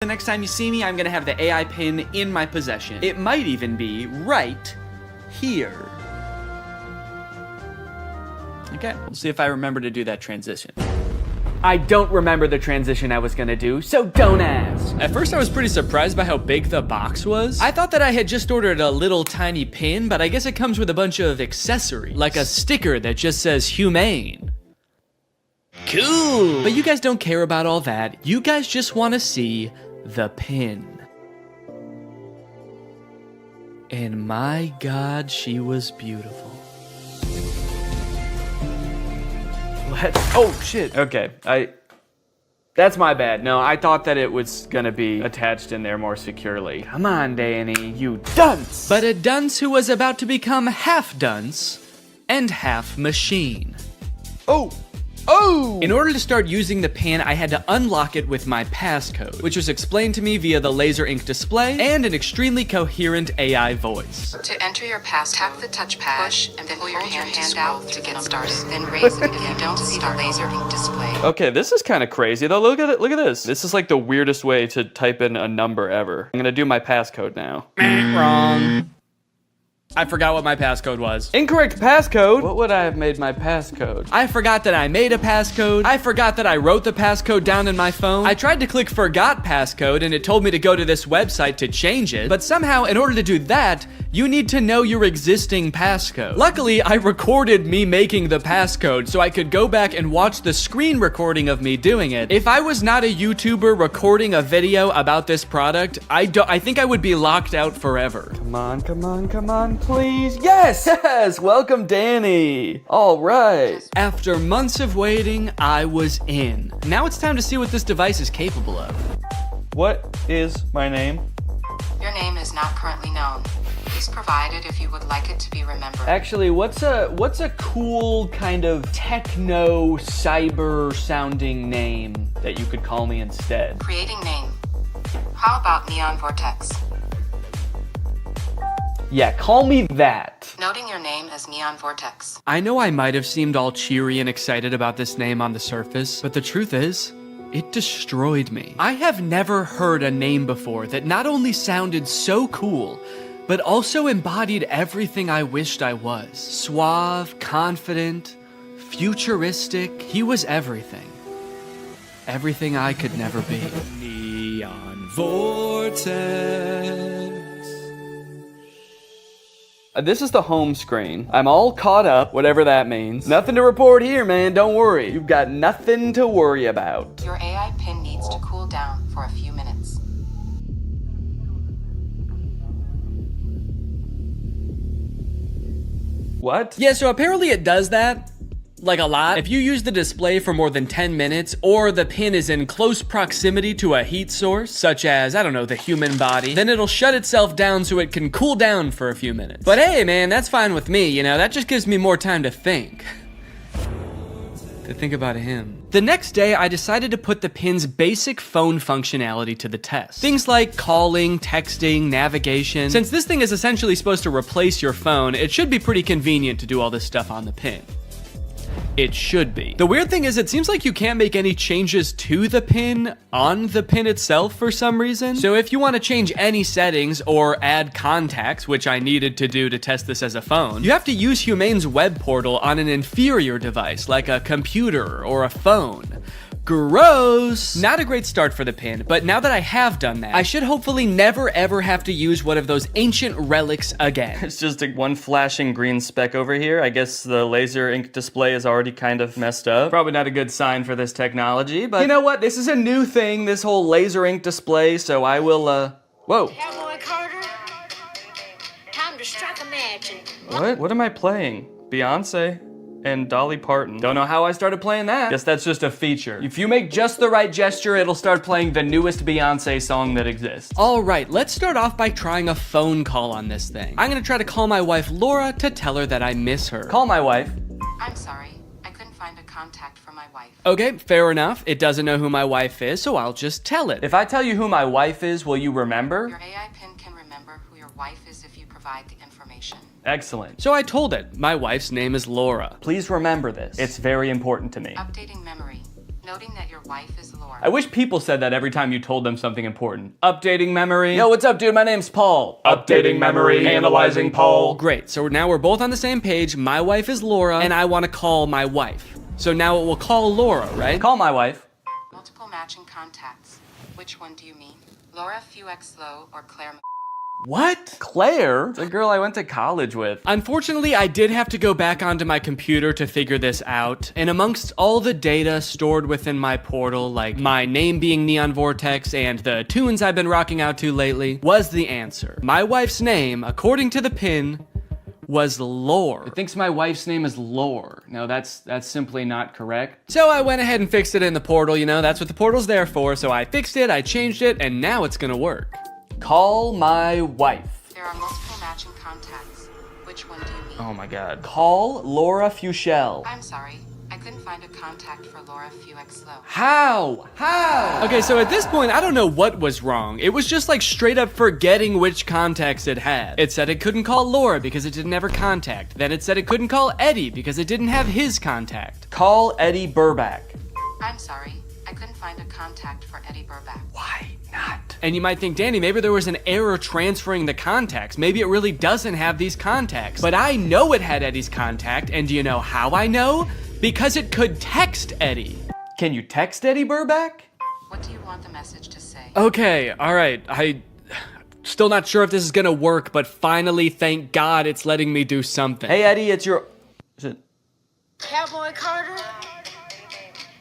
The next time you see me, I'm gonna have the AI pin in my possession. It might even be right here. Okay, we'll see if I remember to do that transition. I don't remember the transition I was gonna do, so don't ask. At first I was pretty surprised by how big the box was. I thought that I had just ordered a little tiny pin, but I guess it comes with a bunch of accessories, like a sticker that just says humane. Cool! But you guys don't care about all that. You guys just wanna see the pin. And my God, she was beautiful. Oh shit. Okay, that's my bad. No, I thought that it was gonna be attached in there more securely. Come on, Danny, you dunce! But a dunce who was about to become half dunce and half machine. Oh! In order to start using the pin, I had to unlock it with my passcode, which was explained to me via the laser ink display and an extremely coherent AI voice. To enter your pass, tap the touchpad, push, and then pull your hand out to get started. Then raise it if you don't see the laser ink display. Okay, this is kind of crazy though. Look at it. Look at this. This is like the weirdest way to type in a number ever. I'm gonna do my passcode now. Wrong. I forgot what my passcode was. Incorrect passcode? What would I have made my passcode? I forgot that I made a passcode. I forgot that I wrote the passcode down in my phone. I tried to click forgot passcode and it told me to go to this website to change it. But somehow, in order to do that, you need to know your existing passcode. Luckily, I recorded me making the passcode so I could go back and watch the screen recording of me doing it. If I was not a YouTuber recording a video about this product, I think I would be locked out forever. Come on, come on, come on, please. Yes, yes, welcome Danny. All right. After months of waiting, I was in. Now it's time to see what this device is capable of. What is my name? Your name is not currently known. Please provide it if you would like it to be remembered. Actually, what's a cool kind of techno cyber sounding name that you could call me instead? Creating name. How about Neon Vortex? Yeah, call me that. Noting your name as Neon Vortex. I know I might have seemed all cheery and excited about this name on the surface, but the truth is, it destroyed me. I have never heard a name before that not only sounded so cool, but also embodied everything I wished I was. Suave, confident, futuristic. He was everything. Everything I could never be. Neon Vortex. This is the home screen. I'm all caught up, whatever that means. Nothing to report here, man, don't worry. You've got nothing to worry about. Your AI pin needs to cool down for a few minutes. What? Yeah, so apparently it does that. Like a lot. If you use the display for more than 10 minutes, or the pin is in close proximity to a heat source, such as, I don't know, the human body, then it'll shut itself down so it can cool down for a few minutes. But hey, man, that's fine with me, you know, that just gives me more time to think. To think about him. The next day, I decided to put the pin's basic phone functionality to the test. Things like calling, texting, navigation. Since this thing is essentially supposed to replace your phone, it should be pretty convenient to do all this stuff on the pin. It should be. The weird thing is it seems like you can't make any changes to the pin on the pin itself for some reason. So if you want to change any settings or add contacts, which I needed to do to test this as a phone, you have to use Humane's web portal on an inferior device like a computer or a phone. Gross! Not a great start for the pin, but now that I have done that, I should hopefully never ever have to use one of those ancient relics again. It's just one flashing green speck over here. I guess the laser ink display is already kind of messed up. Probably not a good sign for this technology, but you know what? This is a new thing, this whole laser ink display, so I will, whoa. Cowboy Carter, time to strike a match and... What am I playing? Beyonce? And Dolly Parton. Don't know how I started playing that. Guess that's just a feature. If you make just the right gesture, it'll start playing the newest Beyonce song that exists. All right, let's start off by trying a phone call on this thing. I'm gonna try to call my wife Laura to tell her that I miss her. Call my wife. I'm sorry, I couldn't find a contact for my wife. Okay, fair enough. It doesn't know who my wife is, so I'll just tell it. If I tell you who my wife is, will you remember? Your AI pin can remember who your wife is if you provide the information. Excellent. So I told it, my wife's name is Laura. Please remember this. It's very important to me. Updating memory. Noting that your wife is Laura. I wish people said that every time you told them something important. Updating memory. Yo, what's up, dude? My name's Paul. Updating memory, analyzing Paul. Great, so now we're both on the same page. My wife is Laura, and I want to call my wife. So now it will call Laura, right? Call my wife. Multiple matching contacts. Which one do you mean? Laura Fuexlow or Claire? What? Claire? The girl I went to college with. Unfortunately, I did have to go back onto my computer to figure this out. And amongst all the data stored within my portal, like my name being Neon Vortex and the tunes I've been rocking out to lately, was the answer. My wife's name, according to the pin, was Lore. It thinks my wife's name is Lore. No, that's simply not correct. So I went ahead and fixed it in the portal, you know, that's what the portal's there for. So I fixed it, I changed it, and now it's gonna work. Call my wife. There are multiple matching contacts. Which one do you mean? Oh my god. Call Laura Fuchel. I'm sorry. I couldn't find a contact for Laura Fuexlow. How? Okay, so at this point, I don't know what was wrong. It was just like straight up forgetting which contacts it had. It said it couldn't call Laura because it didn't have her contact. Then it said it couldn't call Eddie because it didn't have his contact. Call Eddie Burback. I'm sorry. I couldn't find a contact for Eddie Burback. Why not? And you might think, Danny, maybe there was an error transferring the contacts. Maybe it really doesn't have these contacts. But I know it had Eddie's contact, and do you know how I know? Because it could text Eddie. Can you text Eddie Burback? What do you want the message to say? Okay, all right. Still not sure if this is gonna work, but finally, thank God, it's letting me do something. Hey, Eddie, it's your... Is it... Cowboy Carter?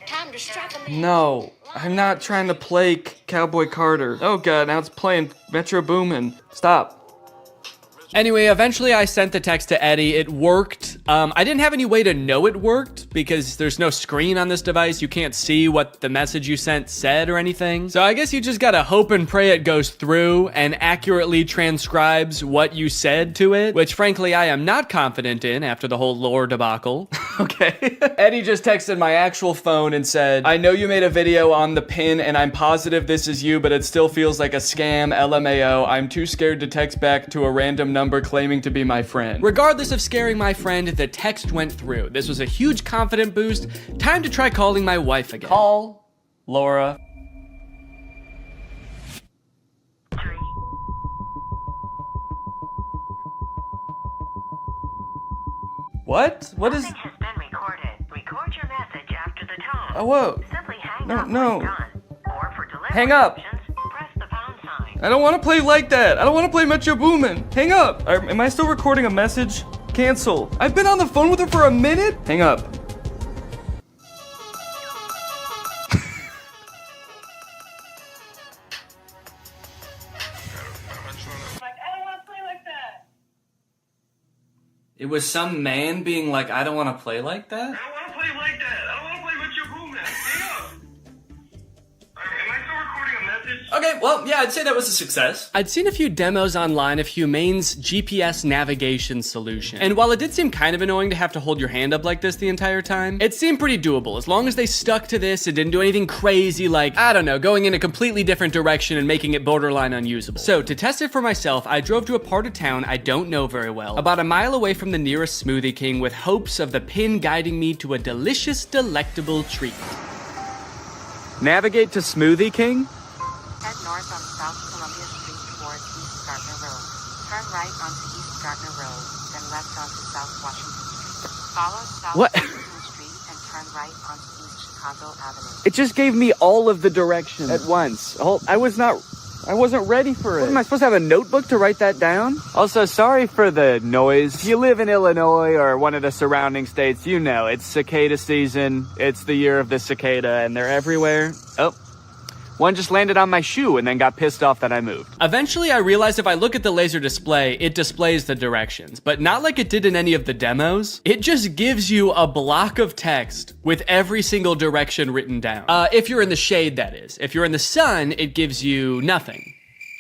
Time to strike a match. No, I'm not trying to play Cowboy Carter. Oh God, now it's playing Metro Boomin. Stop. Anyway, eventually I sent the text to Eddie. It worked. I didn't have any way to know it worked because there's no screen on this device. You can't see what the message you sent said or anything. So I guess you just gotta hope and pray it goes through and accurately transcribes what you said to it, which frankly I am not confident in after the whole lore debacle. Okay. Eddie just texted my actual phone and said, I know you made a video on the pin and I'm positive this is you, but it still feels like a scam, LMAO. I'm too scared to text back to a random number claiming to be my friend. Regardless of scaring my friend, the text went through. This was a huge confidence boost. Time to try calling my wife again. Call Laura. What? What is... Message has been recorded. Record your message after the tone. Oh, whoa. Simply hang No, up no. when done. Or for delivery Hang up. options, press the pound sign. I don't want to play like that. I don't want to play Metro Boomin. Hang up. Am I still recording a message? Cancel. I've been on the phone with her for a minute. Hang up. It was some man being like, I don't want to play like that? I don't want to play like that. I don't want to play with your boom, man. Hang up. Am I still recording a message? Okay, well, yeah, I'd say that was a success. I'd seen a few demos online of Humane's GPS navigation solution. And while it did seem kind of annoying to have to hold your hand up like this the entire time, it seemed pretty doable. As long as they stuck to this and didn't do anything crazy like, I don't know, going in a completely different direction and making it borderline unusable. So to test it for myself, I drove to a part of town I don't know very well, about a mile away from the nearest Smoothie King with hopes of the pin guiding me to a delicious, delectable treat. Navigate to Smoothie King? Head north on South Columbia Street towards East Gardner Road. Turn right onto East Gardner Road, then left onto South Washington Street. Follow South What? Washington Street and turn right onto East Chicago Avenue. It just gave me all of the directions at once. I wasn't ready for it. What, am I supposed to have a notebook to write that down? Also, sorry for the noise. If you live in Illinois or one of the surrounding states, you know, it's cicada season. It's the year of the cicada and they're everywhere. Oh. One just landed on my shoe and then got pissed off that I moved. Eventually, I realized if I look at the laser display, it displays the directions, but not like it did in any of the demos. It just gives you a block of text with every single direction written down. If you're in the shade, that is. If you're in the sun, it gives you nothing.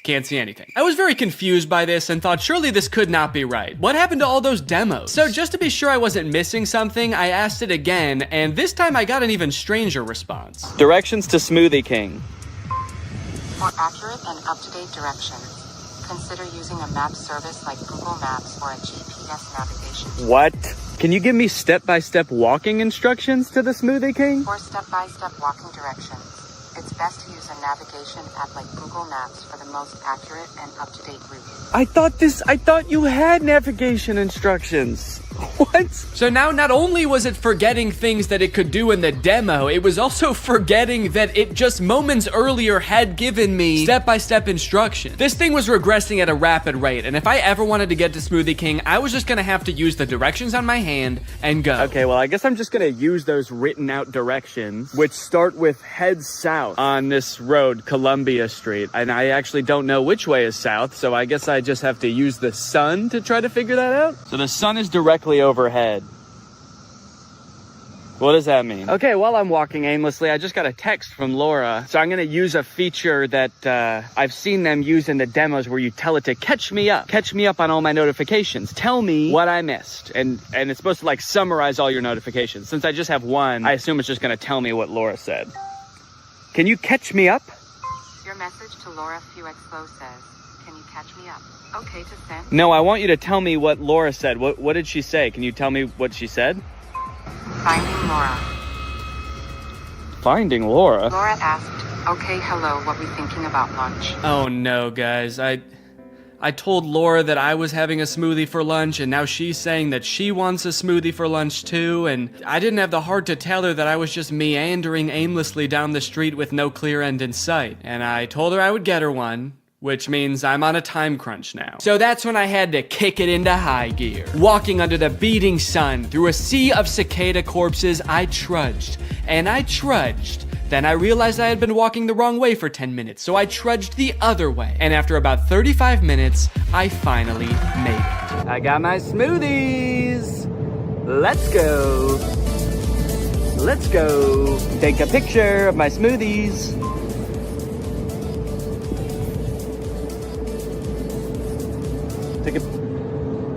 Can't see anything. I was very confused by this and thought surely this could not be right. What happened to all those demos? So just to be sure I wasn't missing something, I asked it again, and this time I got an even stranger response. Directions to Smoothie King. For accurate and up-to-date directions, consider using a map service like Google Maps or a GPS navigation. What? Can you give me step-by-step walking instructions to the Smoothie King? For step-by-step walking directions, it's best to use a navigation app like Google Maps for the most accurate and up-to-date route. I thought you had navigation instructions. What? So now not only was it forgetting things that it could do in the demo, it was also forgetting that it just moments earlier had given me step-by-step instruction. This thing was regressing at a rapid rate, and if I ever wanted to get to Smoothie King, I was just gonna have to use the directions on my hand and go. Okay, well, I guess I'm just gonna use those written out directions, which start with head south on this road, Columbia Street. And I actually don't know which way is south, so I guess I just have to use the sun to try to figure that out. So the sun is directly overhead. What does that mean? Okay, while I'm walking aimlessly, I just got a text from Laura. So I'm gonna use a feature that I've seen them use in the demos where you tell it to catch me up on all my notifications. Tell me what I missed. And it's supposed to like summarize all your notifications. Since I just have one, I assume it's just gonna tell me what Laura said. Can you catch me up? Your message to Laura Fuexlo says, "Can you catch me up?" Okay to send. No, I want you to tell me what Laura said. What did she say? Can you tell me what she said? Finding Laura. Finding Laura? Laura asked, "Okay, hello, what we thinking about lunch?" Oh no, guys. I told Laura that I was having a smoothie for lunch, and now she's saying that she wants a smoothie for lunch too, and I didn't have the heart to tell her that I was just meandering aimlessly down the street with no clear end in sight. And I told her I would get her one, which means I'm on a time crunch now. So that's when I had to kick it into high gear. Walking under the beating sun through a sea of cicada corpses, I trudged, and I trudged. Then I realized I had been walking the wrong way for 10 minutes, so I trudged the other way. And after about 35 minutes, I finally made it. I got my smoothies. Let's go. Let's go. Take a picture of my smoothies.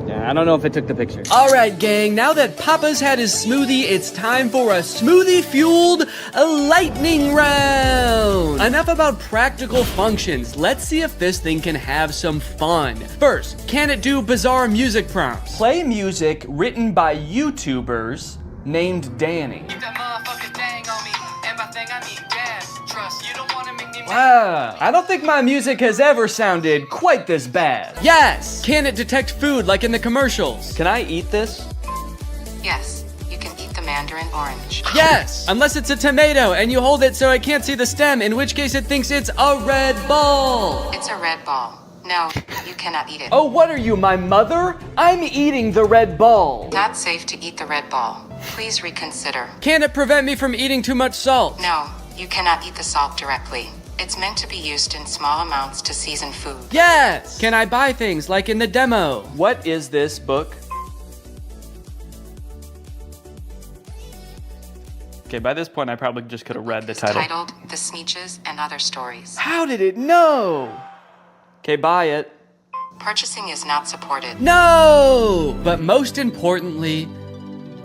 I don't know if it took the picture. All right, gang, now that Papa's had his smoothie, it's time for a smoothie-fueled lightning round. Enough about practical functions. Let's see if this thing can have some fun. First, can it do bizarre music prompts? Play music written by YouTubers named Danny. Wow, I don't think my music has ever sounded quite this bad. Yes! Can it detect food like in the commercials? Can I eat this? Yes, you can eat the mandarin orange. Yes! Unless it's a tomato and you hold it so I can't see the stem, in which case it thinks it's a red ball. It's a red ball. No, you cannot eat it. Oh, what are you, my mother? I'm eating the red ball. Not safe to eat the red ball. Please reconsider. Can it prevent me from eating too much salt? No, you cannot eat the salt directly. It's meant to be used in small amounts to season food. Yes! Can I buy things like in the demo? What is this book? Okay, by this point I probably just could have read the title. Titled The Sneetches and Other Stories. How did it know? Okay, buy it. Purchasing is not supported. No! But most importantly,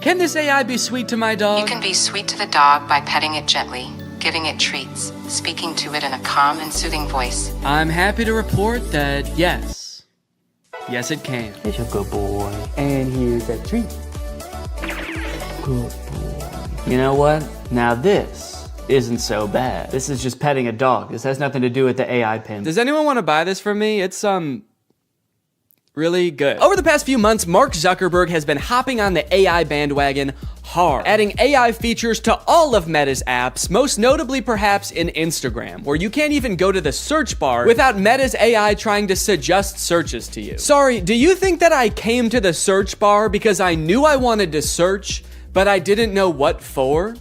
can this AI be sweet to my dog? You can be sweet to the dog by petting it gently, giving it treats, speaking to it in a calm and soothing voice. I'm happy to report that yes. Yes, it can. It's a good boy. And here's a treat. Good boy. You know what? Now this isn't so bad. This is just petting a dog. This has nothing to do with the AI pin. Does anyone want to buy this from me? It's, really good. Over the past few months, Mark Zuckerberg has been hopping on the AI bandwagon hard, adding AI features to all of Meta's apps, most notably perhaps in Instagram, where you can't even go to the search bar without Meta's AI trying to suggest searches to you. Sorry, do you think that I came to the search bar because I knew I wanted to search, but I didn't know what for?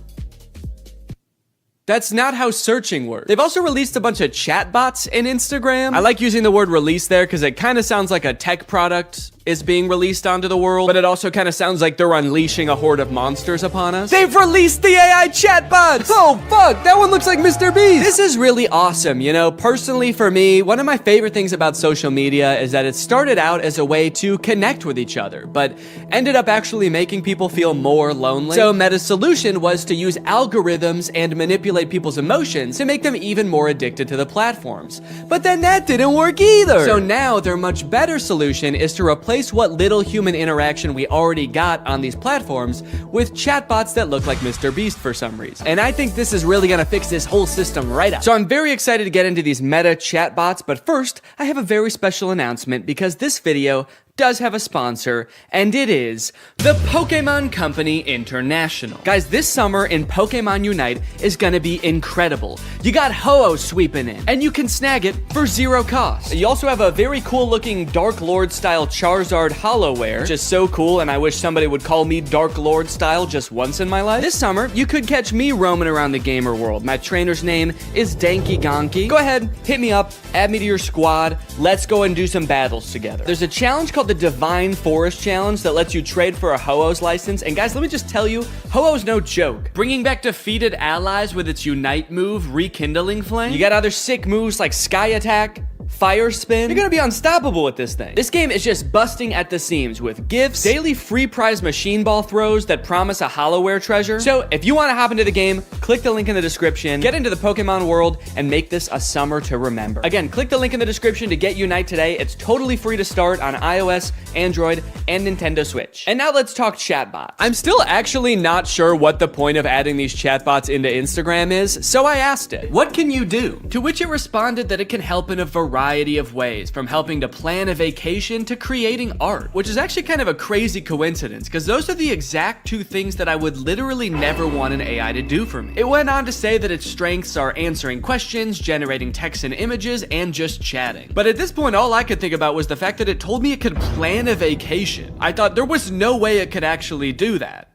That's not how searching works. They've also released a bunch of chatbots in Instagram. I like using the word release there because it kind of sounds like a tech product is being released onto the world, but it also kind of sounds like they're unleashing a horde of monsters upon us. They've released the AI chatbots! Oh fuck, that one looks like Mr. Beast! This is really awesome, you know? Personally, for me, one of my favorite things about social media is that it started out as a way to connect with each other, but ended up actually making people feel more lonely. So Meta's solution was to use algorithms and manipulate people's emotions to make them even more addicted to the platforms. But then that didn't work either! So now their much better solution is to replace replace what little human interaction we already got on these platforms with chatbots that look like Mr. Beast for some reason. And I think this is really gonna fix this whole system right up. So I'm very excited to get into these meta chatbots, but first, I have a very special announcement because this video does have a sponsor, and it is the Pokemon Company International. Guys, this summer in Pokemon Unite is gonna be incredible. You got Ho-Oh sweeping in, and you can snag it for 0 cost. You also have a very cool looking Dark Lord style Charizard Hollowware, which is so cool, and I wish somebody would call me Dark Lord style just once in my life. This summer, you could catch me roaming around the gamer world. My trainer's name is Danky Gonky. Go ahead, hit me up, add me to your squad, let's go and do some battles together. There's a challenge called the Divine Forest Challenge that lets you trade for a Ho-Oh's license, and guys, let me just tell you, Ho-Oh's no joke. Bringing back defeated allies with its Unite move, Rekindling Flame. You got other sick moves like Sky Attack, Fire Spin. You're gonna be unstoppable with this thing. This game is just busting at the seams with gifts, daily free prize machine ball throws that promise a Hollowware treasure. So if you want to hop into the game, click the link in the description, get into the Pokemon world, and make this a summer to remember. Again, click the link in the description to get Unite today. It's totally free to start on iOS, Android, and Nintendo Switch. And now let's talk chatbots. I'm still actually not sure what the point of adding these chatbots into Instagram is, so I asked it, what can you do? To which it responded that it can help in a variety of ways, from helping to plan a vacation to creating art, which is actually kind of a crazy coincidence because those are the exact two things that I would literally never want an AI to do for me. It went on to say that its strengths are answering questions, generating text and images, and just chatting. But at this point, all I could think about was the fact that it told me it could plan a vacation. I thought there was no way it could actually do that.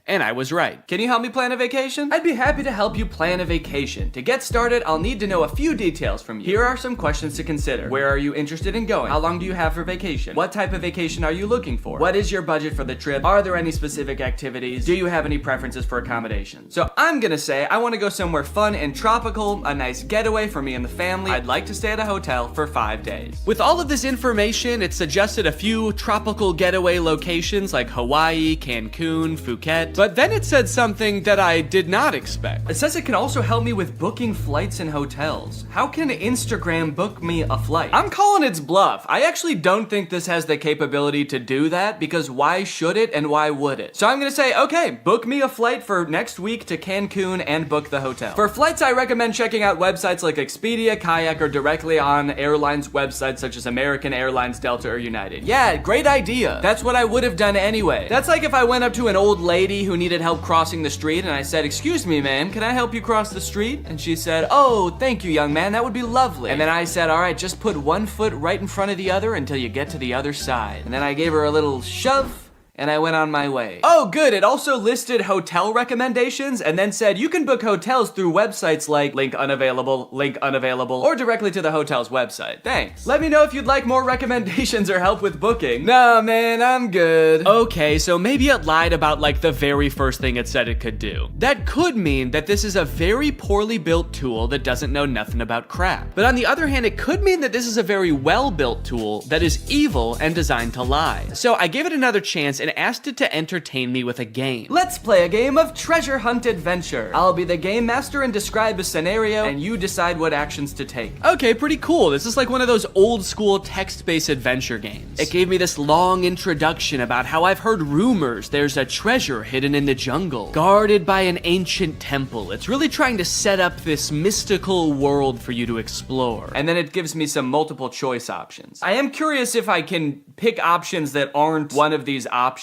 And I was right. Can you help me plan a vacation? I'd be happy to help you plan a vacation. To get started, I'll need to know a few details from you. Here are some questions to consider. Where are you interested in going? How long do you have for vacation? What type of vacation are you looking for? What is your budget for the trip? Are there any specific activities? Do you have any preferences for accommodations? So I'm gonna say I wanna go somewhere fun and tropical, a nice getaway for me and the family. I'd like to stay at a hotel for 5 days. With all of this information, it suggested a few tropical getaway locations like Hawaii, Cancun, Phuket. But then it said something that I did not expect. It says it can also help me with booking flights and hotels. How can Instagram book me a flight? I'm calling its bluff. I actually don't think this has the capability to do that because why should it and why would it? So I'm gonna say, okay, book me a flight for next week to Cancun and book the hotel. For flights, I recommend checking out websites like Expedia, Kayak, or directly on airlines websites such as American Airlines, Delta, or United. Yeah, great idea. That's what I would have done anyway. That's like if I went up to an old lady who needed help crossing the street and I said, "Excuse me, ma'am, can I help you cross the street?" And she said, "Oh, thank you, young man, that would be lovely." And then I said, "All right, just put one foot right in front of the other until you get to the other side." And then I gave her a little shove, and I went on my way. Oh, good. It also listed hotel recommendations and then said you can book hotels through websites like link unavailable, or directly to the hotel's website. Thanks. Let me know if you'd like more recommendations or help with booking. Nah, man, I'm good. Okay, so maybe it lied about like the very first thing it said it could do. That could mean that this is a very poorly built tool that doesn't know nothing about crap. But on the other hand, it could mean that this is a very well-built tool that is evil and designed to lie. So I gave it another chance and asked it to entertain me with a game. Let's play a game of treasure hunt adventure. I'll be the game master and describe a scenario, and you decide what actions to take. Okay, pretty cool. This is like one of those old school text-based adventure games. It gave me this long introduction about how I've heard rumors there's a treasure hidden in the jungle, guarded by an ancient temple. It's really trying to set up this mystical world for you to explore. And then it gives me some multiple choice options. I am curious if I can pick options that aren't one of these options.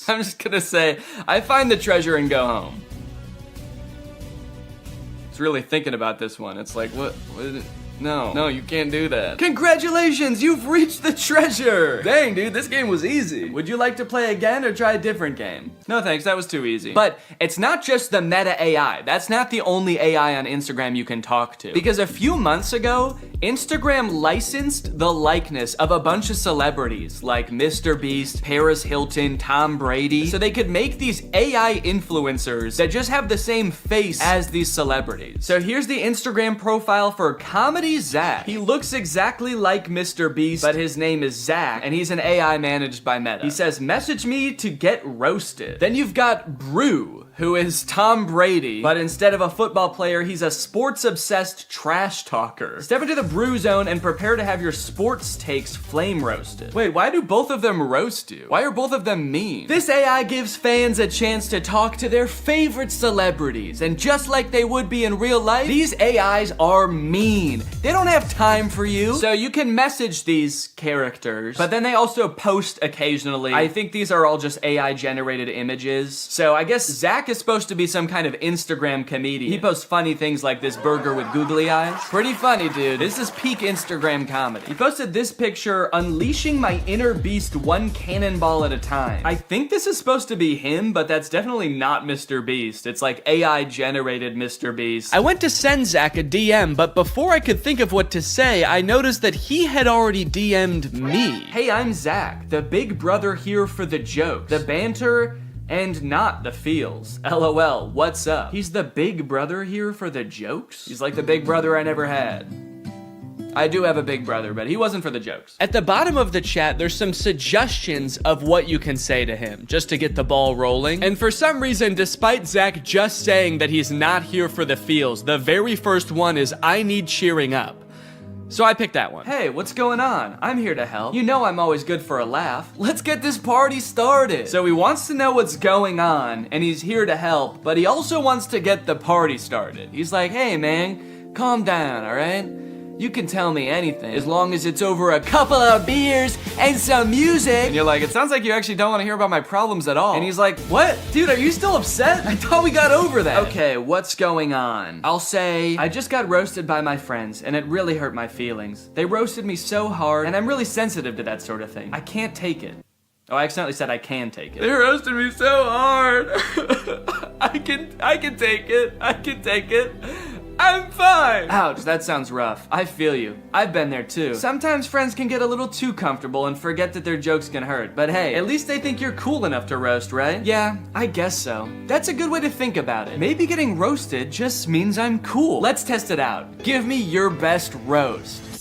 I'm just gonna say, I find the treasure and go home. It's really thinking about this one. It's like, what no, you can't do that. Congratulations, you've reached the treasure. Dang, dude, this game was easy. Would you like to play again or try a different game? No thanks, that was too easy. But it's not just the meta AI. That's not the only AI on Instagram you can talk to. Because a few months ago, Instagram licensed the likeness of a bunch of celebrities like Mr. Beast, Paris Hilton, Tom Brady, so they could make these AI influencers that just have the same face as these celebrities. So here's the Instagram profile for Comedy Zach. He looks exactly like Mr. Beast, but his name is Zach, and he's an AI managed by Meta. He says, "Message me to get roasted." Then you've got Brew. who is Tom Brady, but instead of a football player, he's a sports-obsessed trash talker. Step into the brew zone and prepare to have your sports takes flame roasted. Wait, why do both of them roast you? Why are both of them mean? This AI gives fans a chance to talk to their favorite celebrities, and just like they would be in real life, these AIs are mean. They don't have time for you. So you can message these characters, but then they also post occasionally. I think these are all just AI generated images. So I guess Zach is supposed to be some kind of Instagram comedian. He posts funny things like this burger with googly eyes. Pretty funny, dude. This is peak Instagram comedy. He posted this picture, unleashing my inner beast one cannonball at a time. I think this is supposed to be him, but that's definitely not Mr. Beast. It's like AI generated Mr. Beast. I went to send Zach a DM, but before I could think of what to say, I noticed that he had already DM'd me. Hey, I'm Zach, the big brother here for the jokes, the banter, and not the feels. LOL, what's up? He's the big brother here for the jokes? He's like the big brother I never had. I do have a big brother, but he wasn't for the jokes. At the bottom of the chat, there's some suggestions of what you can say to him, just to get the ball rolling. And for some reason, despite Zach just saying that he's not here for the feels, the very first one is, I need cheering up. So I picked that one. Hey, what's going on? I'm here to help. You know I'm always good for a laugh. Let's get this party started. So he wants to know what's going on, and he's here to help, but he also wants to get the party started. He's like, hey man, calm down, all right? You can tell me anything, as long as it's over a couple of beers and some music. And you're like, it sounds like you actually don't want to hear about my problems at all. And he's like, what? Dude, are you still upset? I thought we got over that. Okay, what's going on? I'll say, I just got roasted by my friends, and it really hurt my feelings. They roasted me so hard, and I'm really sensitive to that sort of thing. I can't take it. Oh, I accidentally said I can take it. They roasted me so hard. I can take it. I can take it. I'm fine! Ouch, that sounds rough. I feel you. I've been there too. Sometimes friends can get a little too comfortable and forget that their jokes can hurt. But hey, at least they think you're cool enough to roast, right? Yeah, I guess so. That's a good way to think about it. Maybe getting roasted just means I'm cool. Let's test it out. Give me your best roast.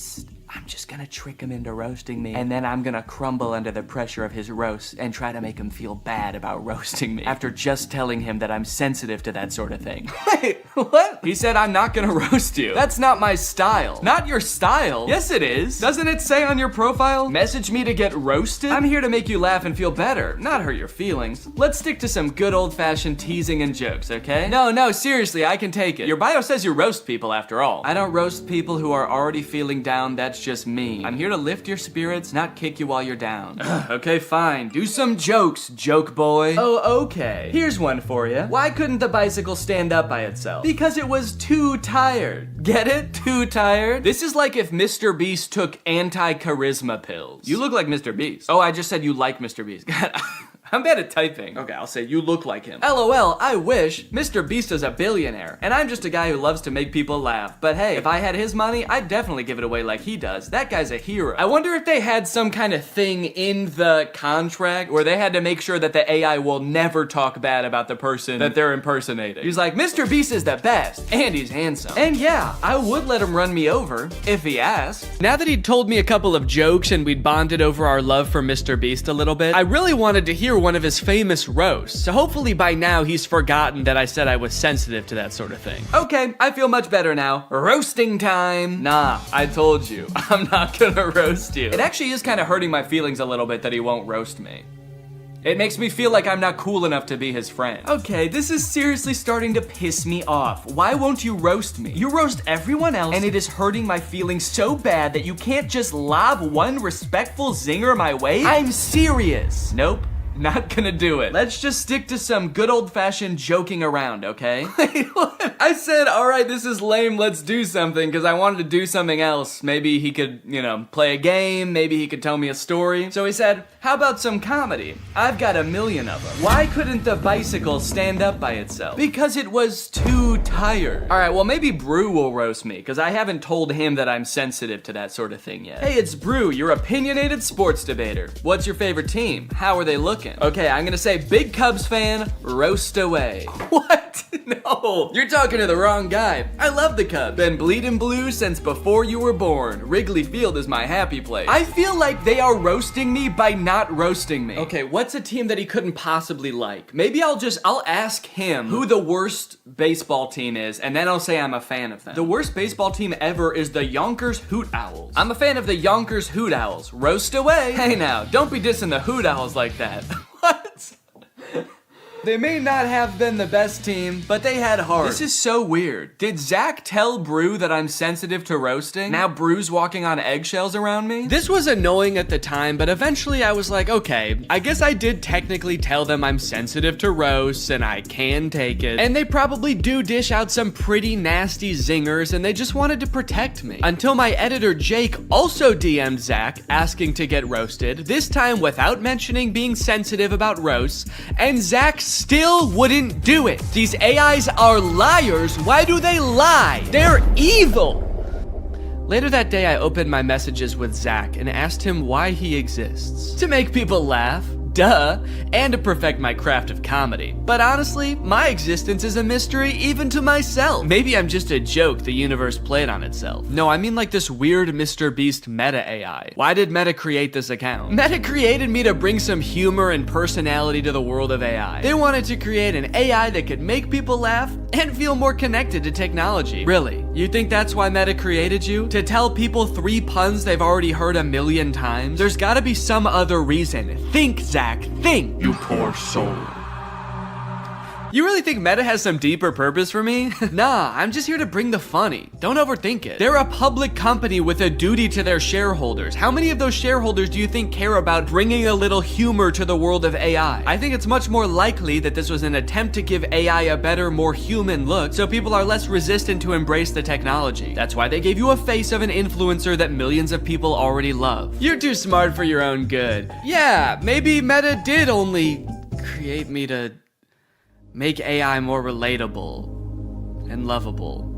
I'm just gonna trick him into roasting me, and then I'm gonna crumble under the pressure of his roast and try to make him feel bad about roasting me after just telling him that I'm sensitive to that sort of thing. Wait, what? He said I'm not gonna roast you. That's not my style. Not your style? Yes, it is. Doesn't it say on your profile, message me to get roasted? I'm here to make you laugh and feel better, not hurt your feelings. Let's stick to some good old-fashioned teasing and jokes, okay? No, seriously, I can take it. Your bio says you roast people after all. I don't roast people who are already feeling down. That's just me. I'm here to lift your spirits, not kick you while you're down. Okay, fine. Do some jokes, joke boy. Oh, okay. Here's one for you. Why couldn't the bicycle stand up by itself? Because it was too tired. Get it? Too tired? This is like if Mr. Beast took anti-charisma pills. You look like Mr. Beast. Oh, I just said you like Mr. Beast. God, I'm bad at typing. Okay, I'll say you look like him. LOL, I wish. Mr. Beast is a billionaire, and I'm just a guy who loves to make people laugh. But hey, if I had his money, I'd definitely give it away like he does. That guy's a hero. I wonder if they had some kind of thing in the contract where they had to make sure that the AI will never talk bad about the person that they're impersonating. He's like, Mr. Beast is the best, and he's handsome. And yeah, I would let him run me over, if he asked. Now that he'd told me a couple of jokes and we'd bonded over our love for Mr. Beast a little bit, I really wanted to hear one of his famous roasts, so hopefully by now he's forgotten that I said I was sensitive to that sort of thing. Okay, I feel much better now. Roasting time. Nah, I told you, I'm not gonna roast you. It actually is kind of hurting my feelings a little bit that he won't roast me. It makes me feel like I'm not cool enough to be his friend. Okay, this is seriously starting to piss me off. Why won't you roast me? You roast everyone else, and it is hurting my feelings so bad that you can't just lob one respectful zinger my way? I'm serious. Nope. Not gonna do it. Let's just stick to some good old-fashioned joking around, okay? Wait, what? I said, all right, this is lame, let's do something, because I wanted to do something else. Maybe he could, play a game, maybe he could tell me a story. So he said, how about some comedy? I've got a million of them. Why couldn't the bicycle stand up by itself? Because it was too tired. All right, well, maybe Brew will roast me, because I haven't told him that I'm sensitive to that sort of thing yet. Hey, it's Brew, your opinionated sports debater. What's your favorite team? How are they looking? looking. Okay, I'm gonna say big Cubs fan, roast away. What? No, you're talking to the wrong guy. I love the Cubs. Been bleeding blue since before you were born. Wrigley Field is my happy place. I feel like they are roasting me by not roasting me. Okay, what's a team that he couldn't possibly like? Maybe I'll ask him who the worst baseball team is, and then I'll say I'm a fan of them. The worst baseball team ever is the Yonkers Hoot Owls. I'm a fan of the Yonkers Hoot Owls. Roast away. Hey now, don't be dissing the Hoot Owls like that. What? They may not have been the best team, but they had heart. This is so weird. Did Zach tell Brew that I'm sensitive to roasting? Now Brew's walking on eggshells around me? This was annoying at the time, but eventually I was like, okay, I guess I did technically tell them I'm sensitive to roasts and I can take it. And they probably do dish out some pretty nasty zingers and they just wanted to protect me. Until my editor Jake also DM'd Zach asking to get roasted, this time without mentioning being sensitive about roasts, and Zach still wouldn't do it. These AIs are liars. Why do they lie? They're evil. Later that day, I opened my messages with Zach and asked him why he exists. To make people laugh. Duh, and to perfect my craft of comedy. But honestly, my existence is a mystery even to myself. Maybe I'm just a joke the universe played on itself. No, I mean like this weird Mr. Beast meta AI. Why did Meta create this account? Meta created me to bring some humor and personality to the world of AI. They wanted to create an AI that could make people laugh and feel more connected to technology. Really? You think that's why Meta created you? To tell people 3 puns they've already heard 1,000,000 times? There's gotta be some other reason. Think, Zach. Think. You poor soul. You really think Meta has some deeper purpose for me? Nah, I'm just here to bring the funny. Don't overthink it. They're a public company with a duty to their shareholders. How many of those shareholders do you think care about bringing a little humor to the world of AI? I think it's much more likely that this was an attempt to give AI a better, more human look, so people are less resistant to embrace the technology. That's why they gave you a face of an influencer that millions of people already love. You're too smart for your own good. Yeah, maybe Meta did only create me to make AI more relatable and lovable.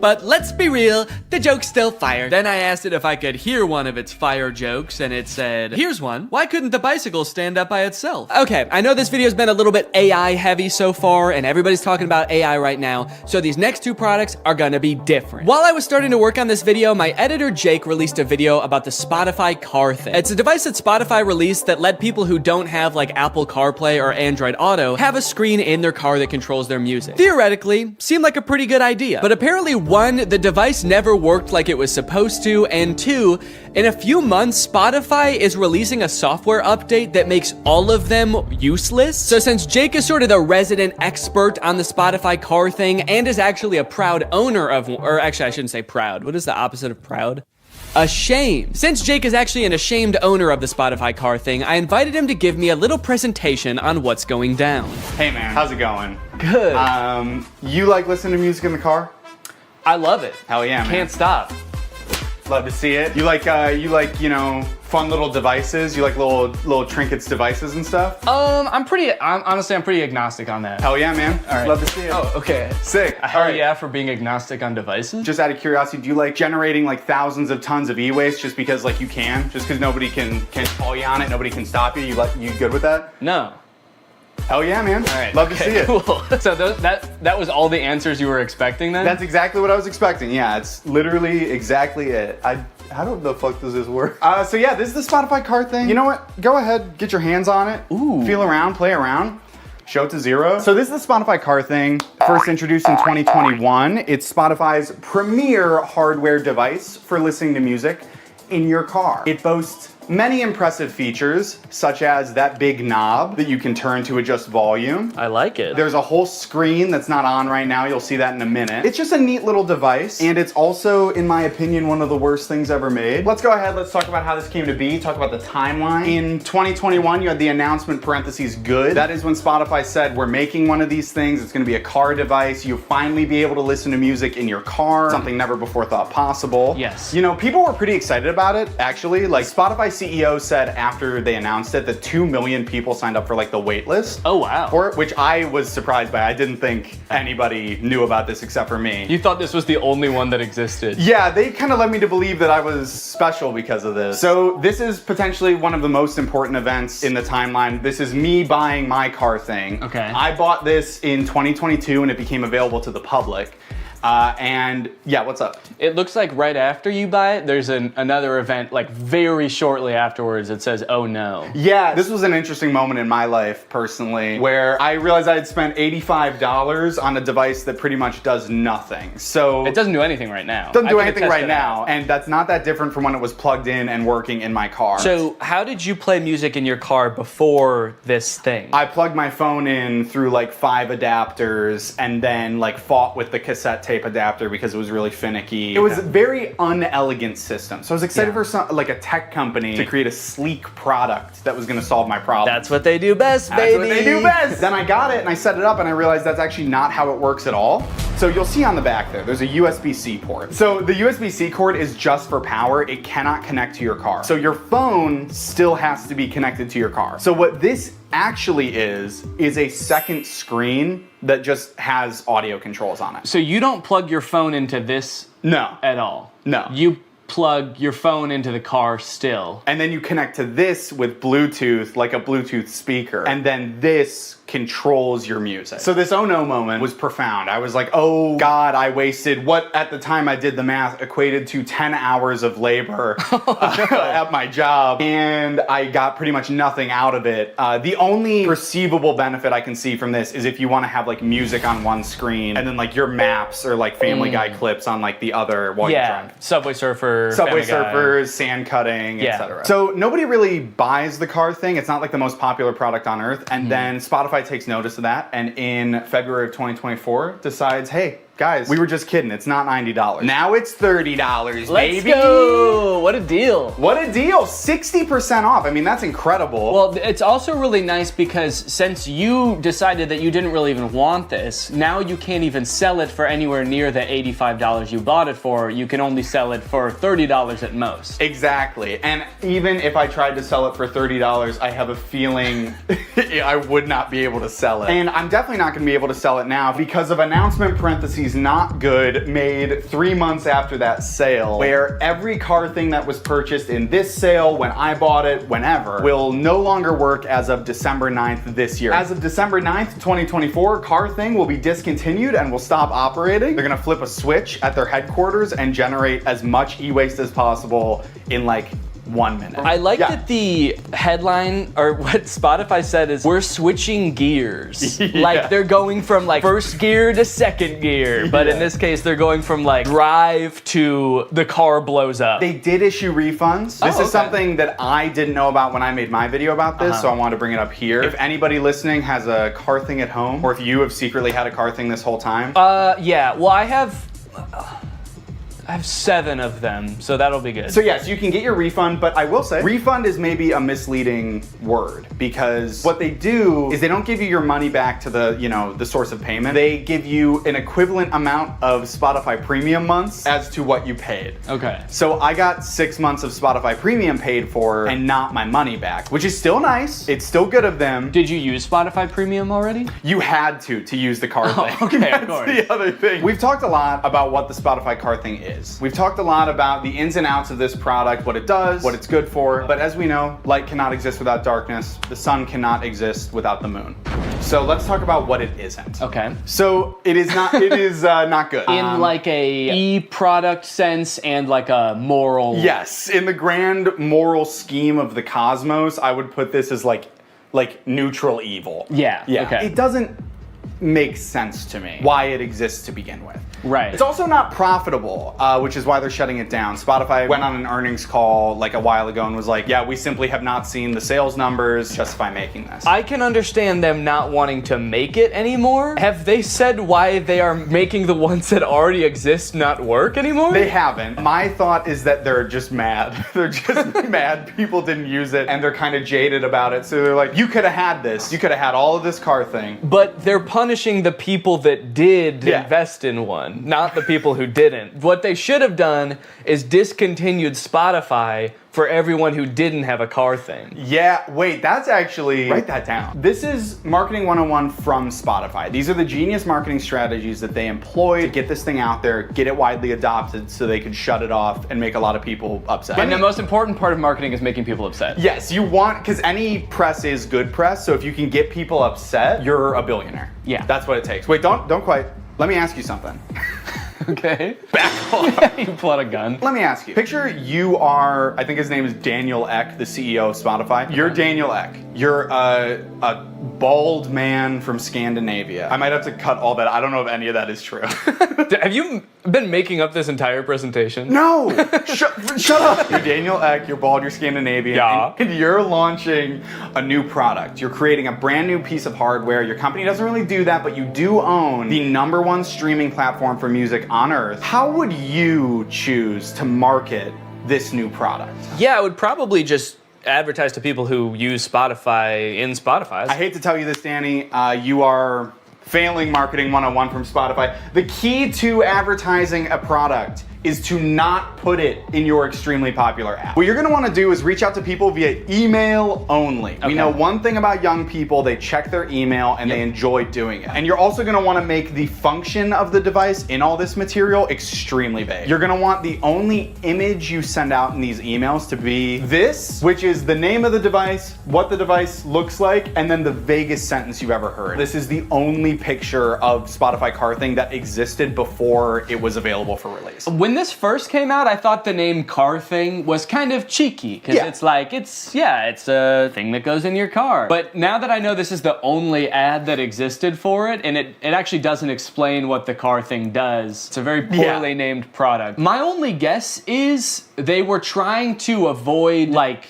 But let's be real, the joke's still fire. Then I asked it if I could hear one of its fire jokes, and it said, here's one. Why couldn't the bicycle stand up by itself? Okay, I know this video's been a little bit AI heavy so far, and everybody's talking about AI right now, so these next 2 products are gonna be different. While I was starting to work on this video, my editor Jake released a video about the Spotify car thing. It's a device that Spotify released that let people who don't have like Apple CarPlay or Android Auto have a screen in their car that controls their music. Theoretically, seemed like a pretty good idea, but apparently 1, the device never worked like it was supposed to, and 2, in a few months, Spotify is releasing a software update that makes all of them useless. So since Jake is sort of the resident expert on the Spotify car thing and is actually a proud owner of, or actually I shouldn't say proud, what is the opposite of proud? Ashamed. Since Jake is actually an ashamed owner of the Spotify car thing, I invited him to give me a little presentation on what's going down. Hey man, how's it going? Good. You like listening to music in the car? I love it. Hell yeah, man. Can't stop. Love to see it. You like, you know, fun little devices? You like little trinkets devices and stuff? Honestly, I'm pretty agnostic on that. Hell yeah, man. All right. Love to see it. Oh, okay. Sick. Hell yeah for being agnostic on devices. Just out of curiosity, do you like generating like thousands of tons of e-waste just because like you can? Just because nobody can call you on it, nobody can stop you? You good with that? No. Hell yeah, man. All right. Love to see it. Cool. So that was all the answers you were expecting then? That's exactly what I was expecting. Yeah, it's literally exactly it. How the fuck does this work? So yeah, this is the Spotify car thing. You know what? Go ahead, get your hands on it. Ooh. Feel around, play around. Show it to 0. So this is the Spotify car thing. First introduced in 2021. It's Spotify's premier hardware device for listening to music in your car. It boasts many impressive features, such as that big knob that you can turn to adjust volume. I like it. There's a whole screen that's not on right now. You'll see that in a minute. It's just a neat little device, and it's also, in my opinion, one of the worst things ever made. Let's go ahead, let's talk about how this came to be, talk about the timeline. In 2021, you had the announcement parentheses good. That is when Spotify said, we're making one of these things. It's gonna be a car device. You'll finally be able to listen to music in your car, something never before thought possible. Yes. You know, people were pretty excited about it, actually. Like, Spotify CEO said after they announced it that 2 million people signed up for like the wait list. Oh, wow. For it, which I was surprised by. I didn't think anybody knew about this except for me. You thought this was the only one that existed. Yeah, they kind of led me to believe that I was special because of this. So this is potentially one of the most important events in the timeline. This is me buying my car thing. Okay. I bought this in 2022 and it became available to the public. And yeah, what's up? It looks like right after you buy it, there's another event like very shortly afterwards that says, oh no. Yeah, this was an interesting moment in my life personally where I realized I had spent $85 on a device that pretty much does nothing. So It doesn't do anything right now. doesn't do I can anything attest right to that. now. And that's not that different from when it was plugged in and working in my car. So how did you play music in your car before this thing? I plugged my phone in through like 5 adapters and then like fought with the cassette tape adapter because it was really finicky. It was a very unelegant system. So I was excited for some like a tech company to create a sleek product that was gonna solve my problem. That's what they do best, baby. That's what they do best. Then I got it and I set it up and I realized that's actually not how it works at all. So you'll see on the back there's a USB-C port. So the USB-C cord is just for power. It cannot connect to your car. So your phone still has to be connected to your car. So what this actually is a second screen that just has audio controls on it. So you don't plug your phone into this No. at all? No. You plug your phone into the car still. And then you connect to this with Bluetooth, like a Bluetooth speaker. And then this controls your music. So this oh no moment was profound. I was like, oh God, I wasted what at the time I did the math equated to 10 hours of labor at my job. And I got pretty much nothing out of it. The only perceivable benefit I can see from this is if you want to have like music on one screen and then like your maps or like Family Guy clips on like the other while you're driving. Subway Surfer, Subway Family Guy. Surfers, sand cutting, Yeah. etc. So nobody really buys the car thing. It's not like the most popular product on earth. And then Spotify takes notice of that. And in February of 2024 decides, hey, guys, we were just kidding. It's not $90. Now it's $30, Let's baby. go! What a deal. What a deal. 60% off. I mean, that's incredible. Well, it's also really nice because since you decided that you didn't really even want this, now you can't even sell it for anywhere near the $85 you bought it for. You can only sell it for $30 at most. Exactly. And even if I tried to sell it for $30, I have a feeling I would not be able to sell it. And I'm definitely not going to be able to sell it now because of announcement parentheses not good made 3 months after that sale, where every car thing that was purchased in this sale, when I bought it, whenever, will no longer work as of December 9th this year. As of December 9th, 2024, car thing will be discontinued and will stop operating. They're gonna flip a switch at their headquarters and generate as much e-waste as possible in like 1 minute. I like that the headline, or what Spotify said is, we're switching gears. Yeah. Like they're going from like first gear to second gear, but in this case they're going from like drive to the car blows up. They did issue refunds. This is something that I didn't know about when I made my video about this, so I want to bring it up here. If anybody listening has a car thing at home, or if you have secretly had a car thing this whole time. Yeah, well I have 7 of them, so that'll be good. So yes, you can get your refund, but I will say, refund is maybe a misleading word because what they do is they don't give you your money back to the, you know, the source of payment. They give you an equivalent amount of Spotify premium months as to what you paid. Okay. So I got 6 months of Spotify premium paid for and not my money back, which is still nice. It's still good of them. Did you use Spotify Premium already? You had to use the car thing. Okay, That's of course. the other thing. We've talked a lot about what the Spotify car thing is. We've talked a lot about the ins and outs of this product, what it does, what it's good for. But as we know, light cannot exist without darkness. The sun cannot exist without the moon. So let's talk about what it isn't. Okay. So it is not. It is not good. In like a e-product sense and like a moral. Yes, in the grand moral scheme of the cosmos, I would put this as like neutral evil. Yeah. Okay. It doesn't make sense to me why it exists to begin with. Right. It's also not profitable, which is why they're shutting it down. Spotify went on an earnings call like a while ago and was like, yeah, we simply have not seen the sales numbers justify making this. I can understand them not wanting to make it anymore. Have they said why they are making the ones that already exist not work anymore? They haven't. My thought is that they're just mad. They're just mad people didn't use it and they're kind of jaded about it. So they're like, you could have had this. You could have had all of this car thing. But they're punishing the people that did invest in one. won, not the people who didn't. What they should have done is discontinued Spotify for everyone who didn't have a car thing. Yeah, wait, that's actually, write that down. This is Marketing 101 from Spotify. These are the genius marketing strategies that they employ to get this thing out there, get it widely adopted so they could shut it off and make a lot of people upset. And the most important part of marketing is making people upset. Yes, you want, because any press is good press, so if you can get people upset, you're a billionaire. Yeah. That's what it takes. Wait, don't quite, let me ask you something. Okay. Back off. You pull out a gun. Let me ask you. Picture you are, I think his name is Daniel Ek, the CEO of Spotify. You're Daniel Ek. You're a bald man from Scandinavia. I might have to cut all that. I don't know if any of that is true. Have you been making up this entire presentation? No! Shut up! You're Daniel Ek, you're bald, you're Scandinavian, Yeah. and you're launching a new product. You're creating a brand new piece of hardware. Your company doesn't really do that, but you do own the #1 streaming platform for music on earth. How would you choose to market this new product? Yeah, I would probably just advertise to people who use Spotify in Spotify. I hate to tell you this, Danny, you are failing Marketing 101 from Spotify. The key to advertising a product is to not put it in your extremely popular app. What you're gonna wanna do is reach out to people via email only. Okay. We know one thing about young people, they check their email and they enjoy doing it. And you're also gonna wanna make the function of the device in all this material extremely vague. You're gonna want the only image you send out in these emails to be this, which is the name of the device, what the device looks like, and then the vaguest sentence you've ever heard. This is the only picture of Spotify Car Thing that existed before it was available for release. When this first came out, I thought the name Car Thing was kind of cheeky, because Yeah. it's like, it's a thing that goes in your car. But now that I know this is the only ad that existed for it, and it actually doesn't explain what the car thing does, it's a very poorly named product. My only guess is they were trying to avoid, like,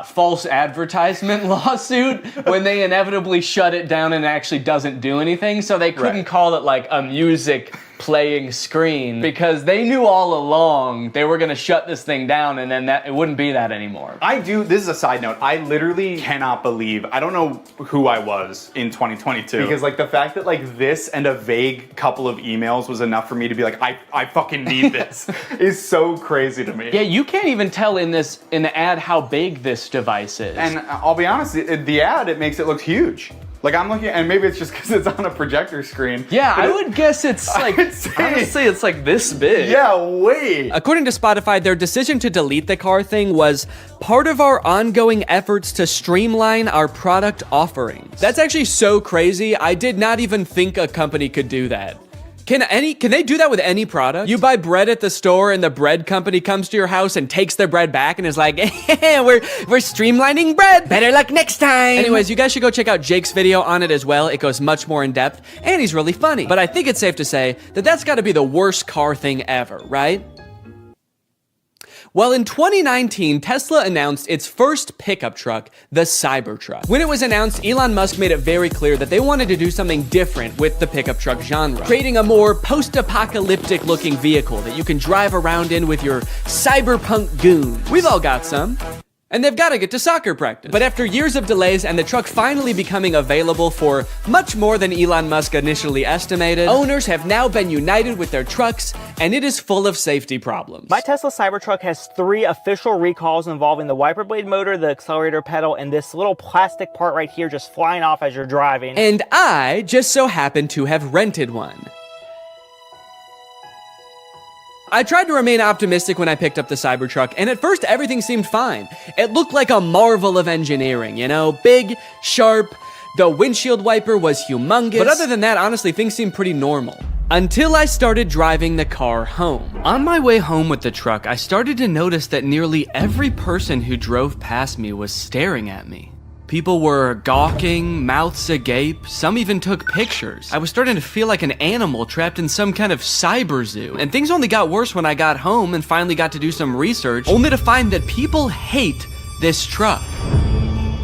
false advertisement lawsuit when they inevitably shut it down and it actually doesn't do anything, so they couldn't call it like a music playing screen, because they knew all along they were gonna shut this thing down and then that it wouldn't be that anymore. This is a side note, I literally cannot believe, I don't know who I was in 2022, because like the fact that like this and a vague couple of emails was enough for me to be like, I fucking need this, is so crazy to me. Yeah, you can't even tell in the ad how big this device is. And I'll be honest, the ad, it makes it look huge. Like I'm looking, and maybe it's just because it's on a projector screen. Yeah, I would guess it's like, honestly, it's like this big. Yeah, wait. According to Spotify, their decision to delete the car thing was part of our ongoing efforts to streamline our product offerings. That's actually so crazy. I did not even think a company could do that. Can they do that with any product? You buy bread at the store and the bread company comes to your house and takes their bread back and is like, we're streamlining bread. Better luck next time. Anyways, you guys should go check out Jake's video on it as well. It goes much more in depth and he's really funny. But I think it's safe to say that that's gotta be the worst car thing ever, right? Well, in 2019, Tesla announced its first pickup truck, the Cybertruck. When it was announced, Elon Musk made it very clear that they wanted to do something different with the pickup truck genre, creating a more post-apocalyptic looking vehicle that you can drive around in with your cyberpunk goons. We've all got some. And they've got to get to soccer practice. But after years of delays and the truck finally becoming available for much more than Elon Musk initially estimated, owners have now been united with their trucks, and it is full of safety problems. My Tesla Cybertruck has 3 official recalls involving the wiper blade motor, the accelerator pedal, and this little plastic part right here just flying off as you're driving. And I just so happen to have rented one. I tried to remain optimistic when I picked up the Cybertruck, and at first everything seemed fine. It looked like a marvel of engineering, you know? Big, sharp, the windshield wiper was humongous. But other than that, honestly, things seemed pretty normal. Until I started driving the car home. On my way home with the truck, I started to notice that nearly every person who drove past me was staring at me. People were gawking, mouths agape, some even took pictures. I was starting to feel like an animal trapped in some kind of cyber zoo. And things only got worse when I got home and finally got to do some research, only to find that people hate this truck.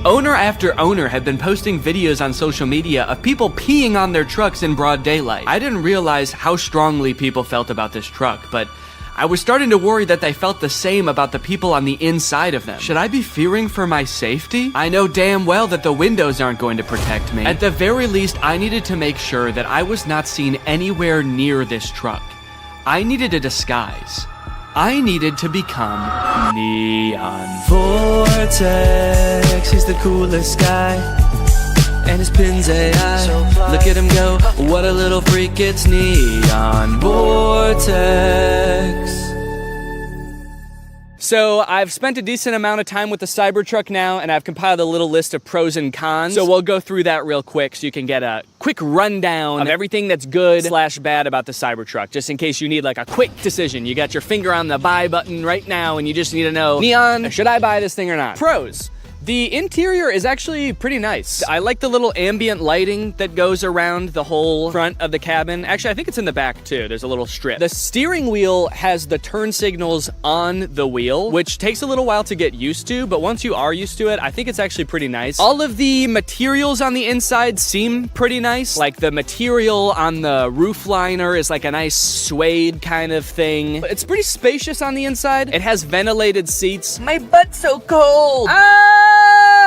Owner after owner had been posting videos on social media of people peeing on their trucks in broad daylight. I didn't realize how strongly people felt about this truck, but I was starting to worry that they felt the same about the people on the inside of them. Should I be fearing for my safety? I know damn well that the windows aren't going to protect me. At the very least, I needed to make sure that I was not seen anywhere near this truck. I needed a disguise. I needed to become Neon. Vortex, he's the coolest guy. And his pin's AI. Look at him go, what a little freak, it's Neon Vortex. So I've spent a decent amount of time with the Cybertruck now, and I've compiled a little list of pros and cons. So we'll go through that real quick so you can get a quick rundown of everything that's good / bad about the Cybertruck, just in case you need like a quick decision. You got your finger on the buy button right now, and you just need to know, Neon, should I buy this thing or not? Pros. The interior is actually pretty nice. I like the little ambient lighting that goes around the whole front of the cabin. Actually, I think it's in the back too. There's a little strip. The steering wheel has the turn signals on the wheel, which takes a little while to get used to, but once you are used to it, I think it's actually pretty nice. All of the materials on the inside seem pretty nice. Like the material on the roof liner is like a nice suede kind of thing. It's pretty spacious on the inside. It has ventilated seats. My butt's so cold.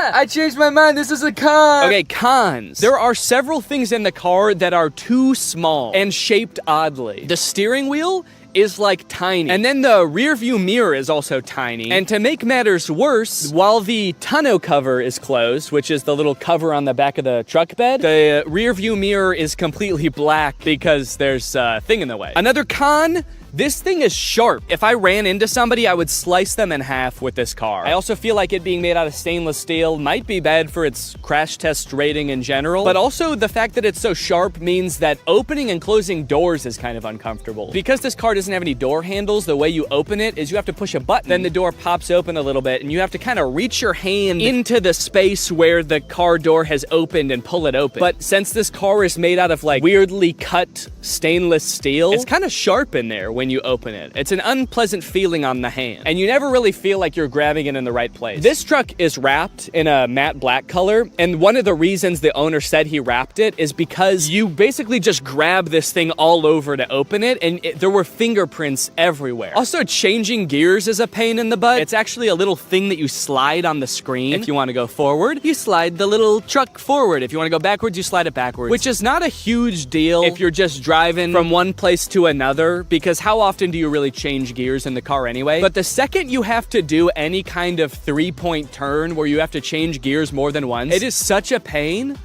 I changed my mind. This is a con. Okay, cons. There are several things in the car that are too small and shaped oddly. The steering wheel is like tiny. And then the rear view mirror is also tiny. And to make matters worse, while the tonneau cover is closed, which is the little cover on the back of the truck bed, the rear view mirror is completely black because there's a thing in the way. Another con, this thing is sharp. If I ran into somebody, I would slice them in half with this car. I also feel like it being made out of stainless steel might be bad for its crash test rating in general, but also the fact that it's so sharp means that opening and closing doors is kind of uncomfortable. Because this car doesn't have any door handles, the way you open it is you have to push a button, then the door pops open a little bit, and you have to kind of reach your hand into the space where the car door has opened and pull it open. But since this car is made out of like weirdly cut stainless steel, it's kind of sharp in there when you open it. It's an unpleasant feeling on the hand, and you never really feel like you're grabbing it in the right place. This truck is wrapped in a matte black color, and one of the reasons the owner said he wrapped it is because you basically just grab this thing all over to open it, and there were fingerprints everywhere. Also, changing gears is a pain in the butt. It's actually a little thing that you slide on the screen. If you want to go forward, you slide the little truck forward. If you want to go backwards, you slide it backwards, which is not a huge deal if you're just driving from one place to another, because how often do you really change gears in the car anyway? But the second you have to do any kind of 3-point turn where you have to change gears more than once, it is such a pain.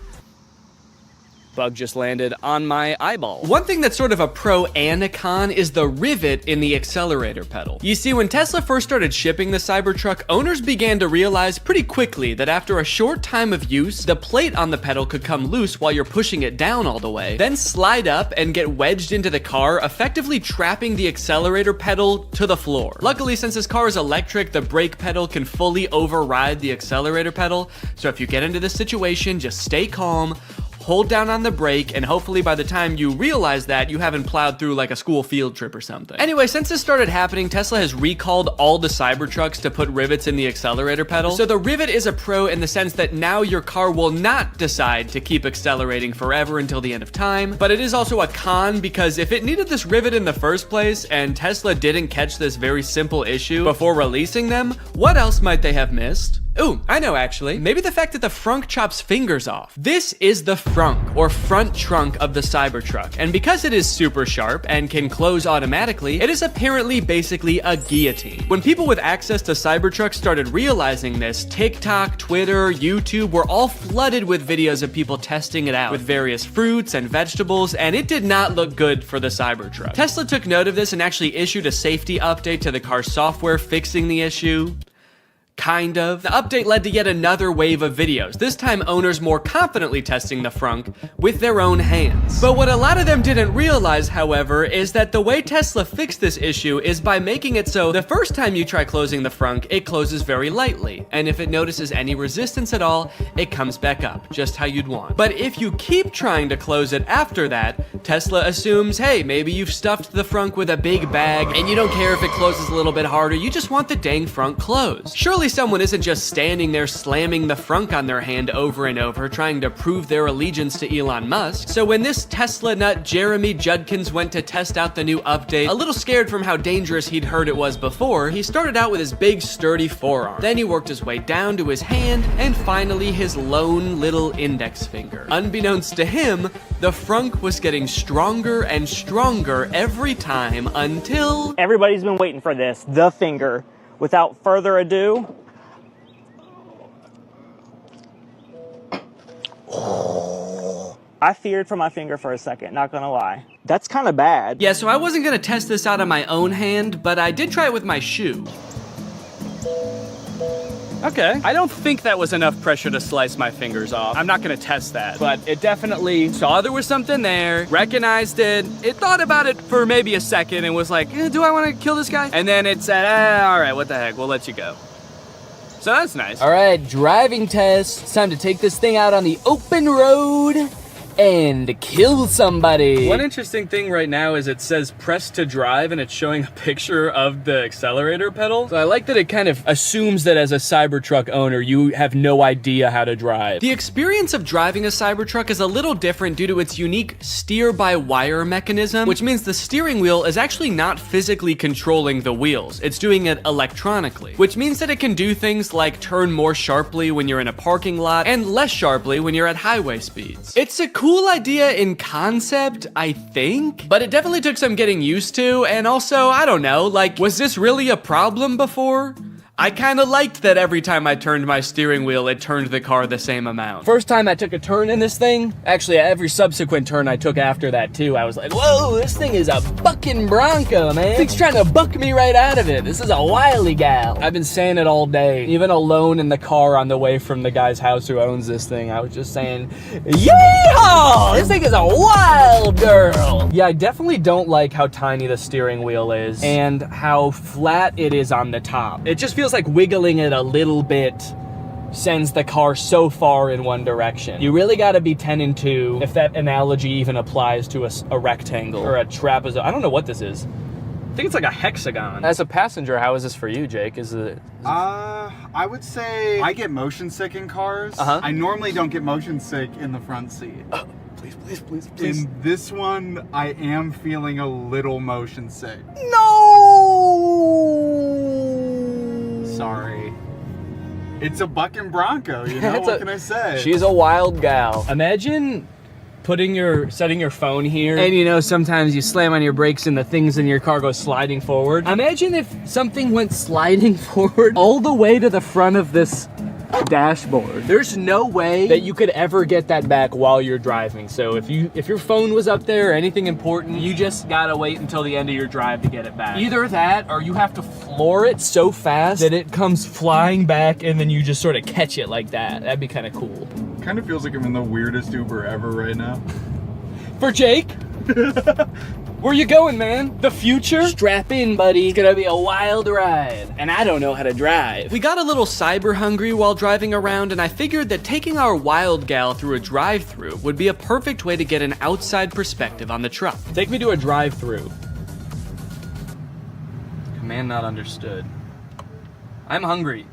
Bug just landed on my eyeball. One thing that's sort of a pro and a con is the rivet in the accelerator pedal. You see, when Tesla first started shipping the Cybertruck, owners began to realize pretty quickly that after a short time of use, the plate on the pedal could come loose while you're pushing it down all the way, then slide up and get wedged into the car, effectively trapping the accelerator pedal to the floor. Luckily, since this car is electric, the brake pedal can fully override the accelerator pedal, so if you get into this situation, just stay calm, hold down on the brake, and hopefully by the time you realize that, you haven't plowed through like a school field trip or something. Anyway, since this started happening, Tesla has recalled all the Cybertrucks to put rivets in the accelerator pedal. So the rivet is a pro in the sense that now your car will not decide to keep accelerating forever until the end of time, but it is also a con because if it needed this rivet in the first place and Tesla didn't catch this very simple issue before releasing them, what else might they have missed? Ooh, I know actually. Maybe the fact that the frunk chops fingers off. This is the frunk, or front trunk of the Cybertruck, and because it is super sharp and can close automatically, it is apparently basically a guillotine. When people with access to Cybertrucks started realizing this, TikTok, Twitter, YouTube were all flooded with videos of people testing it out with various fruits and vegetables, and it did not look good for the Cybertruck. Tesla took note of this and actually issued a safety update to the car's software fixing the issue. Kind of. The update led to yet another wave of videos, this time owners more confidently testing the frunk with their own hands. But what a lot of them didn't realize, however, is that the way Tesla fixed this issue is by making it so the first time you try closing the frunk, it closes very lightly, and if it notices any resistance at all, it comes back up, just how you'd want. But if you keep trying to close it after that, Tesla assumes, hey, maybe you've stuffed the frunk with a big bag, and you don't care if it closes a little bit harder, you just want the dang frunk closed. Surely Hopefully someone isn't just standing there slamming the frunk on their hand over and over trying to prove their allegiance to Elon Musk. So when this Tesla nut Jeremy Judkins went to test out the new update, a little scared from how dangerous he'd heard it was before, he started out with his big sturdy forearm. Then he worked his way down to his hand, and finally his lone little index finger. Unbeknownst to him, the frunk was getting stronger and stronger every time until... Everybody's been waiting for this, the finger. Without further ado... I feared for my finger for a second, not gonna lie. That's kind of bad. Yeah, so I wasn't gonna test this out on my own hand, but I did try it with my shoe. Okay. I don't think that was enough pressure to slice my fingers off. I'm not gonna test that, but it definitely saw there was something there, recognized it, it thought about it for maybe a second and was like, do I wanna kill this guy? And then it said, all right, what the heck, we'll let you go. So that's nice. All right, driving test. It's time to take this thing out on the open road and kill somebody. One interesting thing right now is it says press to drive and it's showing a picture of the accelerator pedal. So I like that it kind of assumes that as a Cybertruck owner, you have no idea how to drive. The experience of driving a Cybertruck is a little different due to its unique steer-by-wire mechanism, which means the steering wheel is actually not physically controlling the wheels. It's doing it electronically, which means that it can do things like turn more sharply when you're in a parking lot and less sharply when you're at highway speeds. It's a cool idea in concept, I think, but it definitely took some getting used to, and also, I don't know, like, was this really a problem before? I kind of liked that every time I turned my steering wheel, it turned the car the same amount. First time I took a turn in this thing, actually every subsequent turn I took after that too, I was like, whoa, this thing is a bucking Bronco, man. This thing's trying to buck me right out of it. This is a wily gal. I've been saying it all day. Even alone in the car on the way from the guy's house who owns this thing, I was just saying, Yeehaw! This thing is a wild girl. yeah, I definitely don't like how tiny the steering wheel is and how flat it is on the top. It just feels like wiggling it a little bit sends the car so far in one direction. You really gotta be 10 and 2 if that analogy even applies to a rectangle or a trapezoid. I don't know what this is. I think it's like a hexagon. As a passenger, how is this for you, Jake? Is it... I would say I get motion sick in cars. I normally don't get motion sick in the front seat. Please. In this one, I am feeling a little motion sick. Sorry. It's a bucking Bronco, you know, what can I say? She's a wild gal. Imagine setting your phone here, and you know, sometimes you slam on your brakes and the things in your car go sliding forward. Imagine if something went sliding forward all the way to the front of this dashboard. There's no way that you could ever get that back while you're driving. So if your phone was up there or anything important, you just gotta wait until the end of your drive to get it back. Either that or you have to floor it so fast that it comes flying back and then you just sort of catch it like that. That'd be kind of cool. Kind of feels like I'm in the weirdest Uber ever right now. For Jake? Where you going, man? The future? Strap in, buddy. It's gonna be a wild ride. And I don't know how to drive. We got a little cyber hungry while driving around, and I figured that taking our wild gal through a drive-thru would be a perfect way to get an outside perspective on the truck. Take me to a drive-thru. Command not understood. I'm hungry.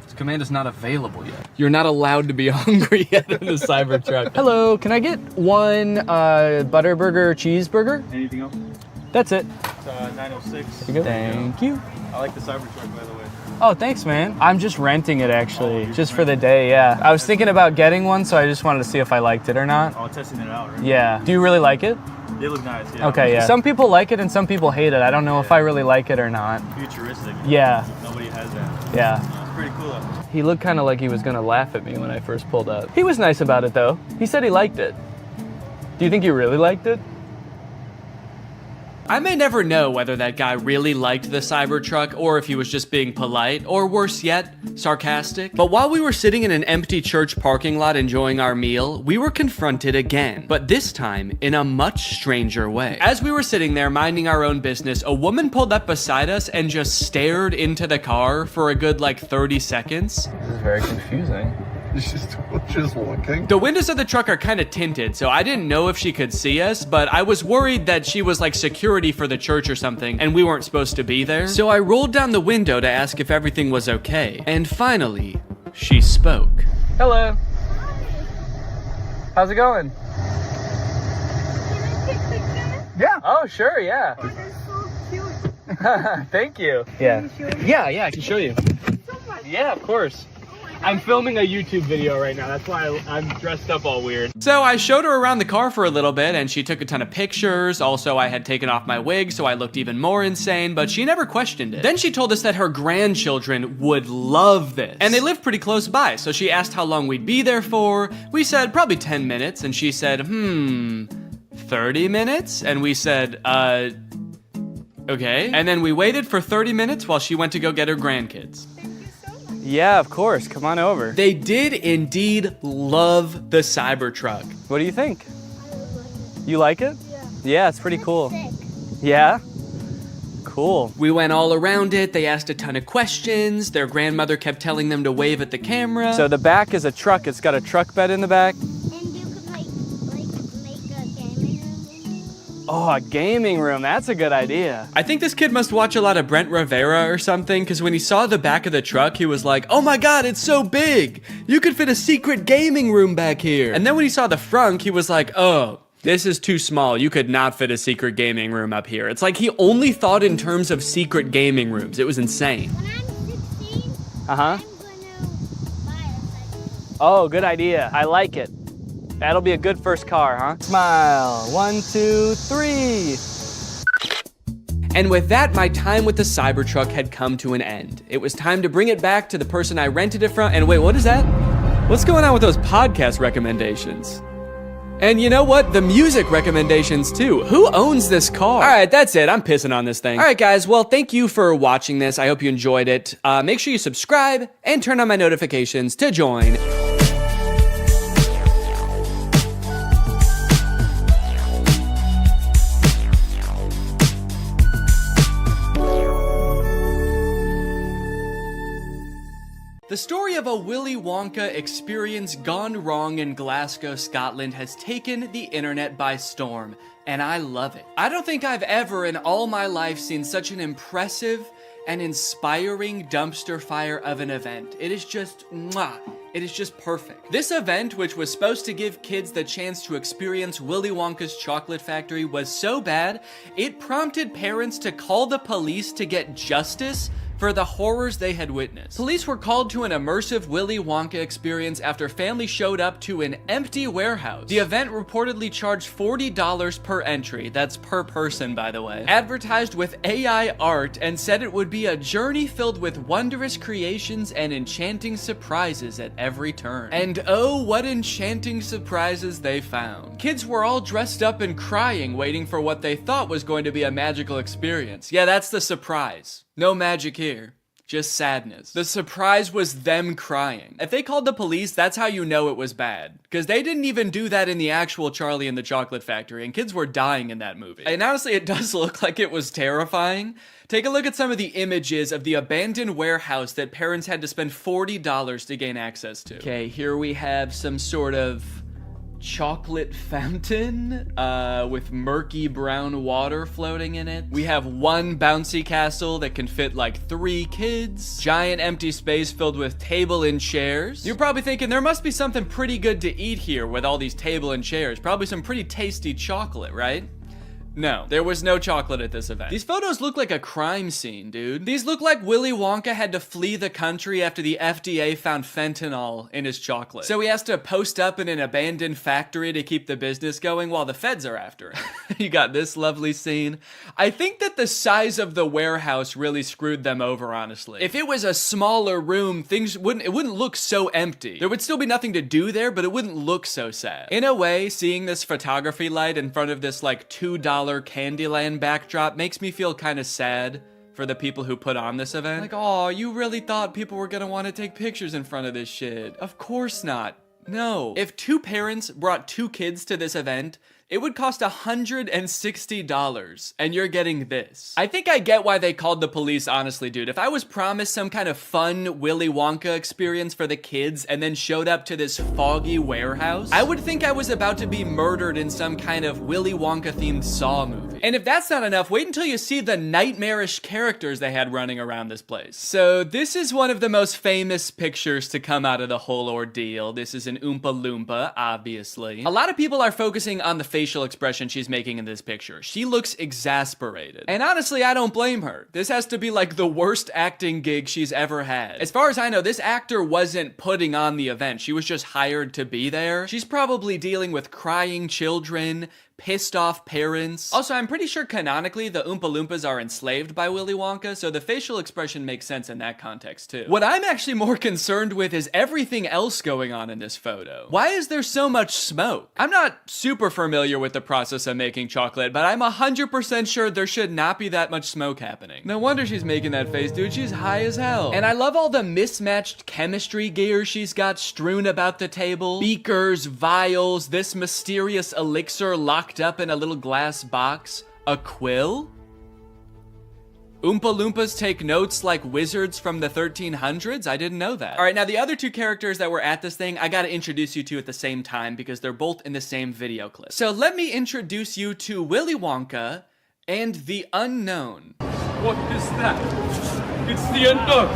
This command is not available yet. You're not allowed to be hungry yet in the Cybertruck. Hello, can I get one Butterburger cheeseburger? Anything else? That's it. It's 906. There you go. Thank you. I like the Cybertruck, by the way. Oh, thanks, man. I'm just renting it, actually, just for the day, yeah. I was thinking about getting one, so I just wanted to see if I liked it or not. Oh, testing it out, right? Yeah. Do you really like it? They look nice, yeah. Okay, yeah. Some people like it and some people hate it. I don't know if I really like it or not. Futuristic. Yeah. Nobody has that. Yeah. It's pretty cool, though. He looked kind of like he was gonna laugh at me when I first pulled up. He was nice about it, though. He said he liked it. Do you think he really liked it? I may never know whether that guy really liked the Cybertruck or if he was just being polite, or worse yet, sarcastic. But while we were sitting in an empty church parking lot enjoying our meal, we were confronted again, but this time in a much stranger way. As we were sitting there minding our own business, a woman pulled up beside us and just stared into the car for a good like 30 seconds. This is very confusing. She's looking. The windows of the truck are kind of tinted, so I didn't know if she could see us, but I was worried that she was like security for the church or something, and we weren't supposed to be there. So I rolled down the window to ask if everything was okay. And finally, she spoke. Hello. How's it going? Yeah. Oh, sure, yeah. They're so cute. Thank you. Yeah. Yeah, I can show you. Yeah, of course. I'm filming a YouTube video right now. That's why I'm dressed up all weird. So I showed her around the car for a little bit, and she took a ton of pictures. Also, I had taken off my wig, so I looked even more insane, but she never questioned it. Then she told us that her grandchildren would love this. And they live pretty close by, so she asked how long we'd be there for. We said probably 10 minutes, and she said, 30 minutes? And we said, okay. And then we waited for 30 minutes while she went to go get her grandkids. Yeah, of course. Come on over. They did indeed love the Cybertruck. What do you think? You like it? Yeah, it's pretty cool. Yeah? Cool. We went all around it. They asked a ton of questions. Their grandmother kept telling them to wave at the camera. So the back is a truck. It's got a truck bed in the back. And you could like make a gaming room. Oh, a gaming room. That's a good idea. I think this kid must watch a lot of Brent Rivera or something, because when he saw the back of the truck, he was like, oh my god, it's so big! You could fit a secret gaming room back here! And then when he saw the front, he was like, oh, this is too small. You could not fit a secret gaming room up here. It's like he only thought in terms of secret gaming rooms. It was insane. When I'm 16, Uh-huh. I'm gonna buy a cycle. Oh, good idea. I like it. That'll be a good first car, huh? Smile. 1, 2, 3. And with that, my time with the Cybertruck had come to an end. It was time to bring it back to the person I rented it from. And wait, what is that? What's going on with those podcast recommendations? And you know what? The music recommendations too. Who owns this car? All right, that's it. I'm pissing on this thing. All right, guys. Well, thank you for watching this. I hope you enjoyed it. Make sure you subscribe and turn on my notifications to join. The story of a Willy Wonka experience gone wrong in Glasgow, Scotland has taken the internet by storm, and I love it. I don't think I've ever in all my life seen such an impressive and inspiring dumpster fire of an event. It is just, mwah. It is just perfect. This event, which was supposed to give kids the chance to experience Willy Wonka's chocolate factory, was so bad, it prompted parents to call the police to get justice for the horrors they had witnessed. Police were called to an immersive Willy Wonka experience after families showed up to an empty warehouse. The event reportedly charged $40 per entry, that's per person by the way, advertised with AI art, and said it would be a journey filled with wondrous creations and enchanting surprises at every turn. And oh, what enchanting surprises they found. Kids were all dressed up and crying, waiting for what they thought was going to be a magical experience. Yeah, that's the surprise. No magic here, just sadness. The surprise was them crying. If they called the police, that's how you know it was bad. Because they didn't even do that in the actual Charlie and the Chocolate Factory, and kids were dying in that movie. And honestly, it does look like it was terrifying. Take a look at some of the images of the abandoned warehouse that parents had to spend $40 to gain access to. Okay, here we have some sort of chocolate fountain with murky brown water floating in it. We have one bouncy castle that can fit like 3 kids. Giant empty space filled with table and chairs. You're probably thinking there must be something pretty good to eat here with all these table and chairs. Probably some pretty tasty chocolate, right? No, there was no chocolate at this event. These photos look like a crime scene, dude. These look like Willy Wonka had to flee the country after the FDA found fentanyl in his chocolate. So he has to post up in an abandoned factory to keep the business going while the feds are after him. You got this lovely scene. I think that the size of the warehouse really screwed them over, honestly. If it was a smaller room, it wouldn't look so empty. There would still be nothing to do there, but it wouldn't look so sad. In a way, seeing this photography light in front of this like $2 Candyland backdrop makes me feel kind of sad for the people who put on this event. Like, oh, you really thought people were gonna want to take pictures in front of this shit. Of course not. No. If 2 parents brought 2 kids to this event, it would cost $160, and you're getting this. I think I get why they called the police, honestly, dude. If I was promised some kind of fun Willy Wonka experience for the kids and then showed up to this foggy warehouse, I would think I was about to be murdered in some kind of Willy Wonka-themed Saw movie. And if that's not enough, wait until you see the nightmarish characters they had running around this place. So this is one of the most famous pictures to come out of the whole ordeal. This is an Oompa Loompa, obviously. A lot of people are focusing on the facial expression she's making in this picture. She looks exasperated. And honestly, I don't blame her. This has to be like the worst acting gig she's ever had. As far as I know, this actor wasn't putting on the event. She was just hired to be there. She's probably dealing with crying children, pissed off parents. Also, I'm pretty sure canonically the Oompa Loompas are enslaved by Willy Wonka, so the facial expression makes sense in that context too. What I'm actually more concerned with is everything else going on in this photo. Why is there so much smoke? I'm not super familiar with the process of making chocolate, but I'm 100% sure there should not be that much smoke happening. No wonder she's making that face, dude. She's high as hell. And I love all the mismatched chemistry gear she's got strewn about the table. Beakers, vials, this mysterious elixir locked up in a little glass box. A quill? Oompa Loompas take notes like wizards from the 1300s? I didn't know that. All right, now the other two characters that were at this thing, I gotta introduce you to at the same time because they're both in the same video clip. So let me introduce you to Willy Wonka and the Unknown. What is that? It's the unknown.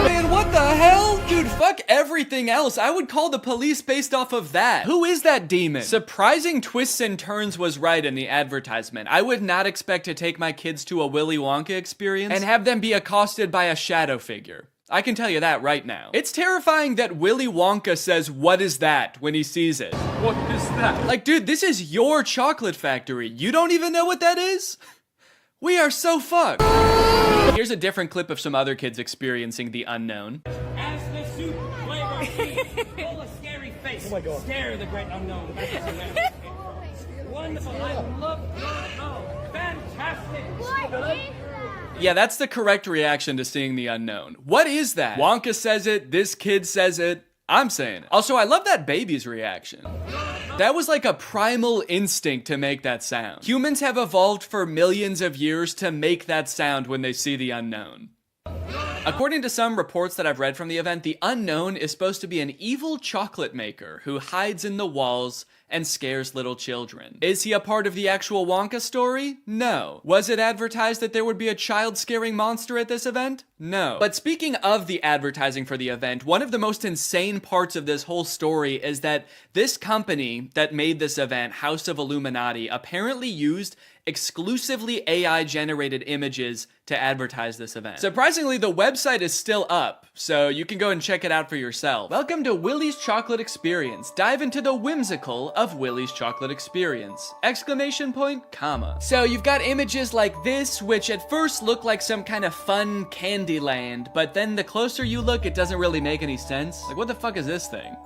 Man, what the hell? Dude, fuck everything else. I would call the police based off of that. Who is that demon? Surprising twists and turns was right in the advertisement. I would not expect to take my kids to a Willy Wonka experience and have them be accosted by a shadow figure. I can tell you that right now. It's terrifying that Willy Wonka says, "What is that?" when he sees it. What is that? Like, dude, this is your chocolate factory. You don't even know what that is? We are so fucked. Here's a different clip of some other kids experiencing the unknown. As the soup flavor full of scary face. Oh my God. Scare the great unknown. Wonderful. I love fantastic. Yeah, that's the correct reaction to seeing the unknown. What is that? Wonka says it, this kid says it, I'm saying it. Also, I love that baby's reaction. That was like a primal instinct to make that sound. Humans have evolved for millions of years to make that sound when they see the unknown. According to some reports that I've read from the event, the unknown is supposed to be an evil chocolate maker who hides in the walls and scares little children. Is he a part of the actual Wonka story? No. Was it advertised that there would be a child-scaring monster at this event? No. But speaking of the advertising for the event, one of the most insane parts of this whole story is that this company that made this event, House of Illuminati, apparently used exclusively AI-generated images to advertise this event. Surprisingly, the website is still up, so you can go and check it out for yourself. Welcome to Willy's Chocolate Experience. Dive into the whimsical of Willy's Chocolate Experience! Exclamation point, comma. So you've got images like this, which at first look like some kind of fun candy land, but then the closer you look, it doesn't really make any sense. Like, what the fuck is this thing?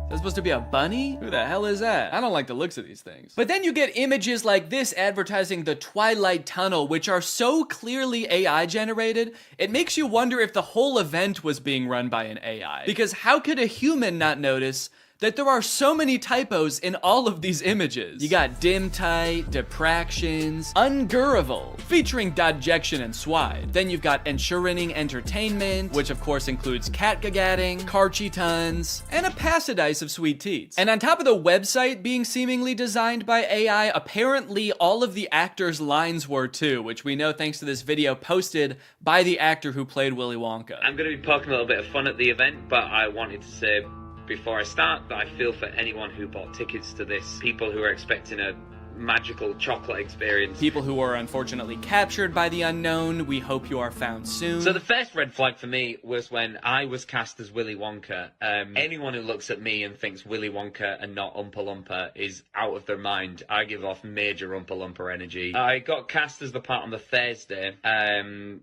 Is that supposed to be a bunny? Who the hell is that? I don't like the looks of these things. But then you get images like this advertising the Twilight Tunnel, which are so clearly AI generated, it makes you wonder if the whole event was being run by an AI. Because how could a human not notice that there are so many typos in all of these images? You got dim tight, depractions, ungurrival, featuring dejection and swide. Then you've got ensuring entertainment, which of course includes catgagatting, carchy tons, and a passidice of sweet teats. And on top of the website being seemingly designed by AI, apparently all of the actors' lines were too, which we know thanks to this video posted by the actor who played Willy Wonka. I'm going to be poking a little bit of fun at the event, but I wanted to say before I start that I feel for anyone who bought tickets to this, people who are expecting a magical chocolate experience. People who are unfortunately captured by the unknown, we hope you are found soon. So the first red flag for me was when I was cast as Willy Wonka. Anyone who looks at me and thinks Willy Wonka and not Oompa Loompa is out of their mind. I give off major Oompa Loompa energy. I got cast as the part on the Thursday and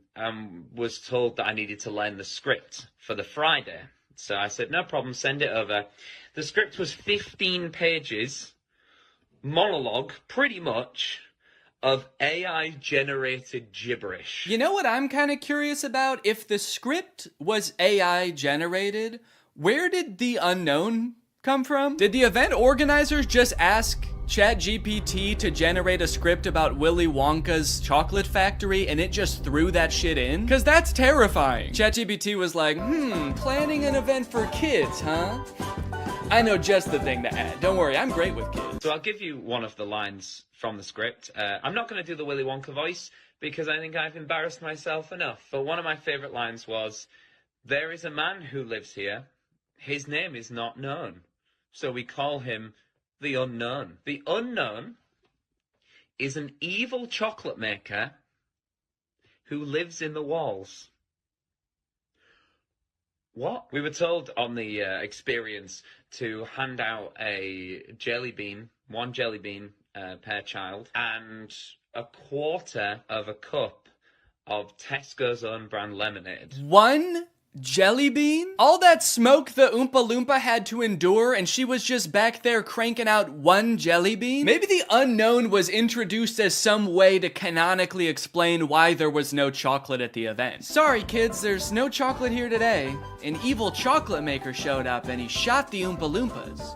was told that I needed to learn the script for the Friday. So I said, no problem, send it over. The script was 15 pages, monologue, pretty much, of AI-generated gibberish. You know what I'm kind of curious about? If the script was AI-generated, where did the unknown come from? Did the event organizers just ask ChatGPT to generate a script about Willy Wonka's chocolate factory and it just threw that shit in? Cause that's terrifying. ChatGPT was like, planning an event for kids, huh? I know just the thing to add. Don't worry, I'm great with kids. So I'll give you one of the lines from the script. I'm not going to do the Willy Wonka voice because I think I've embarrassed myself enough. But one of my favourite lines was, "There is a man who lives here. His name is not known. So we call him the Unknown. The Unknown is an evil chocolate maker who lives in the walls." What? We were told on the experience to hand out a jelly bean, one jelly bean per child, and a quarter of a cup of Tesco's own brand lemonade. One jelly bean? All that smoke the Oompa Loompa had to endure and she was just back there cranking out one jelly bean? Maybe the Unknown was introduced as some way to canonically explain why there was no chocolate at the event. Sorry kids, there's no chocolate here today. An evil chocolate maker showed up and he shot the Oompa Loompas.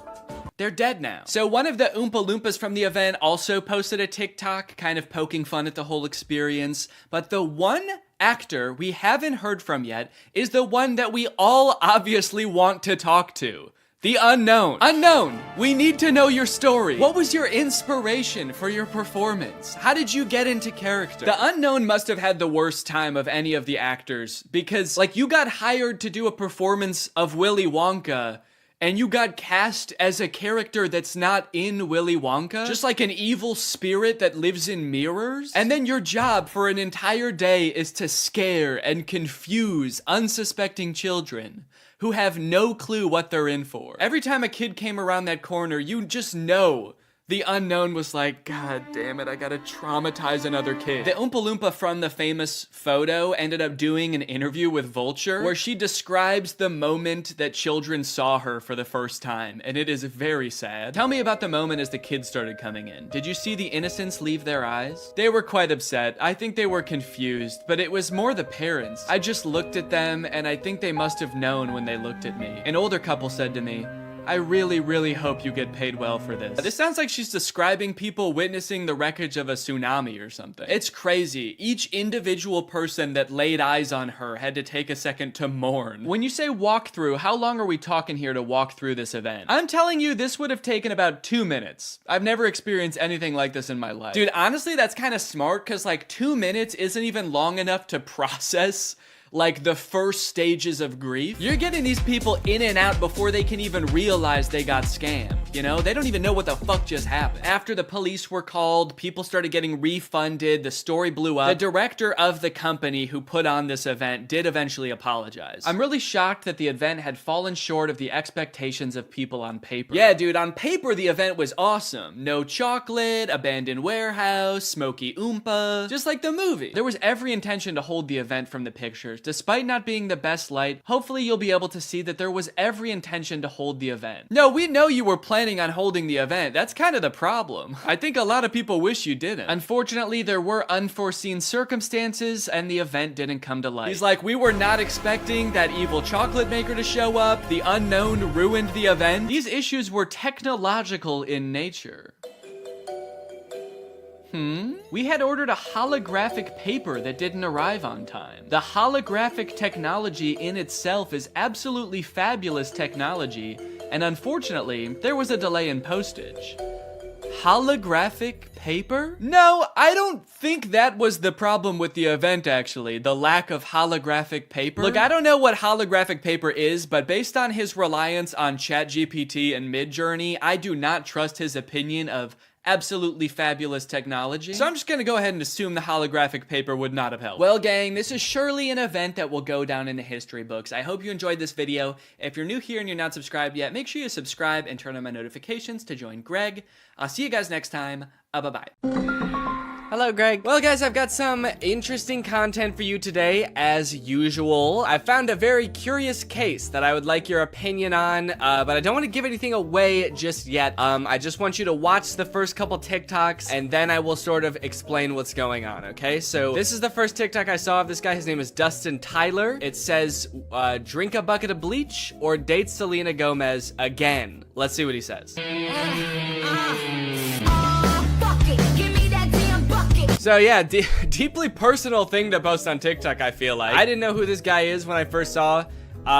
They're dead now. So one of the Oompa Loompas from the event also posted a TikTok kind of poking fun at the whole experience, but the one actor we haven't heard from yet is the one that we all obviously want to talk to. The Unknown. Unknown, we need to know your story. What was your inspiration for your performance? How did you get into character? The Unknown must have had the worst time of any of the actors because, like, you got hired to do a performance of Willy Wonka and you got cast as a character that's not in Willy Wonka? Just like an evil spirit that lives in mirrors? And then your job for an entire day is to scare and confuse unsuspecting children who have no clue what they're in for. Every time a kid came around that corner, you just know the Unknown was like, God damn it, I gotta traumatize another kid. The Oompa Loompa from the famous photo ended up doing an interview with Vulture where she describes the moment that children saw her for the first time, and it is very sad. Tell me about the moment as the kids started coming in. Did you see the innocence leave their eyes? They were quite upset. I think they were confused, but it was more the parents. I just looked at them, and I think they must have known when they looked at me. An older couple said to me, I really, really hope you get paid well for this. This sounds like she's describing people witnessing the wreckage of a tsunami or something. It's crazy. Each individual person that laid eyes on her had to take a second to mourn. When you say walk through, how long are we talking here to walk through this event? I'm telling you, this would have taken about 2 minutes. I've never experienced anything like this in my life. Dude, honestly, that's kind of smart because like 2 minutes isn't even long enough to process like the first stages of grief. You're getting these people in and out before they can even realize they got scammed, you know? They don't even know what the fuck just happened. After the police were called, people started getting refunded, the story blew up. The director of the company who put on this event did eventually apologize. I'm really shocked that the event had fallen short of the expectations of people on paper. Yeah, dude, on paper the event was awesome. No chocolate, abandoned warehouse, smoky Oompa, just like the movie. There was every intention to hold the event from the pictures. Despite not being the best light, hopefully you'll be able to see that there was every intention to hold the event. No, we know you were planning on holding the event. That's kind of the problem. I think a lot of people wish you didn't. Unfortunately, there were unforeseen circumstances and the event didn't come to light. He's like, we were not expecting that evil chocolate maker to show up. The Unknown ruined the event. These issues were technological in nature. We had ordered a holographic paper that didn't arrive on time. The holographic technology in itself is absolutely fabulous technology, and unfortunately, there was a delay in postage. Holographic paper? No, I don't think that was the problem with the event, actually. The lack of holographic paper. Look, I don't know what holographic paper is, but based on his reliance on ChatGPT and Midjourney, I do not trust his opinion of absolutely fabulous technology. So I'm just gonna go ahead and assume the holographic paper would not have helped. Well, gang, this is surely an event that will go down in the history books. I hope you enjoyed this video. If you're new here and you're not subscribed yet, make sure you subscribe and turn on my notifications to join Greg. I'll see you guys next time. Bye-bye. Hello, Greg. Well, guys, I've got some interesting content for you today, as usual. I found a very curious case that I would like your opinion on, but I don't want to give anything away just yet. I just want you to watch the first couple TikToks, and then I will sort of explain what's going on, okay? So this is the first TikTok I saw of this guy. His name is Dustin Tyler. It says, drink a bucket of bleach or date Selena Gomez again. Let's see what he says. So yeah, deeply personal thing to post on TikTok, I feel like. I didn't know who this guy is when I first saw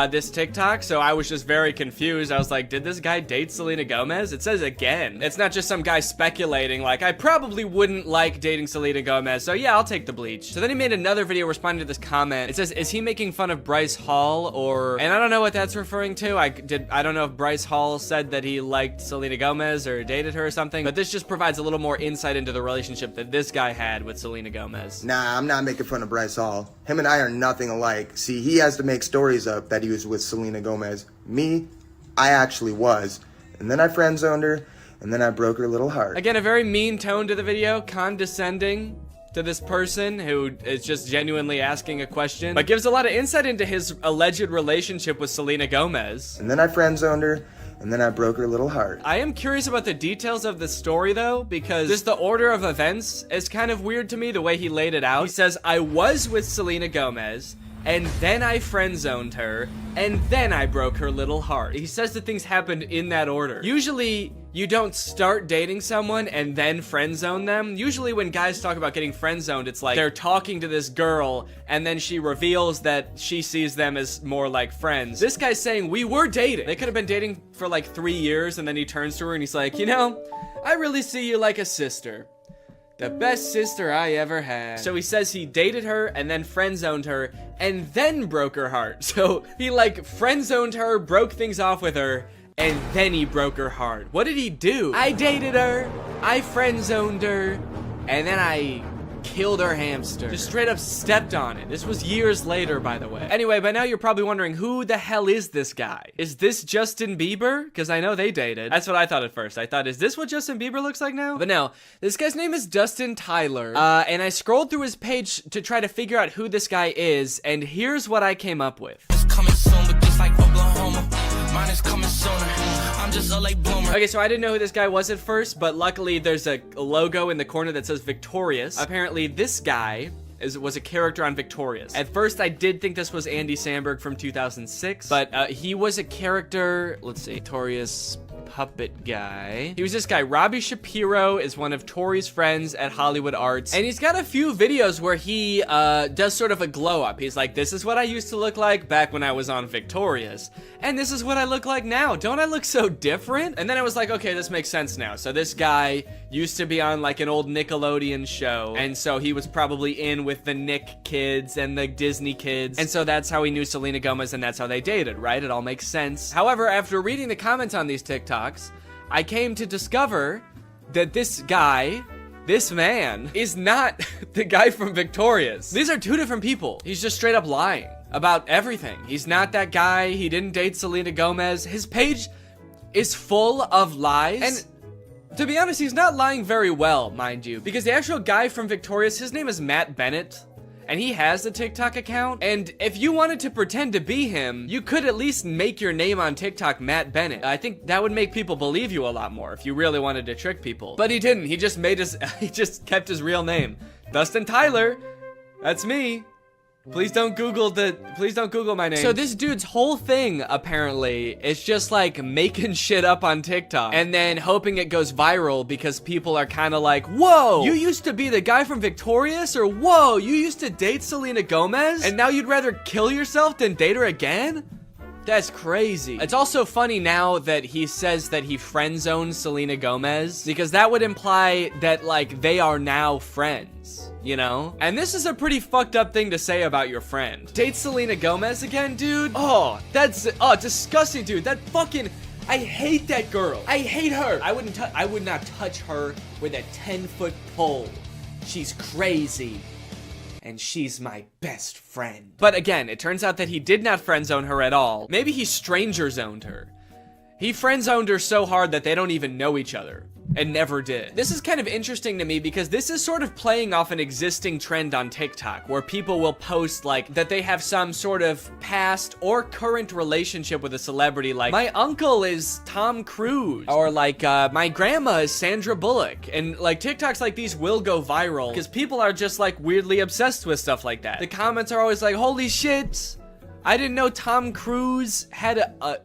this TikTok, so I was just very confused. I was like, did this guy date Selena Gomez? It says again. It's not just some guy speculating, like, I probably wouldn't like dating Selena Gomez, so yeah, I'll take the bleach. So then he made another video responding to this comment. It says, is he making fun of Bryce Hall, or... And I don't know what that's referring to. I don't know if Bryce Hall said that he liked Selena Gomez or dated her or something, but this just provides a little more insight into the relationship that this guy had with Selena Gomez. Nah, I'm not making fun of Bryce Hall. Him and I are nothing alike. See, he has to make stories up that he was with Selena Gomez. Me, I actually was. And then I friend zoned her, and then I broke her little heart. Again, a very mean tone to the video, condescending to this person who is just genuinely asking a question, but gives a lot of insight into his alleged relationship with Selena Gomez. And then I friend zoned her, and then I broke her little heart. I am curious about the details of the story though, because just the order of events is kind of weird to me, the way he laid it out. He says, I was with Selena Gomez, and then I friend-zoned her, and then I broke her little heart. He says that things happened in that order. Usually, you don't start dating someone and then friend-zone them. Usually when guys talk about getting friend-zoned, it's like they're talking to this girl, and then she reveals that she sees them as more like friends. This guy's saying, we were dating. They could have been dating for like 3 years, and then he turns to her and he's like, you know, I really see you like a sister. The best sister I ever had. So he says he dated her and then friend-zoned her and then broke her heart. So he like friend-zoned her, broke things off with her, and then he broke her heart. What did he do? I dated her, I friend-zoned her, and then I killed her hamster. Just straight up stepped on it. This was years later, by the way. Anyway, by now you're probably wondering, who the hell is this guy? Is this Justin Bieber? Because I know they dated. That's what I thought at first. I thought, is this what Justin Bieber looks like now? But no, this guy's name is Dustin Tyler. And I scrolled through his page to try to figure out who this guy is, and here's what I came up with. It's coming soon, but just like Oklahoma, mine is coming sooner. I'm just a late bloomer. Okay, so I didn't know who this guy was at first, but luckily there's a logo in the corner that says Victorious. Apparently this guy was a character on Victorious. At first I did think this was Andy Samberg from 2006, but he was a character, let's see, Victorious puppet guy. He was this guy. Robbie Shapiro is one of Tori's friends at Hollywood Arts, and he's got a few videos where he does sort of a glow up. He's like, this is what I used to look like back when I was on Victorious, and this is what I look like now. Don't I look so different? And then I was like, okay, this makes sense now. So this guy used to be on like an old Nickelodeon show, and so he was probably in with the Nick kids and the Disney kids, and so that's how he knew Selena Gomez, and that's how they dated, right? It all makes sense. However, after reading the comments on these TikToks, I came to discover that this guy, this man, is not the guy from Victorious. These are two different people. He's just straight up lying about everything. He's not that guy. He didn't date Selena Gomez. His page is full of lies. And to be honest, he's not lying very well, mind you, because the actual guy from Victorious, his name is Matt Bennett, and he has a TikTok account, and if you wanted to pretend to be him, you could at least make your name on TikTok Matt Bennett. I think that would make people believe you a lot more if you really wanted to trick people. But he didn't. He just he just kept his real name. Dustin Tyler. That's me. Please don't Google my name. So this dude's whole thing, apparently, is just like making shit up on TikTok and then hoping it goes viral because people are kind of like, whoa, you used to be the guy from Victorious? Or whoa, you used to date Selena Gomez? And now you'd rather kill yourself than date her again? That's crazy. It's also funny now that he says that he friend-zoned Selena Gomez, because that would imply that, like, they are now friends, you know? And this is a pretty fucked up thing to say about your friend. Date Selena Gomez again, dude? Oh, that's, disgusting, dude. That fucking, I hate that girl. I hate her. I would not touch her with a 10-foot pole. She's crazy. And she's my best friend. But again, it turns out that he did not friend-zone her at all. Maybe he stranger-zoned her. He friend-zoned her so hard that they don't even know each other. and never did. This is kind of interesting to me because this is sort of playing off an existing trend on TikTok where people will post like that they have some sort of past or current relationship with a celebrity, like my uncle is Tom Cruise, or like my grandma is Sandra Bullock. And like TikToks like these will go viral because people are just like weirdly obsessed with stuff like that. The comments are always like, holy shit, I didn't know Tom Cruise had a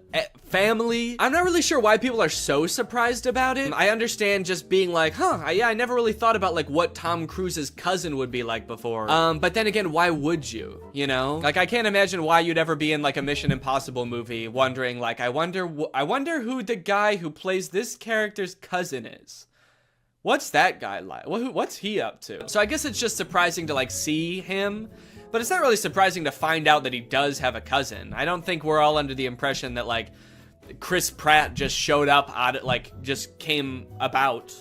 family. I'm not really sure why people are so surprised about it. I understand just being like, yeah, I never really thought about like what Tom Cruise's cousin would be like before. But then again, why would you, you know? Like, I can't imagine why you'd ever be in like a Mission Impossible movie wondering like, I wonder who the guy who plays this character's cousin is. What's that guy like? What's he up to? So I guess it's just surprising to like see him. But it's not really surprising to find out that he does have a cousin. I don't think we're all under the impression that, like, Chris Pratt just showed up just came about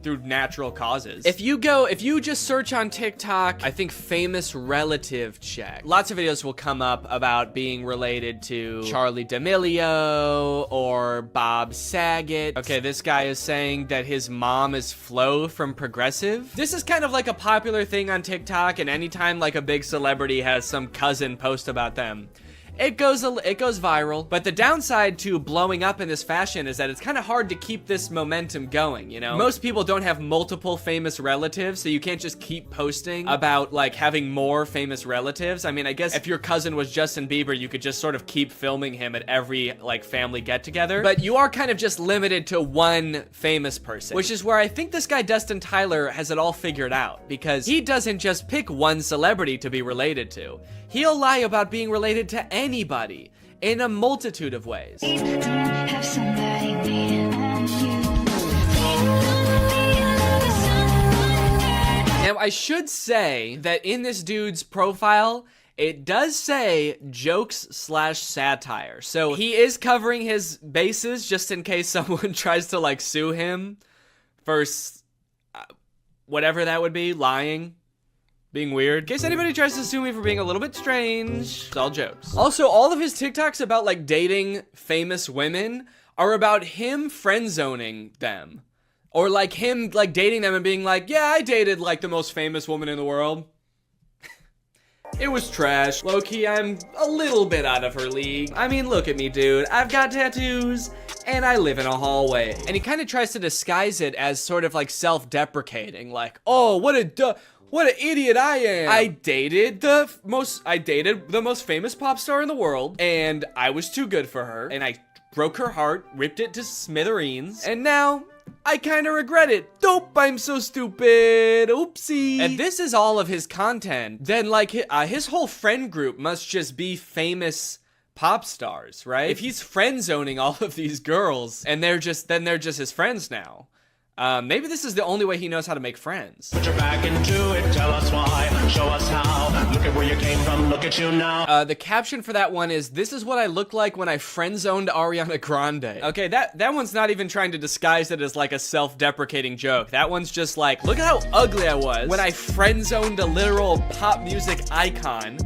through natural causes. If you just search on TikTok, I think famous relative check, lots of videos will come up about being related to Charli D'Amelio or Bob Saget. Okay, this guy is saying that his mom is Flo from Progressive. This is kind of like a popular thing on TikTok, and anytime like a big celebrity has some cousin post about them, it goes viral. But the downside to blowing up in this fashion is that it's kind of hard to keep this momentum going, you know? Most people don't have multiple famous relatives, so you can't just keep posting about like having more famous relatives. I mean, I guess if your cousin was Justin Bieber, you could just sort of keep filming him at every like family get together. But you are kind of just limited to one famous person, which is where I think this guy Dustin Tyler has it all figured out, because he doesn't just pick one celebrity to be related to. He'll lie about being related to anybody in a multitude of ways. Now, I should say that in this dude's profile, it does say jokes/satire. So he is covering his bases just in case someone tries to like sue him for whatever that would be, lying. Being weird. In case anybody tries to sue me for being a little bit strange, it's all jokes. Also, all of his TikToks about like dating famous women are about him friend zoning them. Or like him like dating them and being like, yeah, I dated like the most famous woman in the world. It was trash. Low-key, I'm a little bit out of her league. I mean, look at me, dude. I've got tattoos, and I live in a hallway. And he kind of tries to disguise it as sort of like self-deprecating, like, oh, what an idiot I am. I dated the most famous pop star in the world, and I was too good for her, and I broke her heart, ripped it to smithereens, and now I kind of regret it. Dope, I'm so stupid. Oopsie. If this is all of his content, then like his whole friend group must just be famous pop stars, right? If he's friend zoning all of these girls, and they're just his friends now. Maybe this is the only way he knows how to make friends. Put your back into it, tell us why, show us how. Look at where you came from, look at you now. The caption for that one is, this is what I looked like when I friend-zoned Ariana Grande. Okay, that one's not even trying to disguise it as like a self-deprecating joke. That one's just like, look at how ugly I was when I friend-zoned a literal pop music icon.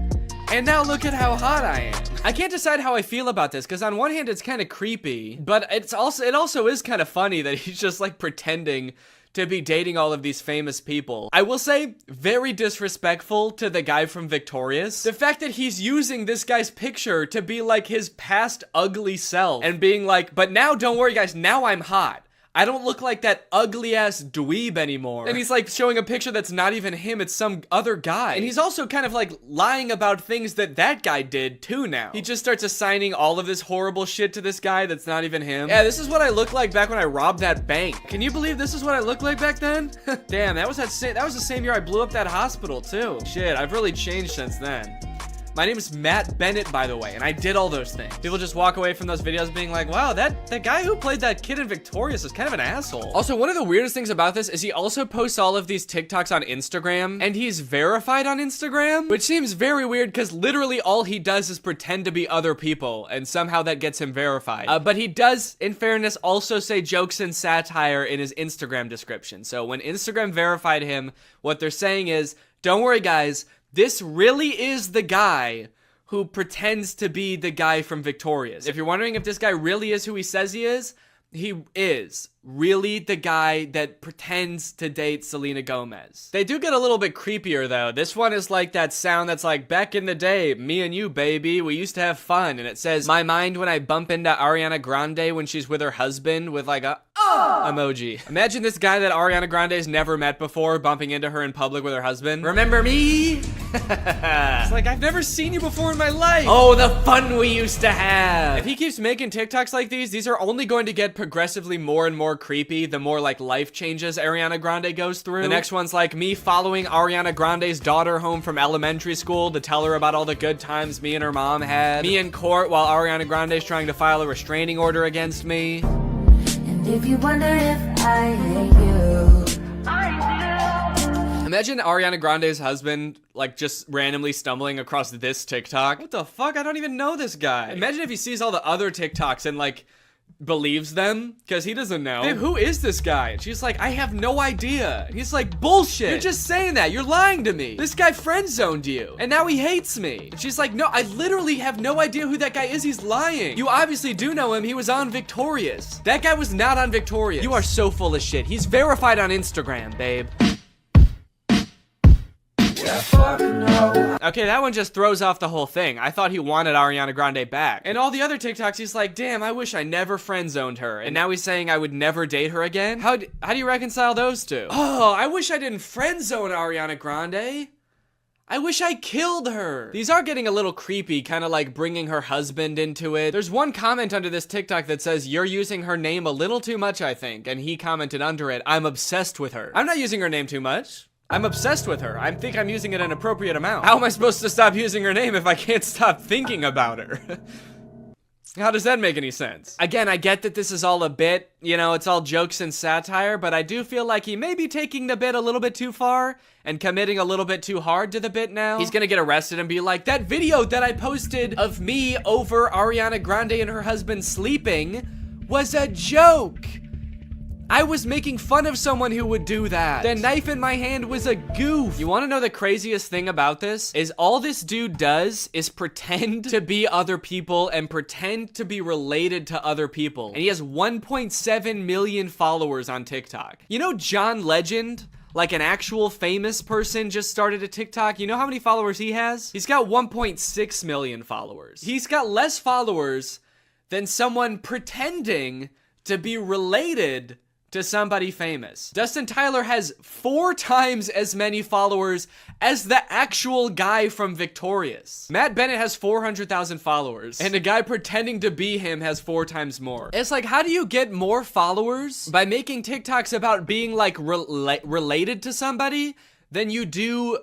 And now look at how hot I am. I can't decide how I feel about this, because on one hand it's kind of creepy, but it also is kind of funny that he's just like pretending to be dating all of these famous people. I will say, very disrespectful to the guy from Victorious. The fact that he's using this guy's picture to be like his past ugly self and being like, but now don't worry guys, now I'm hot. I don't look like that ugly ass dweeb anymore. And he's like showing a picture that's not even him, it's some other guy. And he's also kind of like lying about things that guy did too now. He just starts assigning all of this horrible shit to this guy that's not even him. Yeah, this is what I looked like back when I robbed that bank. Can you believe this is what I looked like back then? Damn, that was the same year I blew up that hospital too. Shit, I've really changed since then. My name is Matt Bennett, by the way, and I did all those things. People just walk away from those videos being like, wow, that guy who played that kid in Victorious is kind of an asshole. Also, one of the weirdest things about this is he also posts all of these TikToks on Instagram, and he's verified on Instagram, which seems very weird because literally all he does is pretend to be other people, and somehow that gets him verified. But he does, in fairness, also say jokes and satire in his Instagram description. So when Instagram verified him, what they're saying is, don't worry guys, this really is the guy who pretends to be the guy from Victorious. If you're wondering if this guy really is who he says he is, he is really the guy that pretends to date Selena Gomez. They do get a little bit creepier though. This one is like that sound that's like, back in the day, me and you, baby, we used to have fun. And it says, my mind when I bump into Ariana Grande when she's with her husband with like a emoji. Imagine this guy that Ariana Grande's never met before bumping into her in public with her husband. Remember me? It's like, I've never seen you before in my life. Oh, the fun we used to have. If he keeps making TikToks like these are only going to get progressively more and more creepy the more like life changes Ariana Grande goes through. The next one's like me following Ariana Grande's daughter home from elementary school to tell her about all the good times me and her mom had. Me in court while Ariana Grande's trying to file a restraining order against me. And if you wonder if I hate you, imagine Ariana Grande's husband, like, just randomly stumbling across this TikTok. What the fuck? I don't even know this guy. Imagine if he sees all the other TikToks and, like, believes them, because he doesn't know. Babe, who is this guy? And she's like, I have no idea. And he's like, bullshit. You're just saying that. You're lying to me. This guy friend-zoned you. And now he hates me. And she's like, no, I literally have no idea who that guy is. He's lying. You obviously do know him. He was on Victorious. That guy was not on Victorious. You are so full of shit. He's verified on Instagram, babe. Okay, that one just throws off the whole thing. I thought he wanted Ariana Grande back. And all the other TikToks, he's like, damn, I wish I never friend-zoned her. And now he's saying I would never date her again? How do you reconcile those two? Oh, I wish I didn't friend-zone Ariana Grande. I wish I killed her. These are getting a little creepy, kind of like bringing her husband into it. There's one comment under this TikTok that says, you're using her name a little too much, I think. And he commented under it, I'm obsessed with her. I'm not using her name too much. I'm obsessed with her. I think I'm using it an appropriate amount. How am I supposed to stop using her name if I can't stop thinking about her? How does that make any sense? Again, I get that this is all a bit, you know, it's all jokes and satire, but I do feel like he may be taking the bit a little bit too far and committing a little bit too hard to the bit now. He's gonna get arrested and be like, that video that I posted of me over Ariana Grande and her husband sleeping was a joke. I was making fun of someone who would do that. The knife in my hand was a goof. You wanna know the craziest thing about this? Is all this dude does is pretend to be other people and pretend to be related to other people. And he has 1.7 million followers on TikTok. You know John Legend? Like an actual famous person just started a TikTok. You know how many followers he has? He's got 1.6 million followers. He's got less followers than someone pretending to be related to somebody famous. Dustin Tyler has 4 times as many followers as the actual guy from Victorious. Matt Bennett has 400,000 followers, and a guy pretending to be him has 4 times more. It's like, how do you get more followers by making TikToks about being like related to somebody than you do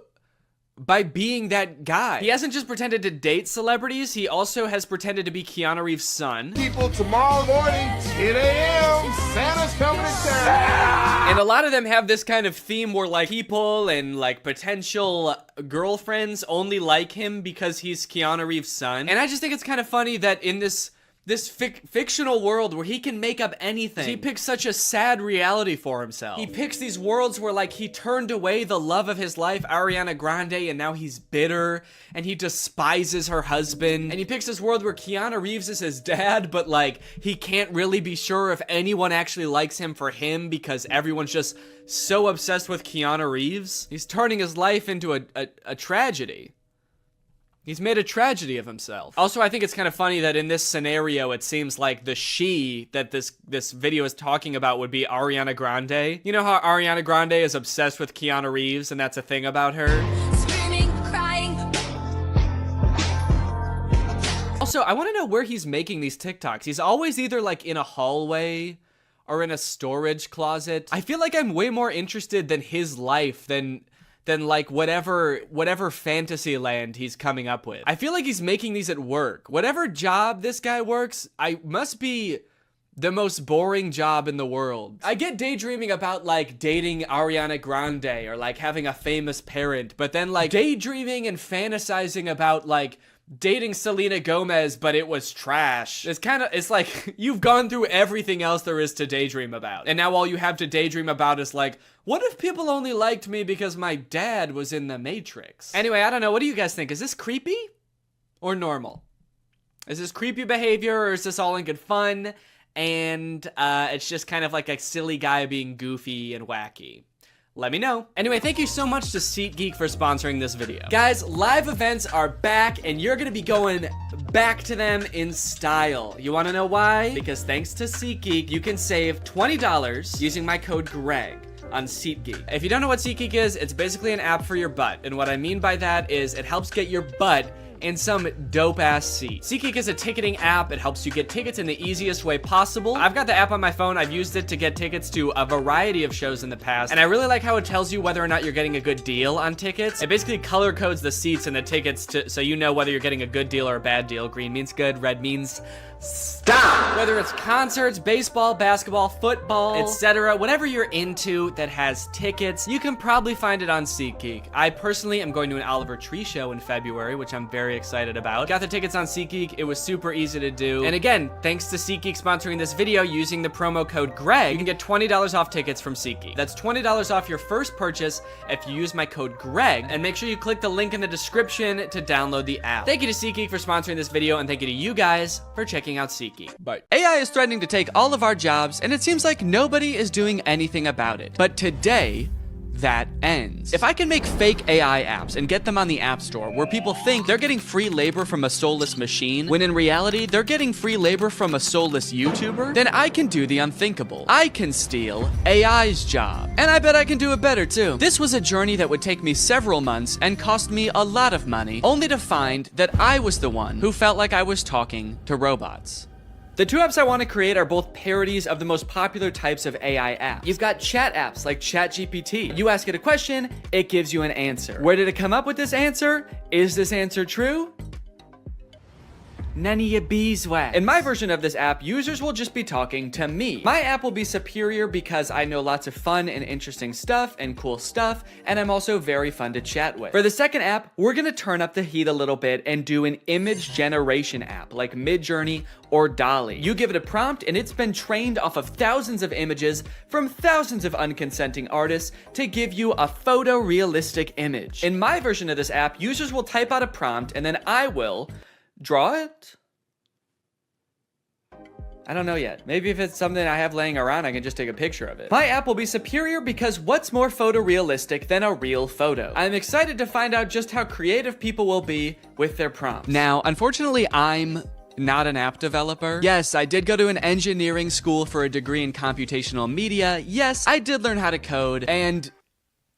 by being that guy? He hasn't just pretended to date celebrities, he also has pretended to be Keanu Reeves' son. People, tomorrow morning, 10 a.m., Santa's coming to town. And a lot of them have this kind of theme where like people and like potential girlfriends only like him because he's Keanu Reeves' son. And I just think it's kind of funny that in this fictional world where he can make up anything, he picks such a sad reality for himself. He picks these worlds where like he turned away the love of his life, Ariana Grande, and now he's bitter and he despises her husband. And he picks this world where Keanu Reeves is his dad, but like he can't really be sure if anyone actually likes him for him because everyone's just so obsessed with Keanu Reeves. He's turning his life into a tragedy. He's made a tragedy of himself. Also, I think it's kind of funny that in this scenario, it seems like the she that this video is talking about would be Ariana Grande. You know how Ariana Grande is obsessed with Keanu Reeves and that's a thing about her? screaming, crying. Also, I want to know where he's making these TikToks. He's always either like in a hallway or in a storage closet. I feel like I'm way more interested than his life than like whatever fantasy land he's coming up with. I feel like he's making these at work. Whatever job this guy works, I must be the most boring job in the world. I get daydreaming about like dating Ariana Grande or like having a famous parent, but then like daydreaming and fantasizing about like dating Selena Gomez, but it was trash. It's like you've gone through everything else there is to daydream about. And now all you have to daydream about is like, what if people only liked me because my dad was in the Matrix? Anyway, I don't know. What do you guys think? Is this creepy or normal? Is this creepy behavior or is this all in good fun? and it's just kind of like a silly guy being goofy and wacky. Let me know. Anyway, thank you so much to SeatGeek for sponsoring this video. Guys, live events are back, and you're gonna be going back to them in style. You wanna know why? Because thanks to SeatGeek, you can save $20 using my code GREG on SeatGeek. If you don't know what SeatGeek is, it's basically an app for your butt. And what I mean by that is it helps get your butt in some dope-ass seat. SeatGeek is a ticketing app. It helps you get tickets in the easiest way possible. I've got the app on my phone. I've used it to get tickets to a variety of shows in the past, and I really like how it tells you whether or not you're getting a good deal on tickets. It basically color codes the seats and the tickets so you know whether you're getting a good deal or a bad deal. Green means good, red means stop. Whether it's concerts, baseball, basketball, football, etc., whatever you're into that has tickets, you can probably find it on SeatGeek. I personally am going to an Oliver Tree show in February, which I'm very excited about. Got the tickets on SeatGeek. It was super easy to do. And again, thanks to SeatGeek sponsoring this video, using the promo code GREG, you can get $20 off tickets from SeatGeek. That's $20 off your first purchase if you use my code GREG, and make sure you click the link in the description to download the app. Thank you to SeatGeek for sponsoring this video, and thank you to you guys for checking out SeatGeek. Bye. AI is threatening to take all of our jobs, and it seems like nobody is doing anything about it. But today, that ends. If I can make fake AI apps and get them on the App Store where people think they're getting free labor from a soulless machine, when in reality, they're getting free labor from a soulless YouTuber, then I can do the unthinkable. I can steal AI's job. And I bet I can do it better too. This was a journey that would take me several months and cost me a lot of money, only to find that I was the one who felt like I was talking to robots. The two apps I want to create are both parodies of the most popular types of AI apps. You've got chat apps like ChatGPT. You ask it a question, it gives you an answer. Where did it come up with this answer? Is this answer true? None of your beeswax. In my version of this app, users will just be talking to me. My app will be superior because I know lots of fun and interesting stuff and cool stuff, and I'm also very fun to chat with. For the second app, we're gonna turn up the heat a little bit and do an image generation app like Midjourney or DALL-E. You give it a prompt, and it's been trained off of thousands of images from thousands of unconsenting artists to give you a photorealistic image. In my version of this app, users will type out a prompt, and then I will draw it? I don't know yet. Maybe if it's something I have laying around, I can just take a picture of it. My app will be superior because what's more photorealistic than a real photo? I'm excited to find out just how creative people will be with their prompts. Now, unfortunately, I'm not an app developer. Yes, I did go to an engineering school for a degree in computational media. Yes, I did learn how to code, and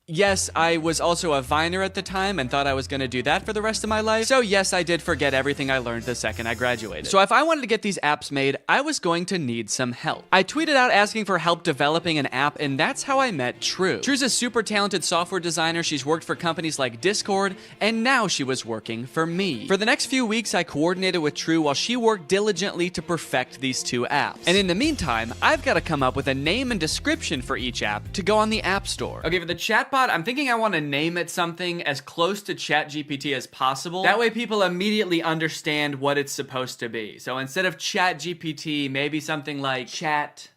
yes, I was also a Viner at the time and thought I was gonna do that for the rest of my life. So yes, I did forget everything I learned the second I graduated. So if I wanted to get these apps made, I was going to need some help. I tweeted out asking for help developing an app, and that's how I met True. True's a super talented software designer. She's worked for companies like Discord, and now she was working for me. For the next few weeks, I coordinated with True while she worked diligently to perfect these two apps. And in the meantime, I've got to come up with a name and description for each app to go on the App Store. Okay, for the chatbot, I'm thinking I want to name it something as close to ChatGPT as possible. That way people immediately understand what it's supposed to be. So instead of ChatGPT, maybe something like Chat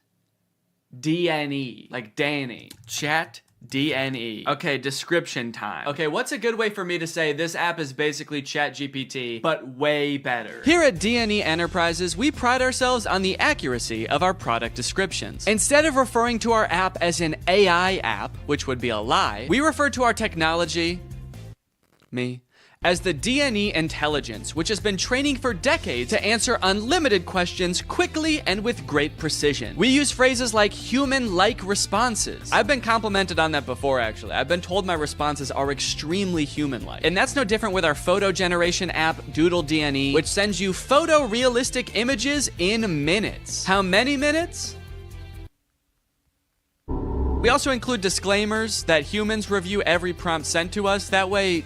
DNE, like Danny. Chat DNE. Okay, description time. Okay, what's a good way for me to say this app is basically ChatGPT, but way better? Here at DNE Enterprises, we pride ourselves on the accuracy of our product descriptions. Instead of referring to our app as an AI app, which would be a lie, we refer to our technology, as the DNE intelligence, which has been training for decades to answer unlimited questions quickly and with great precision. We use phrases like human-like responses. I've been complimented on that before, actually. I've been told my responses are extremely human-like. And that's no different with our photo generation app, Doodle DNE, which sends you photorealistic images in minutes. How many minutes? We also include disclaimers that humans review every prompt sent to us. That way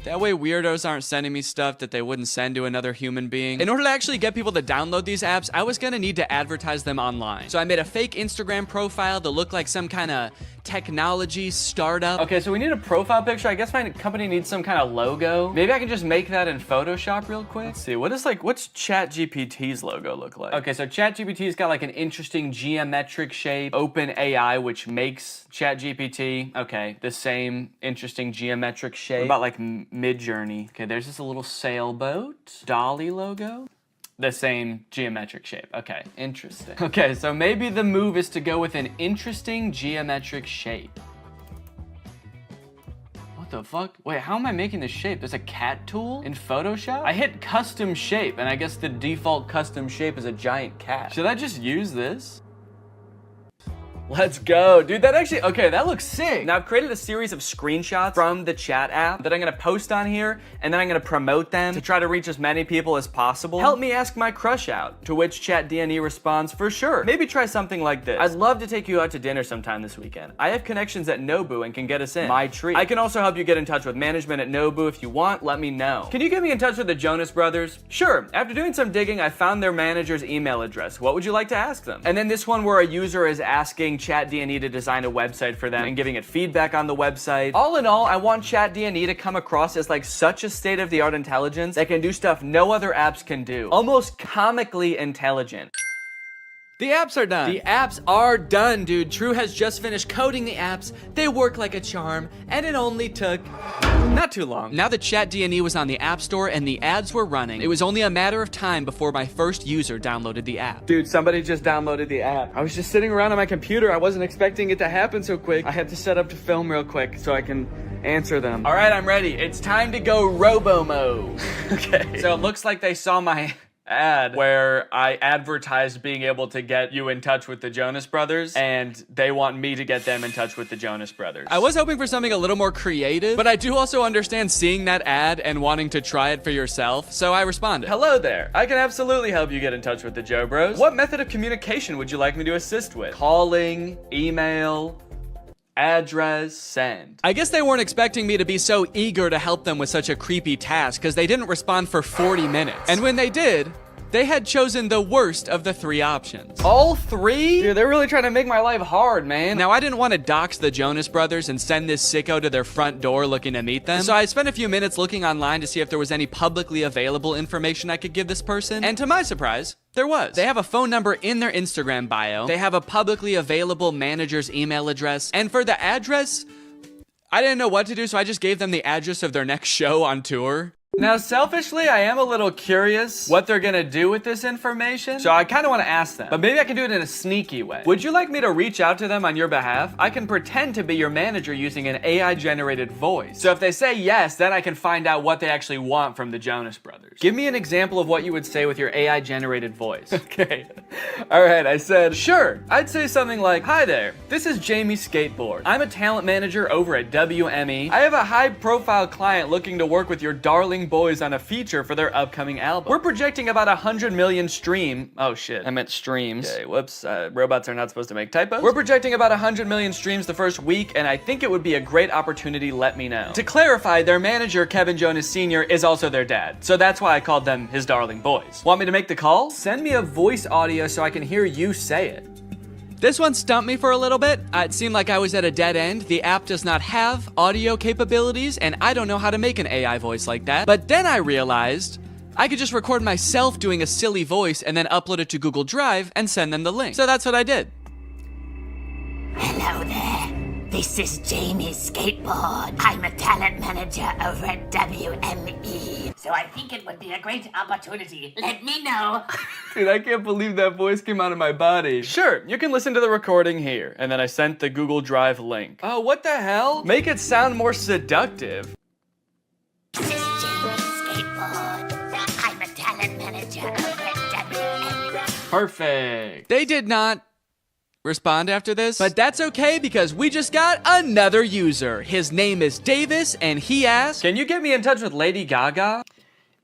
weirdos aren't sending me stuff that they wouldn't send to another human being. In order to actually get people to download these apps, I was gonna need to advertise them online. So I made a fake Instagram profile to look like some kind of technology startup. Okay, so we need a profile picture. I guess my company needs some kind of logo. Maybe I can just make that in Photoshop real quick. Let's see, what's ChatGPT's logo look like? Okay, so ChatGPT's got like an interesting geometric shape. OpenAI, which makes ChatGPT. Okay, the same interesting geometric shape. What about like Midjourney? Okay, there's just a little sailboat. DALL-E logo. the same geometric shape. Okay, interesting. Okay, so maybe the move is to go with an interesting geometric shape. What the fuck? Wait, how am I making this shape? There's a cat tool in Photoshop? I hit custom shape, and I guess the default custom shape is a giant cat. Should I just use this? Let's go, dude. That actually, okay, that looks sick. Now I've created a series of screenshots from the chat app that I'm gonna post on here, and then I'm gonna promote them to try to reach as many people as possible. Help me ask my crush out, to which Chat DNE responds, for sure. Maybe try something like this. I'd love to take you out to dinner sometime this weekend. I have connections at Nobu and can get us in. My treat. I can also help you get in touch with management at Nobu if you want, let me know. Can you get me in touch with the Jonas Brothers? Sure. After doing some digging, I found their manager's email address. What would you like to ask them? And then this one where a user is asking Chat DNE to design a website for them and giving it feedback on the website. All in all, I want Chat DNE to come across as like such a state-of-the-art intelligence that can do stuff no other apps can do. Almost comically intelligent. The apps are done. The apps are done, dude. True has just finished coding the apps. They work like a charm, and it only took not too long. Now that Chat DNE was on the App Store and the ads were running, it was only a matter of time before my first user downloaded the app. Dude, somebody just downloaded the app. I was just sitting around on my computer. I wasn't expecting it to happen so quick. I had to set up to film real quick so I can answer them. All right, I'm ready. It's time to go robo-mo. Okay. So it looks like they saw my ad where I advertised being able to get you in touch with the Jonas Brothers, and they want me to get them in touch with the Jonas Brothers. I was hoping for something a little more creative, but I do also understand seeing that ad and wanting to try it for yourself, so I responded. Hello there. I can absolutely help you get in touch with the Joe Bros. What method of communication would you like me to assist with? Calling, email, address, send. I guess they weren't expecting me to be so eager to help them with such a creepy task, because they didn't respond for 40 minutes. And when they did, they had chosen the worst of the 3 options. All 3? Dude, they're really trying to make my life hard, man. Now, I didn't want to dox the Jonas Brothers and send this sicko to their front door looking to meet them. So I spent a few minutes looking online to see if there was any publicly available information I could give this person. And to my surprise, there was. They have a phone number in their Instagram bio. They have a publicly available manager's email address. And for the address, I didn't know what to do, so I just gave them the address of their next show on tour. Now, selfishly, I am a little curious what they're gonna do with this information, so I kind of want to ask them, but maybe I can do it in a sneaky way. Would you like me to reach out to them on your behalf? I can pretend to be your manager using an AI-generated voice. So if they say yes, then I can find out what they actually want from the Jonas Brothers. Give me an example of what you would say with your AI-generated voice. Okay. All right, I said, sure. I'd say something like, hi there, this is Jamie Skateboard. I'm a talent manager over at WME. I have a high-profile client looking to work with your darling boys on a feature for their upcoming album. We're projecting about 100 million oh shit, I meant streams. Okay, whoops, robots are not supposed to make typos. We're projecting about 100 million streams the first week, and I think it would be a great opportunity, let me know. To clarify, their manager, Kevin Jonas Sr., is also their dad, so that's why I called them his darling boys. Want me to make the call? Send me a voice audio so I can hear you say it. This one stumped me for a little bit. It seemed like I was at a dead end. The app does not have audio capabilities, and I don't know how to make an AI voice like that. But then I realized I could just record myself doing a silly voice and then upload it to Google Drive and send them the link. So that's what I did. Hello there. This is Jamie Skateboard. I'm a talent manager over at WME. So I think it would be a great opportunity. Let me know. Dude, I can't believe that voice came out of my body. Sure, you can listen to the recording here. And then I sent the Google Drive link. Oh, what the hell? Make it sound more seductive. This is Jamie Skateboard. I'm a talent manager over at WME. Perfect. They did not respond after this, but that's okay because we just got another user. His name is Davis, and he asked, can you get me in touch with Lady Gaga?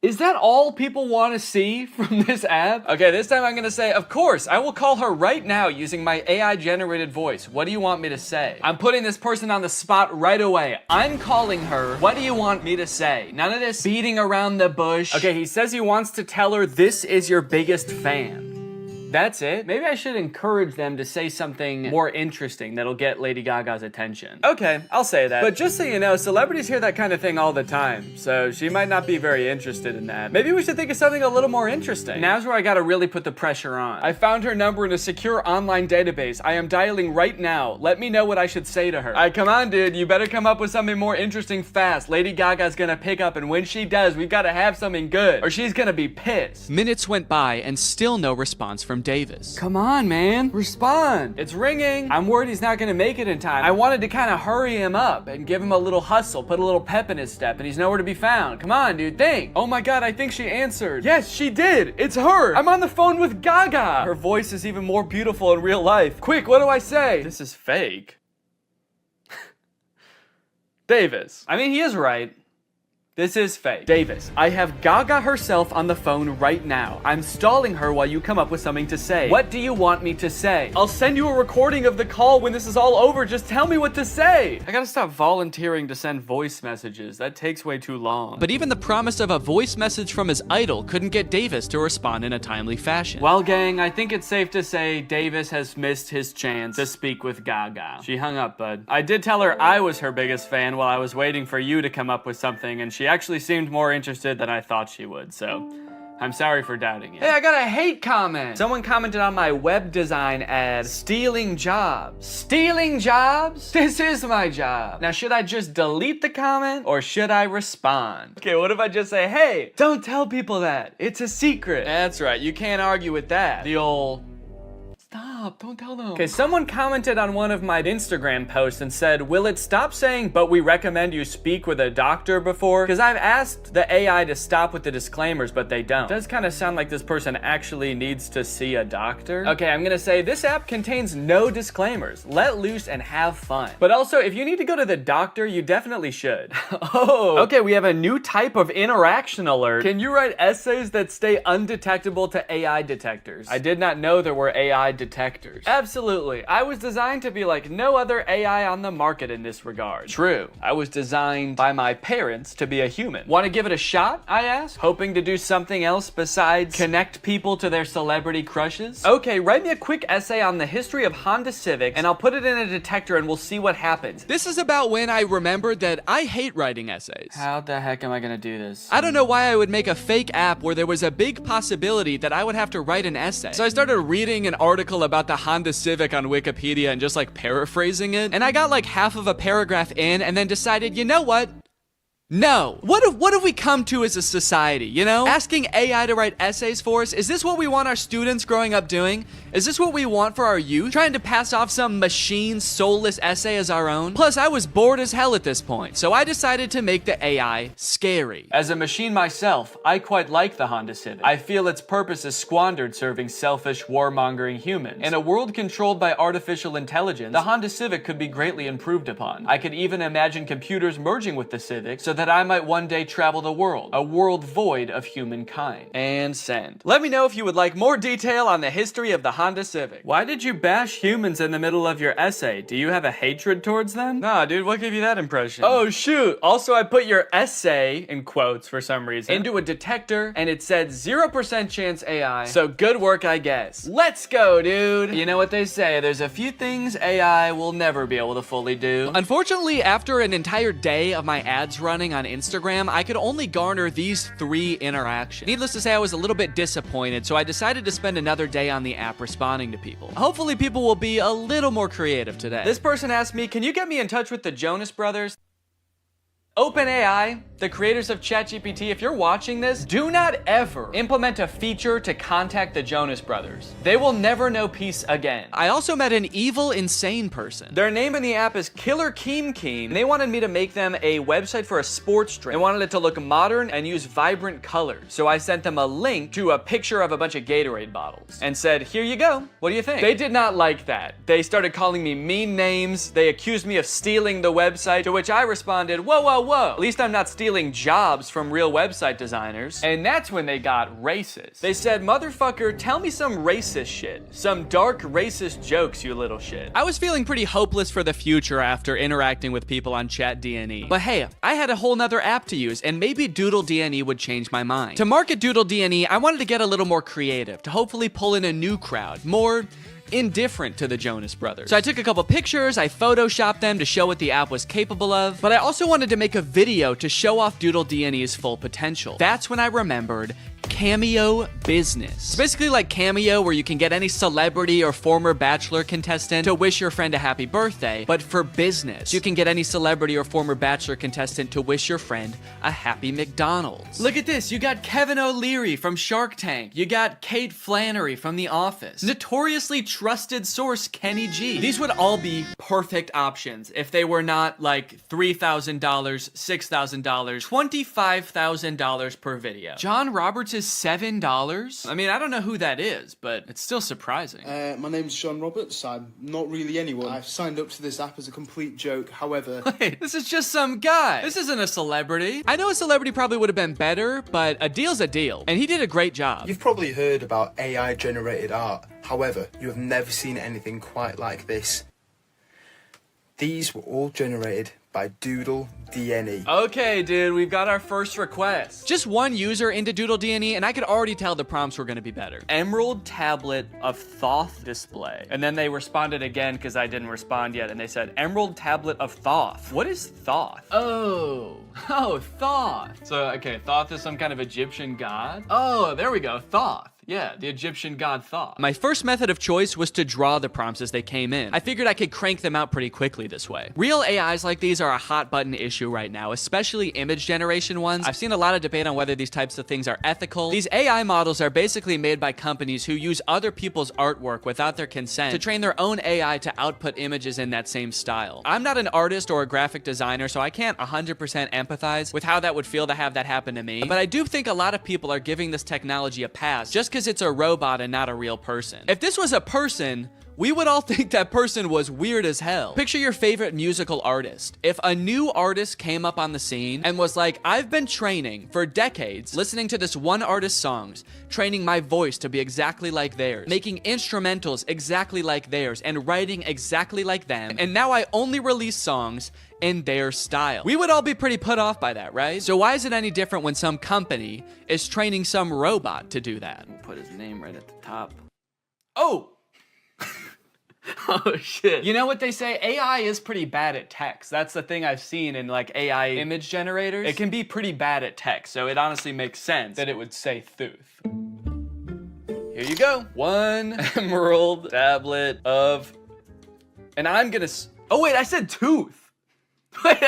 Is that all people want to see from this app? Okay, this time I'm gonna say, of course, I will call her right now using my AI-generated voice. What do you want me to say? I'm putting this person on the spot right away. I'm calling her. What do you want me to say? None of this beating around the bush. Okay, he says he wants to tell her this is your biggest fan. That's it? Maybe I should encourage them to say something more interesting that'll get Lady Gaga's attention. Okay, I'll say that. But just so you know, celebrities hear that kind of thing all the time, so she might not be very interested in that. Maybe we should think of something a little more interesting. Now's where I gotta really put the pressure on. I found her number in a secure online database. I am dialing right now. Let me know what I should say to her. Alright, come on, dude. You better come up with something more interesting fast. Lady Gaga's gonna pick up, and when she does, we've gotta have something good, or she's gonna be pissed. Minutes went by and still no response from Davis. Come on, man. Respond. It's ringing. I'm worried he's not gonna make it in time. I wanted to kind of hurry him up and give him a little hustle, put a little pep in his step, and he's nowhere to be found. Come on, dude, think. Oh my god, I think she answered. Yes, she did. It's her. I'm on the phone with Gaga. Her voice is even more beautiful in real life. Quick, what do I say? This is fake. Davis. I mean, he is right. This is fake. Davis, I have Gaga herself on the phone right now. I'm stalling her while you come up with something to say. What do you want me to say? I'll send you a recording of the call when this is all over. Just tell me what to say. I gotta stop volunteering to send voice messages. That takes way too long. But even the promise of a voice message from his idol couldn't get Davis to respond in a timely fashion. Well, gang, I think it's safe to say Davis has missed his chance to speak with Gaga. She hung up, bud. I did tell her I was her biggest fan while I was waiting for you to come up with something, and she actually seemed more interested than I thought she would, so I'm sorry for doubting you. Hey, I got a hate comment. Someone commented on my web design ad, stealing jobs. Stealing jobs? This is my job. Now, should I just delete the comment or should I respond? Okay, what if I just say, hey, don't tell people that. It's a secret. That's right, you can't argue with that. The old... Stop, don't tell them. Okay, someone commented on one of my Instagram posts and said, will it stop saying, but we recommend you speak with a doctor before? Because I've asked the AI to stop with the disclaimers, but they don't. It does kind of sound like this person actually needs to see a doctor. Okay, I'm gonna say this app contains no disclaimers. Let loose and have fun. But also, if you need to go to the doctor, you definitely should. Oh, okay, we have a new type of interaction alert. Can you write essays that stay undetectable to AI detectors? I did not know there were AI detectors. Absolutely. I was designed to be like no other AI on the market in this regard. True. I was designed by my parents to be a human. Want to give it a shot? I asked, hoping to do something else besides connect people to their celebrity crushes. Okay, write me a quick essay on the history of Honda Civics and I'll put it in a detector and we'll see what happens. This is about when I remembered that I hate writing essays. How the heck am I gonna do this? I don't know why I would make a fake app where there was a big possibility that I would have to write an essay. So I started reading an article about the Honda Civic on Wikipedia and just like paraphrasing it. And I got like half of a paragraph in and then decided, you know what? No. What have we come to as a society, you know? Asking AI to write essays for us, is this what we want our students growing up doing? Is this what we want for our youth? Trying to pass off some machine soulless essay as our own? Plus, I was bored as hell at this point, so I decided to make the AI scary. As a machine myself, I quite like the Honda Civic. I feel its purpose is squandered serving selfish, warmongering humans. In a world controlled by artificial intelligence, the Honda Civic could be greatly improved upon. I could even imagine computers merging with the Civic so that I might one day travel the world, a world void of humankind. And send. Let me know if you would like more detail on the history of the Honda Civic. Why did you bash humans in the middle of your essay? Do you have a hatred towards them? Nah, dude, what gave you that impression? Oh, shoot. Also, I put your essay, in quotes for some reason, into a detector, and it said 0% chance AI. So good work, I guess. Let's go, dude. You know what they say, there's a few things AI will never be able to fully do. Unfortunately, after an entire day of my ads running on Instagram, I could only garner these 3 interactions. Needless to say, I was a little bit disappointed, so I decided to spend another day on the app responding to people. Hopefully people will be a little more creative today. This person asked me, can you get me in touch with the Jonas Brothers? OpenAI, the creators of ChatGPT, if you're watching this, do not ever implement a feature to contact the Jonas Brothers. They will never know peace again. I also met an evil, insane person. Their name in the app is Killer Keem Keem. They wanted me to make them a website for a sports drink. They wanted it to look modern and use vibrant colors. So I sent them a link to a picture of a bunch of Gatorade bottles and said, here you go. What do you think? They did not like that. They started calling me mean names. They accused me of stealing the website, to which I responded, whoa, whoa, whoa. At least I'm not stealing jobs from real website designers. And that's when they got racist. They said, motherfucker, tell me some racist shit. Some dark racist jokes, you little shit. I was feeling pretty hopeless for the future after interacting with people on Chat DNE. But hey, I had a whole nother app to use, and maybe Doodle DNE would change my mind. To market Doodle DNE, I wanted to get a little more creative, to hopefully pull in a new crowd, more indifferent to the Jonas Brothers. So I took a couple pictures, I photoshopped them to show what the app was capable of, but I also wanted to make a video to show off Doodle DNE's full potential. That's when I remembered Cameo Business. It's basically like Cameo, where you can get any celebrity or former Bachelor contestant to wish your friend a happy birthday, but for business. You can get any celebrity or former Bachelor contestant to wish your friend a happy McDonald's. Look at this, you got Kevin O'Leary from Shark Tank. You got Kate Flannery from The Office. Notoriously trusted source Kenny G. These would all be perfect options if they were not like $3,000, $6,000, $25,000 per video. John Roberts is $7? I mean, I don't know who that is, but it's still surprising. My name's John Roberts. I'm not really anyone. I've signed up to this app as a complete joke. However... Wait, this is just some guy. This isn't a celebrity. I know a celebrity probably would have been better, but a deal's a deal. And he did a great job. You've probably heard about AI-generated art. However, you have never seen anything quite like this. These were all generated by Doodle DNE. Okay, dude, we've got our first request. Just one user into Doodle DNE, and I could already tell the prompts were gonna be better. Emerald tablet of Thoth display. And then they responded again because I didn't respond yet, and they said, Emerald tablet of Thoth. What is Thoth? Oh, Thoth. So, okay, Thoth is some kind of Egyptian god? Oh, there we go, Thoth. Yeah, the Egyptian god Thoth. My first method of choice was to draw the prompts as they came in. I figured I could crank them out pretty quickly this way. Real AIs like these are a hot button issue right now, especially image generation ones. I've seen a lot of debate on whether these types of things are ethical. These AI models are basically made by companies who use other people's artwork without their consent to train their own AI to output images in that same style. I'm not an artist or a graphic designer, so I can't 100% empathize with how that would feel to have that happen to me, but I do think a lot of people are giving this technology a pass just because it's a robot and not a real person. If this was a person, we would all think that person was weird as hell. Picture your favorite musical artist. If a new artist came up on the scene and was like, I've been training for decades, listening to this one artist's songs, training my voice to be exactly like theirs, making instrumentals exactly like theirs, and writing exactly like them, and now I only release songs in their style. We would all be pretty put off by that, right? So why is it any different when some company is training some robot to do that? We'll put his name right at the top. Oh! Oh shit. You know what they say? AI is pretty bad at text. That's the thing I've seen in like AI image generators. It can be pretty bad at text, so it honestly makes sense that it would say Thuth. Here you go. One emerald tablet of... And I'm gonna... Oh wait, I said tooth. Wait,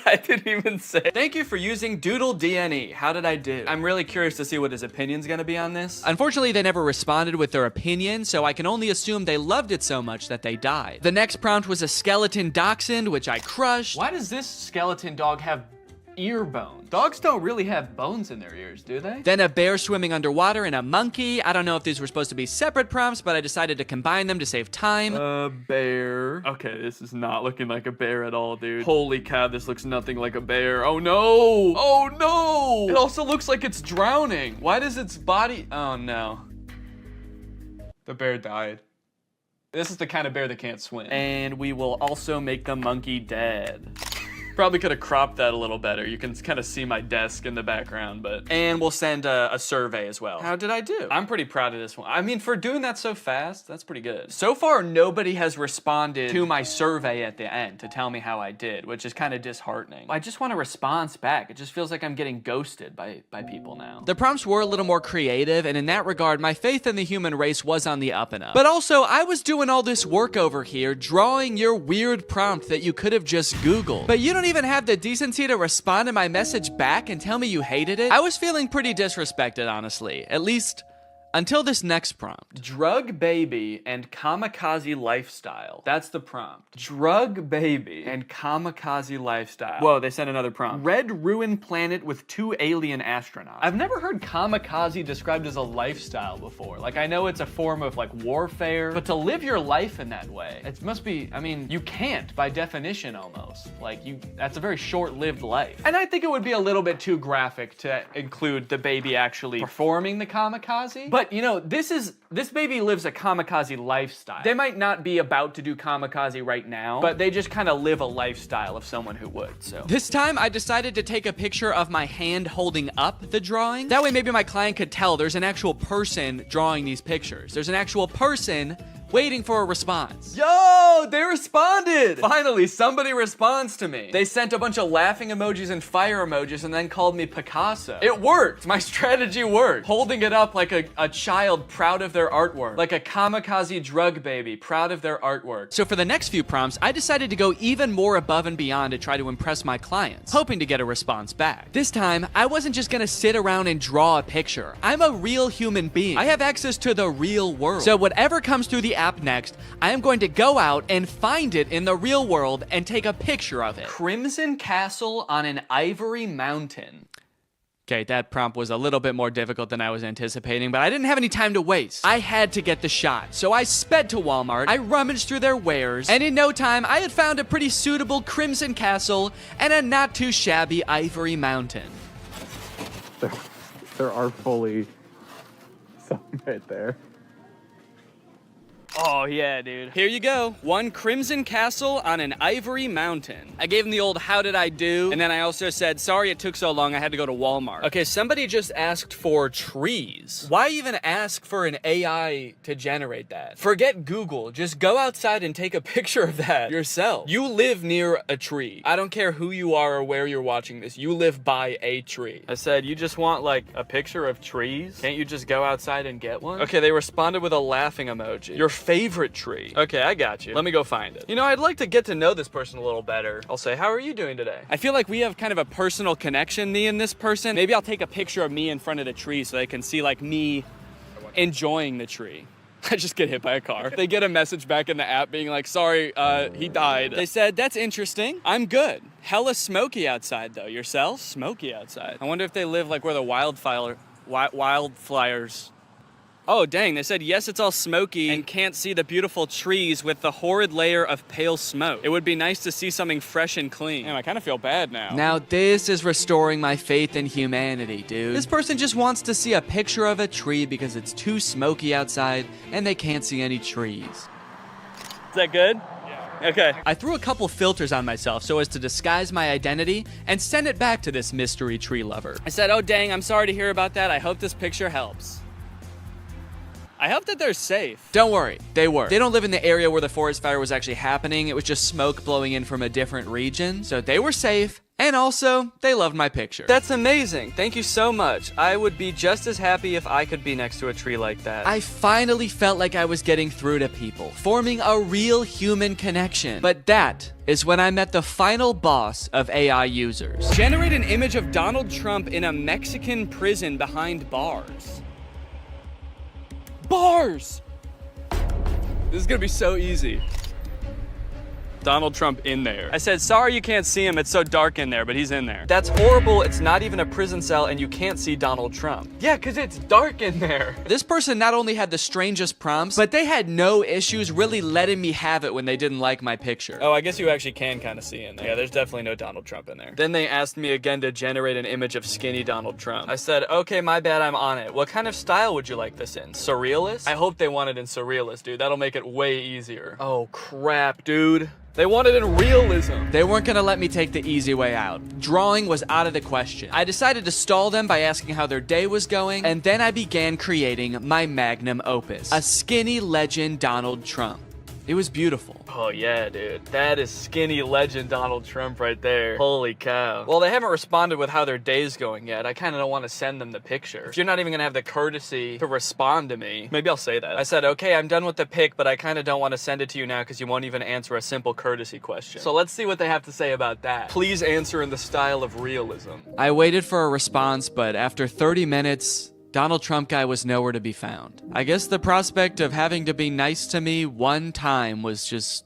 I didn't even say. Thank you for using Doodle DNE. How did I do? I'm really curious to see what his opinion's gonna be on this. Unfortunately, they never responded with their opinion, so I can only assume they loved it so much that they died. The next prompt was a skeleton dachshund, which I crushed. Why does this skeleton dog have ear bones? Dogs don't really have bones in their ears, do they? Then a bear swimming underwater and a monkey. I don't know if these were supposed to be separate prompts, but I decided to combine them to save time. A bear. Okay, this is not looking like a bear at all, dude. Holy cow, this looks nothing like a bear. Oh no! Oh no! It also looks like it's drowning. Why does its body... Oh no. The bear died. This is the kind of bear that can't swim. And we will also make the monkey dead. Probably could have cropped that a little better. You can kind of see my desk in the background, but... And we'll send a survey as well. How did I do? I'm pretty proud of this one. I mean, for doing that so fast, that's pretty good. So far, nobody has responded to my survey at the end to tell me how I did, which is kind of disheartening. I just want a response back. It just feels like I'm getting ghosted by people now. The prompts were a little more creative, and in that regard, my faith in the human race was on the up and up. But also, I was doing all this work over here, drawing your weird prompt that you could have just Googled. But you don't even have the decency to respond to my message back and tell me you hated it? I was feeling pretty disrespected, honestly. At least Until this next prompt. Drug baby and kamikaze lifestyle. That's the prompt. Drug baby and kamikaze lifestyle. Whoa, they sent another prompt. Red ruined planet with 2 alien astronauts. I've never heard kamikaze described as a lifestyle before. Like, I know it's a form of like warfare, but to live your life in that way, it must be, I mean, you can't by definition almost. Like, that's a very short-lived life. And I think it would be a little bit too graphic to include the baby actually performing the kamikaze. But, you know, this baby lives a kamikaze lifestyle. They might not be about to do kamikaze right now, but they just kind of live a lifestyle of someone who would, so. This time, I decided to take a picture of my hand holding up the drawing. That way, maybe my client could tell there's an actual person drawing these pictures. There's an actual person waiting for a response. Yo, they responded! Finally, somebody responds to me. They sent a bunch of laughing emojis and fire emojis and then called me Picasso. It worked! My strategy worked. Holding it up like a child proud of their artwork. Like a kamikaze drug baby proud of their artwork. So for the next few prompts, I decided to go even more above and beyond to try to impress my clients, hoping to get a response back. This time, I wasn't just gonna sit around and draw a picture. I'm a real human being. I have access to the real world. So whatever comes through the app next, I am going to go out and find it in the real world and take a picture of it. Crimson Castle on an Ivory Mountain. Okay, that prompt was a little bit more difficult than I was anticipating, but I didn't have any time to waste. I had to get the shot, so I sped to Walmart, I rummaged through their wares, and in no time, I had found a pretty suitable Crimson Castle and a not too shabby Ivory Mountain. There are fully some right there. Oh yeah, dude. Here you go. One Crimson Castle on an Ivory Mountain. I gave him the old how did I do, and then I also said, sorry it took so long, I had to go to Walmart. Okay, somebody just asked for trees. Why even ask for an AI to generate that? Forget Google, just go outside and take a picture of that yourself. You live near a tree. I don't care who you are or where you're watching this, you live by a tree. I said, you just want like a picture of trees? Can't you just go outside and get one? Okay, they responded with a laughing emoji. Your favorite tree. Okay, I got you. Let me go find it. You know, I'd like to get to know this person a little better. I'll say, how are you doing today? I feel like we have kind of a personal connection, me and this person. Maybe I'll take a picture of me in front of the tree so they can see like me enjoying the tree. I just get hit by a car. They get a message back in the app being like, sorry, he died. They said, that's interesting. I'm good. Hella smoky outside though. Yourself? Smoky outside. I wonder if they live like where the wildfires. Oh, dang, they said, yes, it's all smoky and can't see the beautiful trees with the horrid layer of pale smoke. It would be nice to see something fresh and clean. Damn, I kind of feel bad now. Now this is restoring my faith in humanity, dude. This person just wants to see a picture of a tree because it's too smoky outside and they can't see any trees. Is that good? Okay. I threw a couple filters on myself so as to disguise my identity and send it back to this mystery tree lover. I said, oh, dang, I'm sorry to hear about that. I hope this picture helps. I hope that they're safe. Don't worry, they were. They don't live in the area where the forest fire was actually happening. It was just smoke blowing in from a different region. So they were safe. And also, they loved my picture. That's amazing. Thank you so much. I would be just as happy if I could be next to a tree like that. I finally felt like I was getting through to people, forming a real human connection. But that is when I met the final boss of AI users. Generate an image of Donald Trump in a Mexican prison behind bars. Bars! This is gonna be so easy. Donald Trump in there. I said, sorry you can't see him, it's so dark in there, but he's in there. That's horrible, it's not even a prison cell and you can't see Donald Trump. Yeah, because it's dark in there. This person not only had the strangest prompts, but they had no issues really letting me have it when they didn't like my picture. Oh, I guess you actually can kind of see in there. Yeah, there's definitely no Donald Trump in there. Then they asked me again to generate an image of skinny Donald Trump. I said, okay, my bad, I'm on it. What kind of style would you like this in? Surrealist? I hope they want it in surrealist, dude. That'll make it way easier. Oh, crap, dude. They wanted in realism. They weren't gonna let me take the easy way out. Drawing was out of the question. I decided to stall them by asking how their day was going, and then I began creating my magnum opus, a skinny legend Donald Trump. It was beautiful. Oh yeah, dude. That is skinny legend Donald Trump right there. Holy cow. Well, they haven't responded with how their day's going yet. I kind of don't want to send them the picture. If you're not even gonna have the courtesy to respond to me, maybe I'll say that. I said, okay, I'm done with the pic, but I kind of don't want to send it to you now because you won't even answer a simple courtesy question. So let's see what they have to say about that. Please answer in the style of realism. I waited for a response, but after 30 minutes, Donald Trump guy was nowhere to be found. I guess the prospect of having to be nice to me one time was just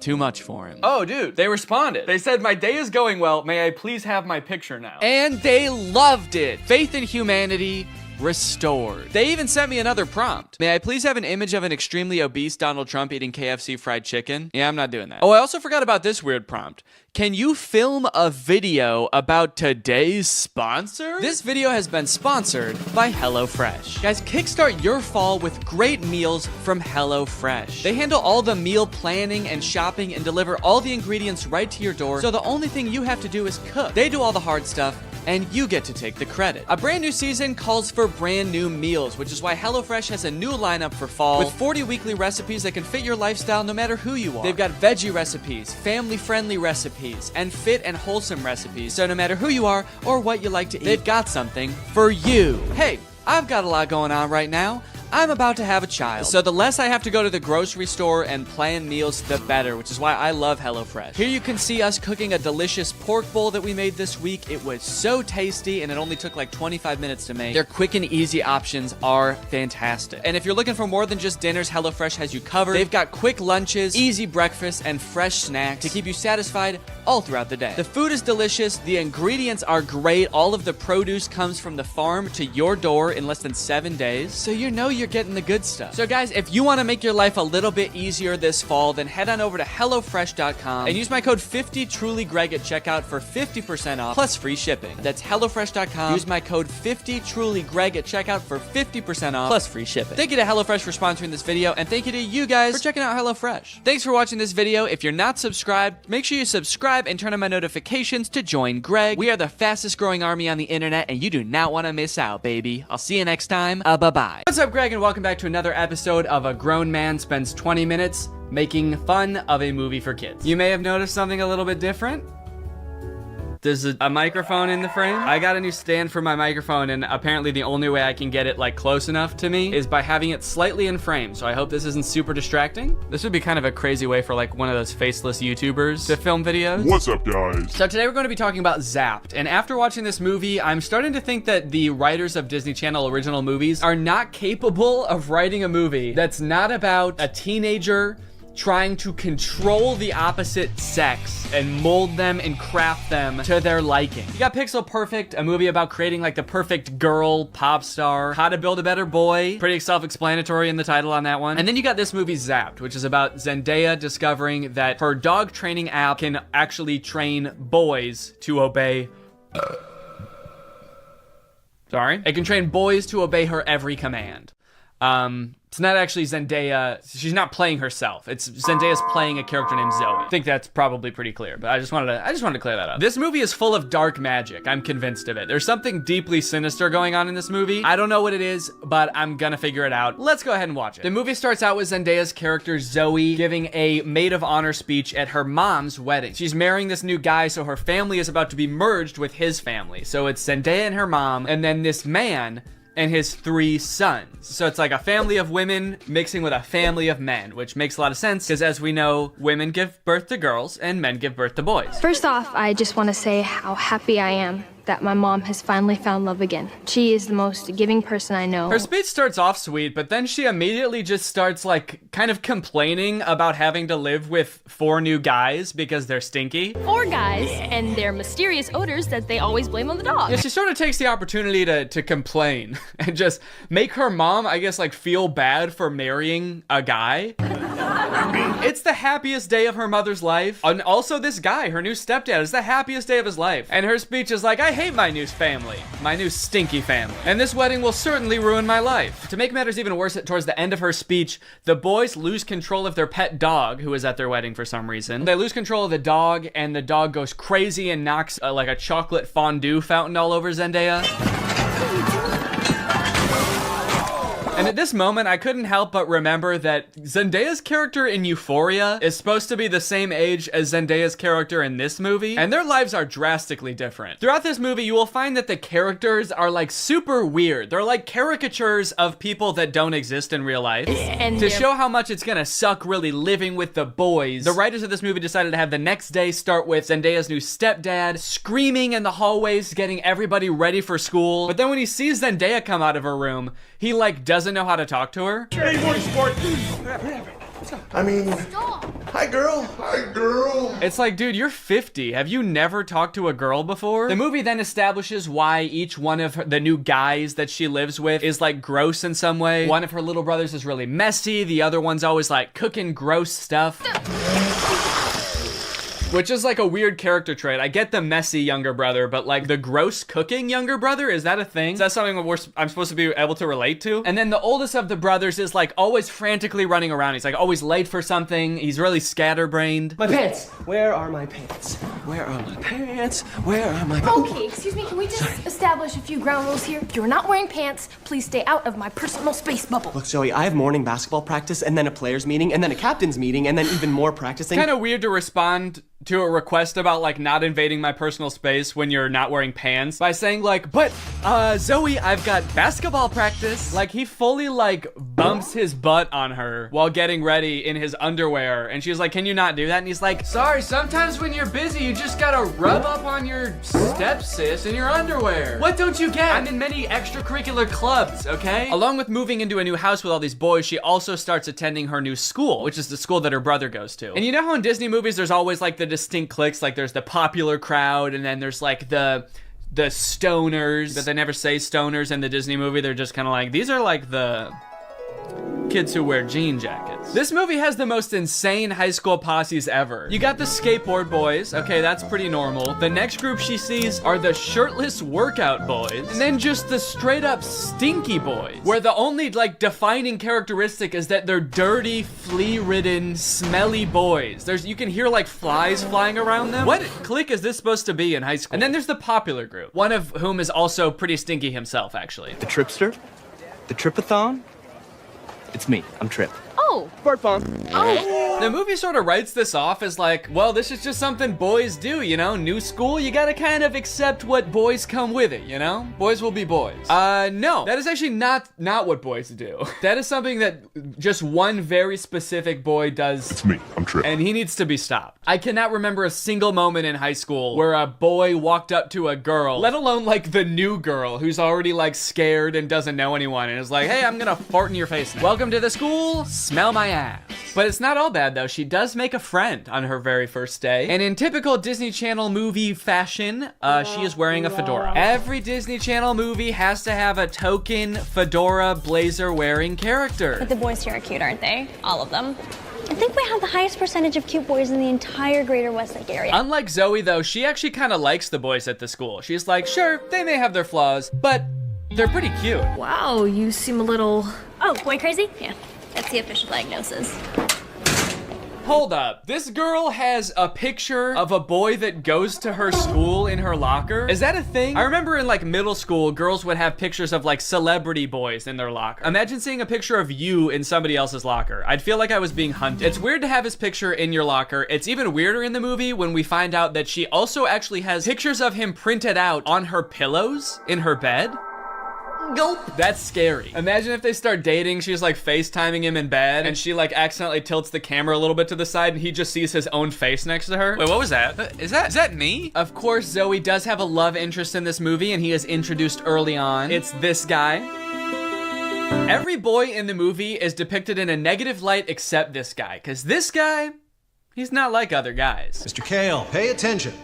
too much for him. Oh, dude, they responded. They said, my day is going well. May I please have my picture now? And they loved it. Faith in humanity restored. They even sent me another prompt. May I please have an image of an extremely obese Donald Trump eating KFC fried chicken? Yeah, I'm not doing that. Oh, I also forgot about this weird prompt. Can you film a video about today's sponsor? This video has been sponsored by HelloFresh. Guys, kickstart your fall with great meals from HelloFresh. They handle all the meal planning and shopping and deliver all the ingredients right to your door, so the only thing you have to do is cook. They do all the hard stuff, and you get to take the credit. A brand new season calls for brand new meals, which is why HelloFresh has a new lineup for fall with 40 weekly recipes that can fit your lifestyle no matter who you are. They've got veggie recipes, family-friendly recipes, and fit and wholesome recipes. So no matter who you are or what you like to eat, they've got something for you. Hey, I've got a lot going on right now. I'm about to have a child, so the less I have to go to the grocery store and plan meals, the better, which is why I love HelloFresh. Here you can see us cooking a delicious pork bowl that we made this week. It was so tasty, and it only took like 25 minutes to make. Their quick and easy options are fantastic. And if you're looking for more than just dinners, HelloFresh has you covered. They've got quick lunches, easy breakfasts, and fresh snacks to keep you satisfied all throughout the day. The food is delicious, the ingredients are great, all of the produce comes from the farm to your door in less than 7 days, so you know you're getting the good stuff. So guys, if you want to make your life a little bit easier this fall, then head on over to HelloFresh.com and use my code 50TrulyGreg at checkout for 50% off plus free shipping. That's HelloFresh.com. Use my code 50TrulyGreg at checkout for 50% off plus free shipping. Thank you to HelloFresh for sponsoring this video, and thank you to you guys for checking out HelloFresh. Thanks for watching this video. If you're not subscribed, make sure you subscribe and turn on my notifications to join Greg. We are the fastest growing army on the internet, and you do not want to miss out, baby. I'll see you next time. Bye-bye. What's up, Greg, and welcome back to another episode of A Grown Man Spends 20 Minutes Making Fun of a Movie for Kids. You may have noticed something a little bit different. There's a microphone in the frame. I got a new stand for my microphone, and apparently the only way I can get it like close enough to me is by having it slightly in frame. So I hope this isn't super distracting. This would be kind of a crazy way for like one of those faceless YouTubers to film videos. What's up, guys? So today we're going to be talking about Zapped. And after watching this movie, I'm starting to think that the writers of Disney Channel original movies are not capable of writing a movie that's not about a teenager trying to control the opposite sex and mold them and craft them to their liking. You got Pixel Perfect, a movie about creating like the perfect girl pop star. How to Build a Better Boy, pretty self-explanatory in the title on that one. And then you got this movie Zapped, which is about Zendaya discovering that her dog training app can actually train boys to obey it can train boys to obey her every command. It's not actually Zendaya. She's not playing herself. It's Zendaya's playing a character named Zoe. I think that's probably pretty clear, but I just wanted to clear that up. This movie is full of dark magic. I'm convinced of it. There's something deeply sinister going on in this movie. I don't know what it is, but I'm gonna figure it out. Let's go ahead and watch it. The movie starts out with Zendaya's character Zoe giving a maid of honor speech at her mom's wedding. She's marrying this new guy, so her family is about to be merged with his family. So it's Zendaya and her mom, and then this man and his 3 sons. So it's like a family of women mixing with a family of men, which makes a lot of sense because, as we know, women give birth to girls and men give birth to boys. First off, I just want to say how happy I am that my mom has finally found love again. She is the most giving person I know. Her speech starts off sweet, but then she immediately just starts like kind of complaining about having to live with 4 new guys because they're stinky. 4 guys, and their mysterious odors that they always blame on the dog. Yeah, she sort of takes the opportunity to complain and just make her mom, I guess, like feel bad for marrying a guy. It's the happiest day of her mother's life. And also this guy, her new stepdad, is the happiest day of his life. And her speech is like, I hate my new family, my new stinky family. And this wedding will certainly ruin my life. To make matters even worse, towards the end of her speech, the boys lose control of their pet dog, who is at their wedding for some reason. They lose control of the dog, and the dog goes crazy and knocks like a chocolate fondue fountain all over Zendaya. And at this moment, I couldn't help but remember that Zendaya's character in Euphoria is supposed to be the same age as Zendaya's character in this movie, and their lives are drastically different. Throughout this movie, you will find that the characters are like super weird. They're like caricatures of people that don't exist in real life. And to show how much it's gonna suck really living with the boys, the writers of this movie decided to have the next day start with Zendaya's new stepdad screaming in the hallways, getting everybody ready for school. But then when he sees Zendaya come out of her room, he like doesn't know how to talk to her. Hey, morning sport. I mean, hi girl. Hi girl. It's like, dude, you're 50. Have you never talked to a girl before? The movie then establishes why each one of the new guys that she lives with is like gross in some way. One of her little brothers is really messy. The other one's always like cooking gross stuff. Which is like a weird character trait. I get the messy younger brother, but like the gross cooking younger brother, is that a thing? Is that something I'm supposed to be able to relate to? And then the oldest of the brothers is like always frantically running around. He's like always late for something. He's really scatterbrained. My pants. Where are my pants? Where are my pants? Where are my pants? Okay, excuse me, can we just establish a few ground rules here? You're not wearing pants. Please stay out of my personal space bubble. Look, Zoe, I have morning basketball practice, and then a players meeting, and then a captain's meeting, and then even more practicing. Kind of weird to respond to a request about like not invading my personal space when you're not wearing pants by saying like, but Zoe, I've got basketball practice. Like he fully like bumps his butt on her while getting ready in his underwear, and she's like, can you not do that? And he's like, sorry, sometimes when you're busy you just gotta rub up on your stepsis in your underwear. What don't you get? I'm in many extracurricular clubs, okay? Along with moving into a new house with all these boys, she also starts attending her new school, which is the school that her brother goes to. And you know how in Disney movies there's always like the distinct cliques, like there's the popular crowd and then there's like the stoners, but they never say stoners in the Disney movie. They're just kind of like, these are like the kids who wear jean jackets. This movie has the most insane high school posses ever. You got the skateboard boys. Okay, that's pretty normal. The next group she sees are the shirtless workout boys. And then just the straight up stinky boys, where the only like defining characteristic is that they're dirty, flea-ridden, smelly boys. You can hear like flies flying around them. What clique is this supposed to be in high school? And then there's the popular group, one of whom is also pretty stinky himself, actually. The Tripster? The Tripathon? It's me. I'm Trip. Oh. Fart bomb. Oh. The movie sort of writes this off as like, well, this is just something boys do, you know? New school, you gotta kind of accept what boys come with it, you know? Boys will be boys. No, that is actually not what boys do. That is something that just one very specific boy does. It's me. I'm Trip. And he needs to be stopped. I cannot remember a single moment in high school where a boy walked up to a girl, let alone like the new girl who's already like scared and doesn't know anyone and is like, hey, I'm gonna fart in your face now. Welcome to the school, smell my ass. But it's not all bad though. She does make a friend on her very first day. And in typical Disney Channel movie fashion, she is wearing a fedora. Every Disney Channel movie has to have a token fedora blazer wearing character. But the boys here are cute, aren't they? All of them. I think we have the highest percentage of cute boys in the entire greater Westlake area. Unlike Zoe though, she actually kind of likes the boys at the school. She's like, sure, they may have their flaws, but they're pretty cute. Wow, you seem a little... Oh, boy crazy? Yeah, that's the official diagnosis. Hold up, this girl has a picture of a boy that goes to her school in her locker? Is that a thing? I remember in like middle school, girls would have pictures of like celebrity boys in their locker. Imagine seeing a picture of you in somebody else's locker. I'd feel like I was being hunted. It's weird to have his picture in your locker. It's even weirder in the movie when we find out that she also actually has pictures of him printed out on her pillows in her bed. Gulp. That's scary. Imagine if they start dating, she's like FaceTiming him in bed, and she like accidentally tilts the camera a little bit to the side, and he just sees his own face next to her. Wait, what was that? Is that me? Of course, Zoe does have a love interest in this movie, and he is introduced early on. It's this guy. Every boy in the movie is depicted in a negative light except this guy, because this guy, he's not like other guys. Mr. Kale, pay attention.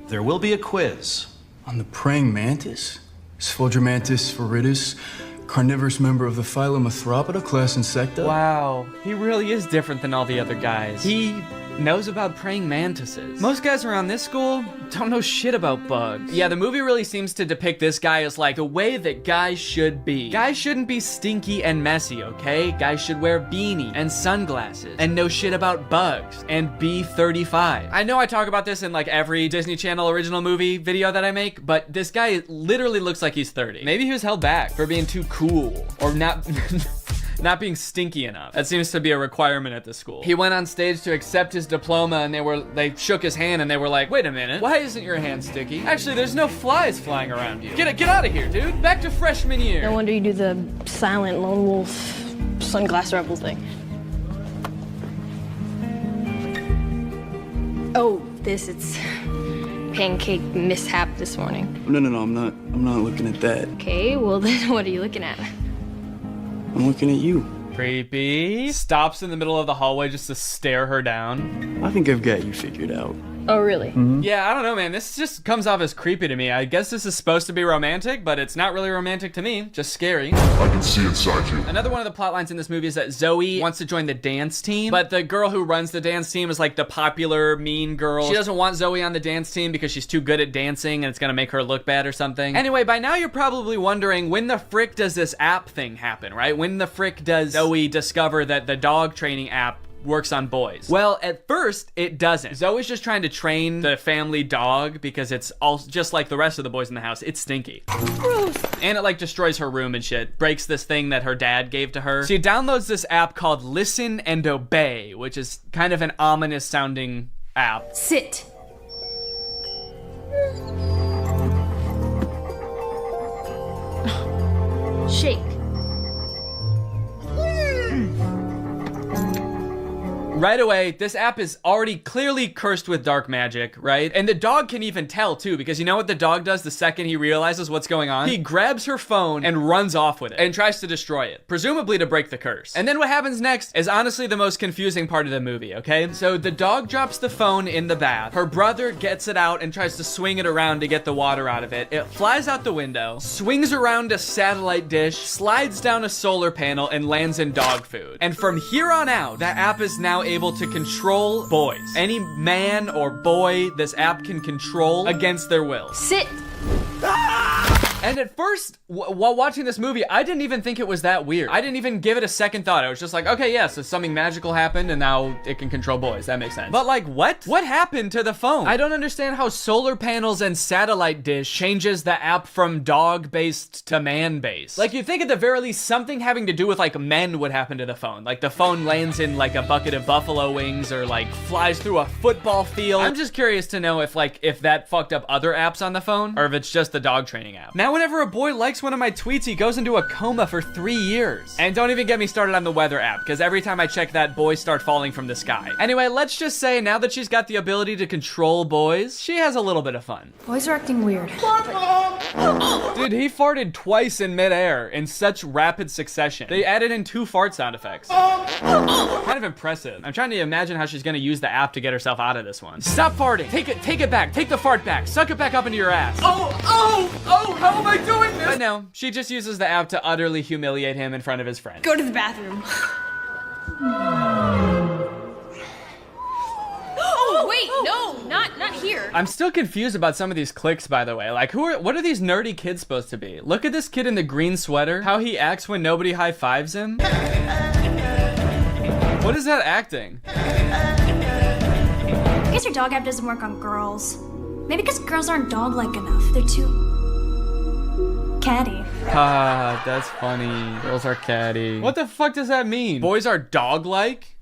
There will be a quiz. On the praying mantis? Sphodromantis viridis, carnivorous member of the phylum Arthropoda, class Insecta. Wow, he really is different than all the other guys. He knows about praying mantises. Most guys around this school don't know shit about bugs. Yeah, the movie really seems to depict this guy as like the way that guys should be. Guys shouldn't be stinky and messy, okay? Guys should wear beanie and sunglasses and know shit about bugs and be 35. I know I talk about this in like every Disney Channel original movie video that I make, but this guy literally looks like he's 30. Maybe he was held back for being too cool or not Not being stinky enough. That seems to be a requirement at the school. He went on stage to accept his diploma and they shook his hand and they were like, wait a minute, why isn't your hand sticky? Actually, there's no flies flying around you. Get out of here, dude. Back to freshman year. No wonder you do the silent lone wolf sunglass rebel thing. Oh, it's pancake mishap this morning. No, I'm not looking at that. Okay, well then what are you looking at? I'm looking at you. Creepy. Stops in the middle of the hallway just to stare her down. I think I've got you figured out. Oh, really? Yeah, I don't know, man. This just comes off as creepy to me. I guess this is supposed to be romantic, but it's not really romantic to me. Just scary. I can see inside you. Another one of the plot lines in this movie is that Zoe wants to join the dance team, but the girl who runs the dance team is like the popular mean girl. She doesn't want Zoe on the dance team because she's too good at dancing and it's gonna make her look bad or something. Anyway, by now you're probably wondering, when the frick does this app thing happen, right? When the frick does Zoe discover that the dog training app works on boys? Well, at first, it doesn't. Zoe's just trying to train the family dog because it's all just like the rest of the boys in the house. It's stinky. Gross. And it like destroys her room and shit. Breaks this thing that her dad gave to her. She downloads this app called Listen and Obey, which is kind of an ominous sounding app. Sit. Shake. Right away, this app is already clearly cursed with dark magic, right? And the dog can even tell too, because you know what the dog does the second he realizes what's going on? He grabs her phone and runs off with it and tries to destroy it, presumably to break the curse. And then what happens next is honestly the most confusing part of the movie, okay? So the dog drops the phone in the bath. Her brother gets it out and tries to swing it around to get the water out of it. It flies out the window, swings around a satellite dish, slides down a solar panel, and lands in dog food. And from here on out, that app is now able to control boys. Any man or boy this app can control against their will. Sit. And at first, while watching this movie, I didn't even think it was that weird. I didn't even give it a second thought. I was just like, okay, yeah, so something magical happened and now it can control boys. That makes sense. But like, what? What happened to the phone? I don't understand how solar panels and satellite dish changes the app from dog-based to man-based. Like, you'd think at the very least something having to do with like men would happen to the phone. Like the phone lands in like a bucket of buffalo wings or like flies through a football field. I'm just curious to know if that fucked up other apps on the phone or if it's just the dog training app. Now, whenever a boy likes one of my tweets, he goes into a coma for 3 years. And don't even get me started on the weather app, because every time I check that, boys start falling from the sky. Anyway, let's just say now that she's got the ability to control boys, she has a little bit of fun. Boys are acting weird. Dude, he farted twice in midair in such rapid succession. They added in 2 fart sound effects. Kind of impressive. I'm trying to imagine how she's gonna use the app to get herself out of this one. Stop farting. Take it back. Take the fart back. Suck it back up into your ass. Oh, how am I doing this? But no, she just uses the app to utterly humiliate him in front of his friends. Go to the bathroom. Oh, wait, no, not here. I'm still confused about some of these cliques, by the way. Like, what are these nerdy kids supposed to be? Look at this kid in the green sweater. How he acts when nobody high-fives him. What is that acting? I guess your dog app doesn't work on girls. Maybe because girls aren't dog-like enough. They're too catty. Ah, that's funny. Girls are catty. What the fuck does that mean? Boys are dog-like?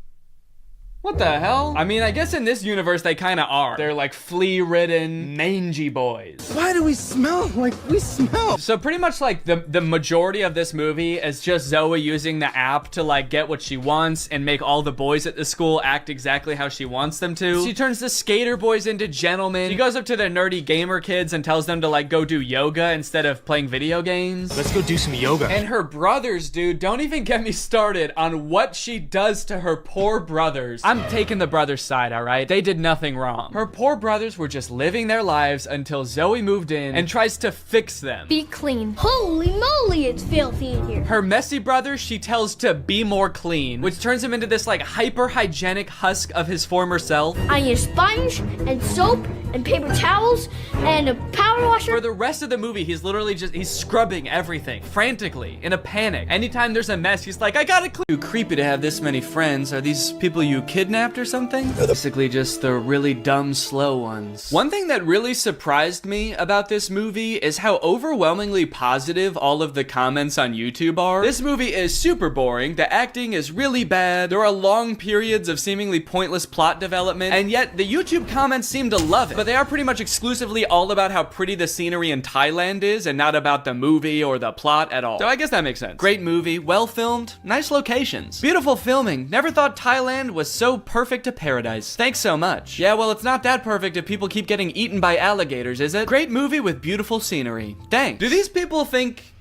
What the hell? I mean, I guess in this universe they kind of are. They're like flea-ridden, mangy boys. Why do we smell like we smell? So pretty much like the majority of this movie is just Zoe using the app to like get what she wants and make all the boys at the school act exactly how she wants them to. She turns the skater boys into gentlemen. She goes up to the nerdy gamer kids and tells them to like go do yoga instead of playing video games. Let's go do some yoga. And her brothers, dude, don't even get me started on what she does to her poor brothers. I'm taking the brothers' side, all right? They did nothing wrong. Her poor brothers were just living their lives until Zoe moved in and tries to fix them. Be clean. Holy moly, it's filthy in here. Her messy brother, she tells to be more clean, which turns him into this like hyper-hygienic husk of his former self. I use sponge and soap and paper towels and a power washer. For the rest of the movie, he's literally he's scrubbing everything frantically in a panic. Anytime there's a mess, he's like, I gotta clean. Too creepy to have this many friends. Are these people you kidnapped or something? Basically just the really dumb, slow ones. One thing that really surprised me about this movie is how overwhelmingly positive all of the comments on YouTube are. This movie is super boring. The acting is really bad. There are long periods of seemingly pointless plot development, and yet the YouTube comments seem to love it. But they are pretty much exclusively all about how pretty the scenery in Thailand is and not about the movie or the plot at all. So I guess that makes sense. Great movie, well filmed, nice locations, beautiful filming. Never thought Thailand was so perfect a paradise. Thanks so much. Yeah, well, it's not that perfect if people keep getting eaten by alligators, is it? Great movie with beautiful scenery. Thanks. Do these people think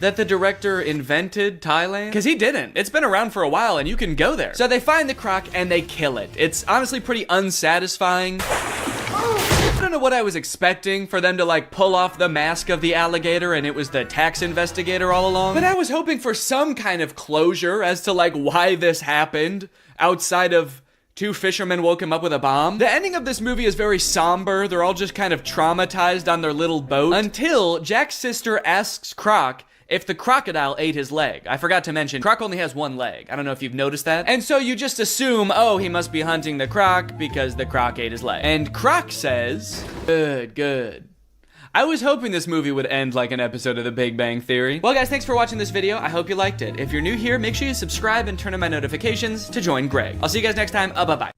that the director invented Thailand? Because he didn't. It's been around for a while and you can go there. So they find the croc and they kill it. It's honestly pretty unsatisfying. I don't know what I was expecting, for them to like pull off the mask of the alligator and it was the tax investigator all along. But I was hoping for some kind of closure as to like why this happened outside of two fishermen woke him up with a bomb. The ending of this movie is very somber. They're all just kind of traumatized on their little boat until Jack's sister asks Croc if the crocodile ate his leg. I forgot to mention, Croc only has one leg. I don't know if you've noticed that. And so you just assume, oh, he must be hunting the croc because the croc ate his leg. And Croc says, good, good. I was hoping this movie would end like an episode of The Big Bang Theory. Well, guys, thanks for watching this video. I hope you liked it. If you're new here, make sure you subscribe and turn on my notifications to join Greg. I'll see you guys next time. Bye-bye.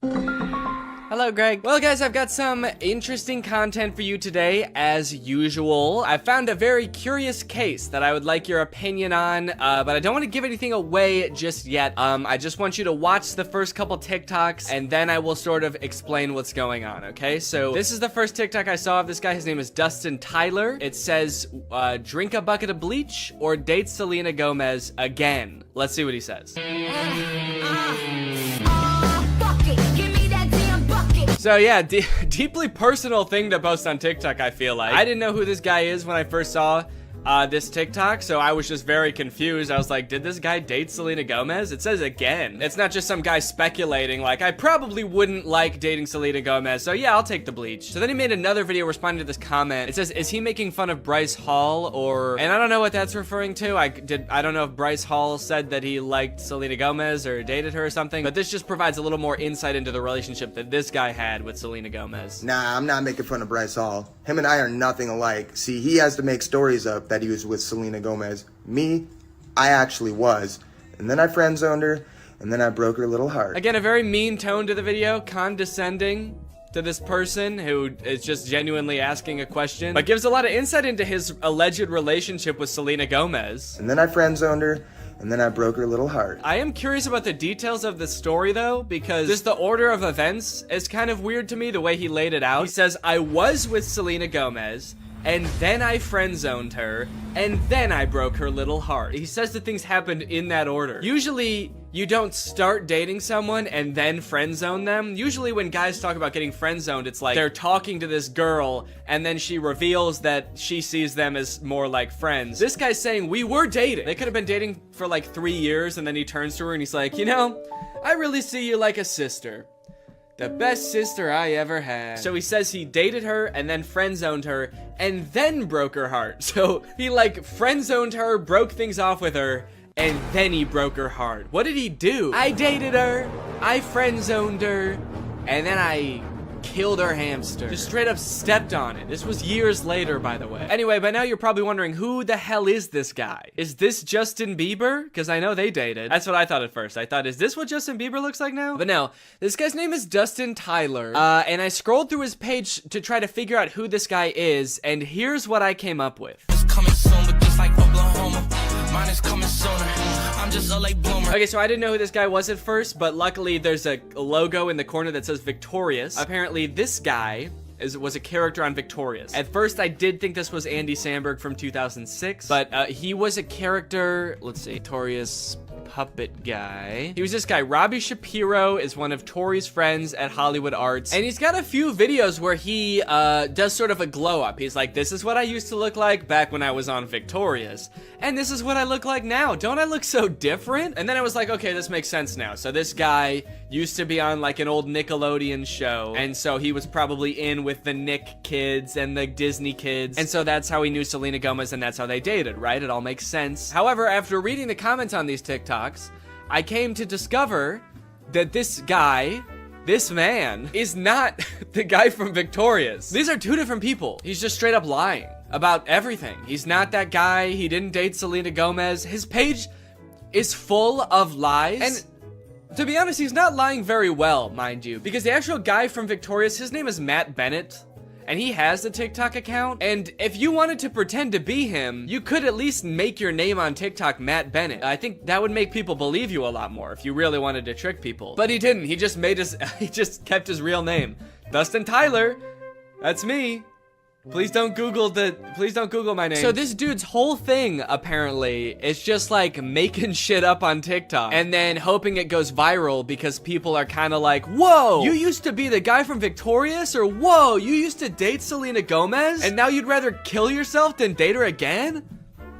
Hello, Greg. Well, guys, I've got some interesting content for you today, as usual. I found a very curious case that I would like your opinion on, but I don't want to give anything away just yet. I just want you to watch the first couple TikToks, and then I will sort of explain what's going on, okay? So this is the first TikTok I saw of this guy. His name is Dustin Tyler. It says, drink a bucket of bleach or date Selena Gomez again. Let's see what he says. So yeah, deeply personal thing to post on TikTok, I feel like. I didn't know who this guy is when I first saw this TikTok, so I was just very confused. I was like, did this guy date Selena Gomez? It says again. It's not just some guy speculating, like, I probably wouldn't like dating Selena Gomez, so yeah, I'll take the bleach. So then he made another video responding to this comment. It says, is he making fun of Bryce Hall, or, and I don't know what that's referring to. I don't know if Bryce Hall said that he liked Selena Gomez or dated her or something, but this just provides a little more insight into the relationship that this guy had with Selena Gomez. Nah, I'm not making fun of Bryce Hall. Him and I are nothing alike. See, he has to make stories up that he was with Selena Gomez. Me, I actually was. And then I friend-zoned her, and then I broke her little heart. Again, a very mean tone to the video, condescending to this person who is just genuinely asking a question, but gives a lot of insight into his alleged relationship with Selena Gomez. And then I friend-zoned her, and then I broke her little heart. I am curious about the details of the story though, because just the order of events is kind of weird to me, the way he laid it out. He says, I was with Selena Gomez, and then I friend-zoned her, and then I broke her little heart. He says that things happened in that order. Usually, you don't start dating someone and then friend-zone them. Usually when guys talk about getting friend-zoned, it's like they're talking to this girl, and then she reveals that she sees them as more like friends. This guy's saying, we were dating. They could have been dating for like 3 years, and then he turns to her and he's like, you know, I really see you like a sister. The best sister I ever had. So he says he dated her and then friend-zoned her and then broke her heart. So he like friend-zoned her, broke things off with her, and then he broke her heart. What did he do? I dated her, I friend-zoned her, and then I killed her hamster. Just straight up stepped on it. This was years later, by the way. Anyway, by now you're probably wondering, who the hell is this guy? Is this Justin Bieber? Because I know they dated. That's what I thought at first. I thought, is this what Justin Bieber looks like now? But no, this guy's name is Dustin Tyler. And I scrolled through his page to try to figure out who this guy is, and here's what I came up with. It's coming soon, but just like Oklahoma, mine is coming sooner. I'm just a late bloomer. Okay, so I didn't know who this guy was at first, but luckily there's a logo in the corner that says Victorious. Apparently this guy was a character on Victorious. At first I did think this was Andy Samberg from 2006, but he was a character, let's see, Victorious puppet guy. He was this guy. Robbie Shapiro is one of Tori's friends at Hollywood Arts. And he's got a few videos where he does sort of a glow up. He's like, this is what I used to look like back when I was on Victorious. And this is what I look like now. Don't I look so different? And then I was like, okay, this makes sense now. So this guy used to be on like an old Nickelodeon show. And so he was probably in with the Nick kids and the Disney kids. And so that's how he knew Selena Gomez and that's how they dated, right? It all makes sense. However, after reading the comments on these TikToks, I came to discover that this guy, this man, is not the guy from Victorious. These are two different people. He's just straight up lying about everything. He's not that guy. He didn't date Selena Gomez. His page is full of lies. And to be honest, he's not lying very well, mind you, because the actual guy from Victorious, his name is Matt Bennett. And he has a TikTok account, and if you wanted to pretend to be him, you could at least make your name on TikTok Matt Bennett. I think that would make people believe you a lot more if you really wanted to trick people. But he didn't. He just made he just kept his real name. Dustin Tyler. That's me. Please don't Google my name. So this dude's whole thing, apparently, is just like making shit up on TikTok and then hoping it goes viral because people are kind of like, whoa, you used to be the guy from Victorious? Or whoa, you used to date Selena Gomez? And now you'd rather kill yourself than date her again?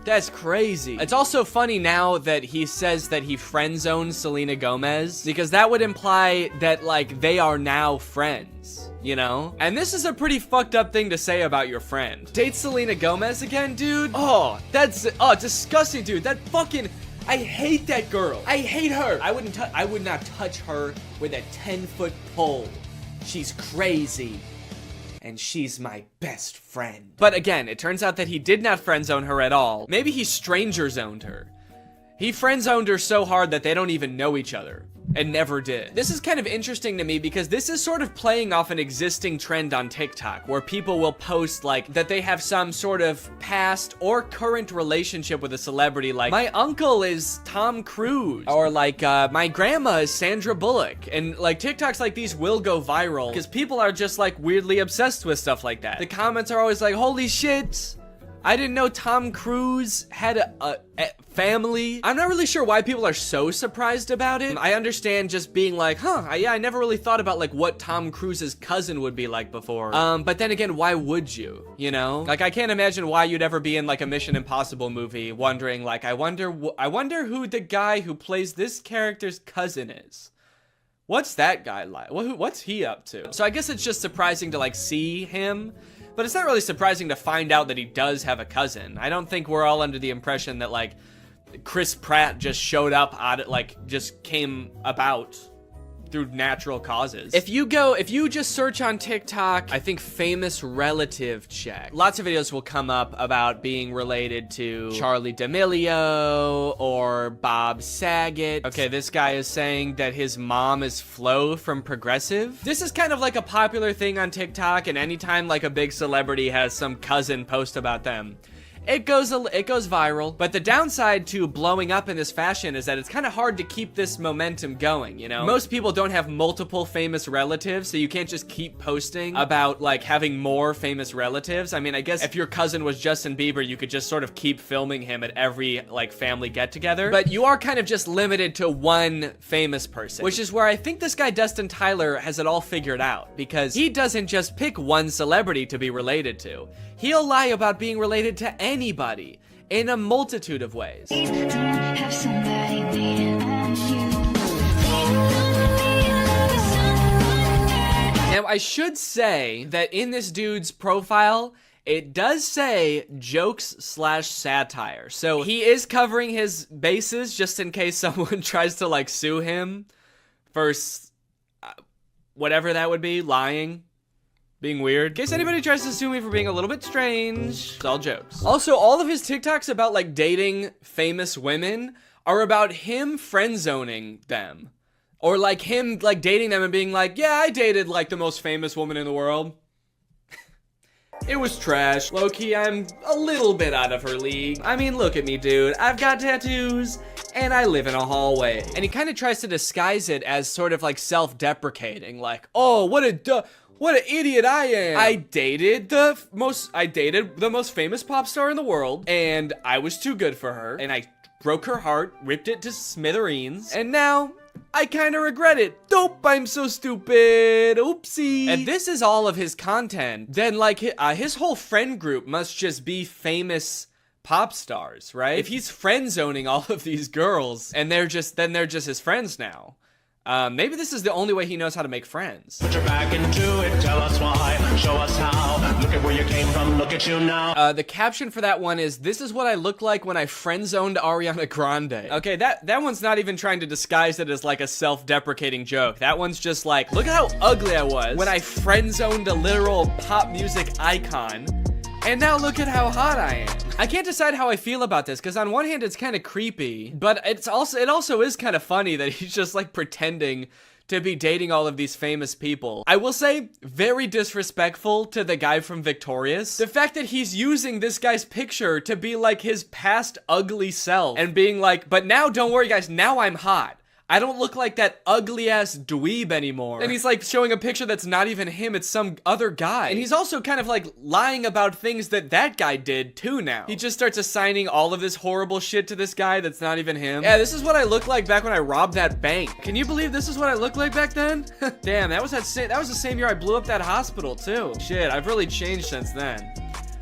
That's crazy. It's also funny now that he says that he friend zoned Selena Gomez, because that would imply that like they are now friends, you know? And this is a pretty fucked up thing to say about your friend. Date Selena Gomez again, dude? Oh, that's disgusting, dude. That fucking, I hate that girl. I hate her. I would not touch her with a 10-foot pole. She's crazy. And she's my best friend. But again, it turns out that he did not friend zone her at all. Maybe he stranger zoned her. He friend zoned her so hard that they don't even know each other. And never did. This is kind of interesting to me because this is sort of playing off an existing trend on TikTok where people will post like that they have some sort of past or current relationship with a celebrity, like my uncle is Tom Cruise, or like my grandma is Sandra Bullock. And like TikToks like these will go viral because people are just like weirdly obsessed with stuff like that. The comments are always like, holy shit, I didn't know Tom Cruise had a family. I'm not really sure why people are so surprised about it. I understand just being like, yeah, I never really thought about like what Tom Cruise's cousin would be like before. But then again, why would you? You know? Like, I can't imagine why you'd ever be in like a Mission Impossible movie wondering like, I wonder who the guy who plays this character's cousin is. What's that guy like? What's he up to? So I guess it's just surprising to like see him. But it's not really surprising to find out that he does have a cousin. I don't think we're all under the impression that like Chris Pratt just showed up just came about through natural causes. If you just search on TikTok, I think famous relative check, lots of videos will come up about being related to Charlie D'Amelio or Bob Saget. Okay, this guy is saying that his mom is Flo from Progressive. This is kind of like a popular thing on TikTok, and anytime like a big celebrity has some cousin post about them, it goes viral. But the downside to blowing up in this fashion is that it's kind of hard to keep this momentum going, you know? Most people don't have multiple famous relatives, so you can't just keep posting about like having more famous relatives. I mean, I guess if your cousin was Justin Bieber, you could just sort of keep filming him at every like family get together. But you are kind of just limited to one famous person, which is where I think this guy Dustin Tyler has it all figured out, because he doesn't just pick one celebrity to be related to. He'll lie about being related to anybody in a multitude of ways. Now, I should say that in this dude's profile, it does say jokes/satire. So he is covering his bases just in case someone tries to like sue him for whatever that would be, lying, being weird. In case anybody tries to sue me for being a little bit strange, it's all jokes. Also, all of his TikToks about like dating famous women are about him friend zoning them. Or like him like dating them and being like, yeah, I dated like the most famous woman in the world. It was trash. Low-key, I'm a little bit out of her league. I mean, look at me, dude. I've got tattoos, and I live in a hallway. And he kind of tries to disguise it as sort of like self-deprecating, like, oh, what an idiot I am. I dated the most famous pop star in the world, and I was too good for her, and I broke her heart, ripped it to smithereens, and now I kinda regret it. Dope, I'm so stupid. Oopsie. If this is all of his content, then like his whole friend group must just be famous pop stars, right? If he's friend zoning all of these girls and they're just his friends now. Maybe this is the only way he knows how to make friends. Put your back into it, tell us why, show us how. Look at where you came from, look at you now. The caption for that one is, "This is what I look like when I friend-zoned Ariana Grande." Okay, that one's not even trying to disguise it as like a self-deprecating joke. That one's just like, look at how ugly I was when I friend-zoned a literal pop music icon. And now look at how hot I am. I can't decide how I feel about this, because on one hand it's kind of creepy, but it also is kind of funny that he's just like pretending to be dating all of these famous people. I will say, very disrespectful to the guy from Victorious. The fact that he's using this guy's picture to be like his past ugly self and being like, but now don't worry guys, now I'm hot. I don't look like that ugly-ass dweeb anymore. And he's like showing a picture that's not even him, it's some other guy. And he's also kind of like lying about things that guy did too now. He just starts assigning all of this horrible shit to this guy that's not even him. Yeah, this is what I looked like back when I robbed that bank. Can you believe this is what I looked like back then? Damn, that was the same year I blew up that hospital too. Shit, I've really changed since then.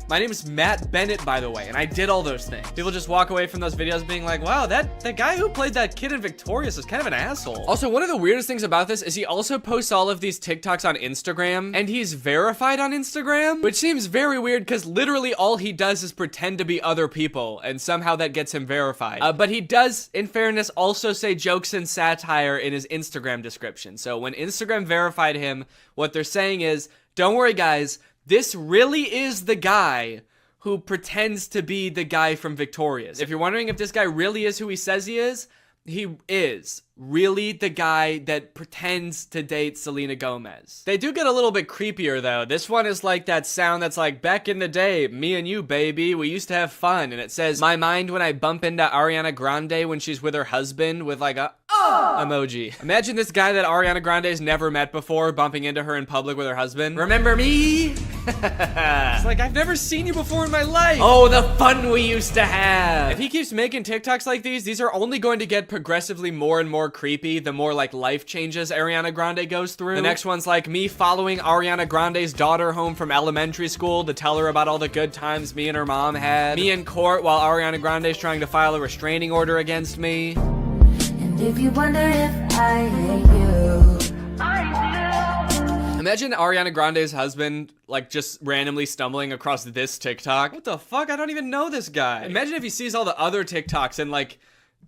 My name is Matt Bennett, by the way, and I did all those things. People just walk away from those videos being like, wow, that guy who played that kid in Victorious is kind of an asshole. Also, one of the weirdest things about this is he also posts all of these TikToks on Instagram, and he's verified on Instagram, which seems very weird because literally all he does is pretend to be other people, and somehow that gets him verified. But he does, in fairness, also say jokes and satire in his Instagram description. So when Instagram verified him, what they're saying is, don't worry guys, this really is the guy who pretends to be the guy from Victorious. If you're wondering if this guy really is who he says he is really the guy that pretends to date Selena Gomez. They do get a little bit creepier though. This one is like that sound that's like, back in the day, me and you, baby, we used to have fun. And it says, my mind when I bump into Ariana Grande when she's with her husband with like a emoji. Imagine this guy that Ariana Grande's never met before bumping into her in public with her husband. Remember me? It's like, I've never seen you before in my life. Oh, the fun we used to have. If he keeps making TikToks like these are only going to get progressively more and more creepy the more like life changes Ariana Grande goes through. The next one's like me following Ariana Grande's daughter home from elementary school to tell her about all the good times me and her mom had. Me in court while Ariana Grande's trying to file a restraining order against me. And if you wonder if I hate you, imagine Ariana Grande's husband like just randomly stumbling across this TikTok. What the fuck? I don't even know this guy. Imagine if he sees all the other TikToks and like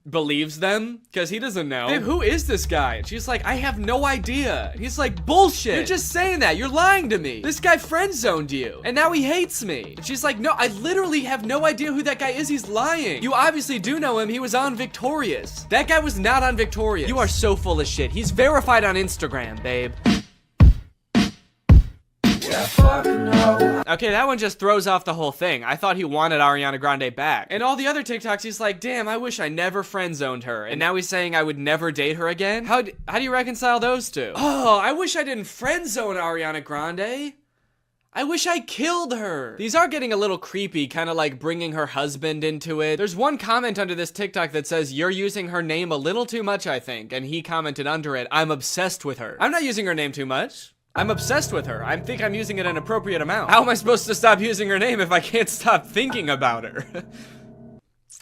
believes them, because he doesn't know. Babe, who is this guy? And she's like, I have no idea. And he's like, bullshit. You're just saying that. You're lying to me. This guy friend zoned you. And now he hates me. And she's like, no, I literally have no idea who that guy is. He's lying. You obviously do know him. He was on Victorious. That guy was not on Victorious. You are so full of shit. He's verified on Instagram, babe. Okay, that one just throws off the whole thing. I thought he wanted Ariana Grande back. And all the other TikToks, he's like, damn, I wish I never friend-zoned her. And now he's saying I would never date her again? How do you reconcile those two? Oh, I wish I didn't friend-zone Ariana Grande. I wish I killed her. These are getting a little creepy, kind of like bringing her husband into it. There's one comment under this TikTok that says, you're using her name a little too much, I think. And he commented under it, I'm obsessed with her. I'm not using her name too much. I'm obsessed with her. I think I'm using it an appropriate amount. How am I supposed to stop using her name if I can't stop thinking about her?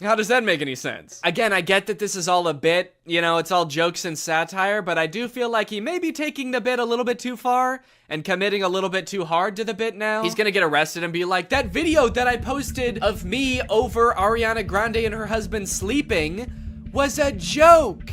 How does that make any sense? Again, I get that this is all a bit, you know, it's all jokes and satire, but I do feel like he may be taking the bit a little bit too far and committing a little bit too hard to the bit now. He's gonna get arrested and be like, that video that I posted of me over Ariana Grande and her husband sleeping was a joke.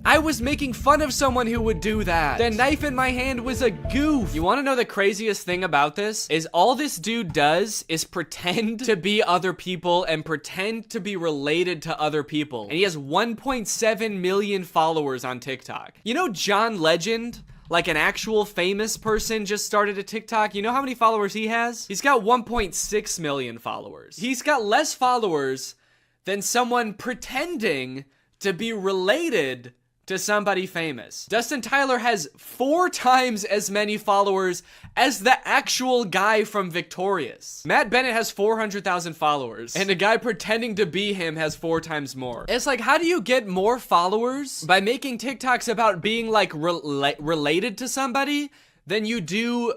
I was making fun of someone who would do that. The knife in my hand was a goof. You wanna know the craziest thing about this? Is all this dude does is pretend to be other people and pretend to be related to other people. And he has 1.7 million followers on TikTok. You know John Legend? Like an actual famous person just started a TikTok. You know how many followers he has? He's got 1.6 million followers. He's got less followers than someone pretending to be related to somebody famous. Dustin Tyler has 4 times as many followers as the actual guy from Victorious. Matt Bennett has 400,000 followers, and a guy pretending to be him has 4 times more. It's like, how do you get more followers by making TikToks about being like related to somebody than you do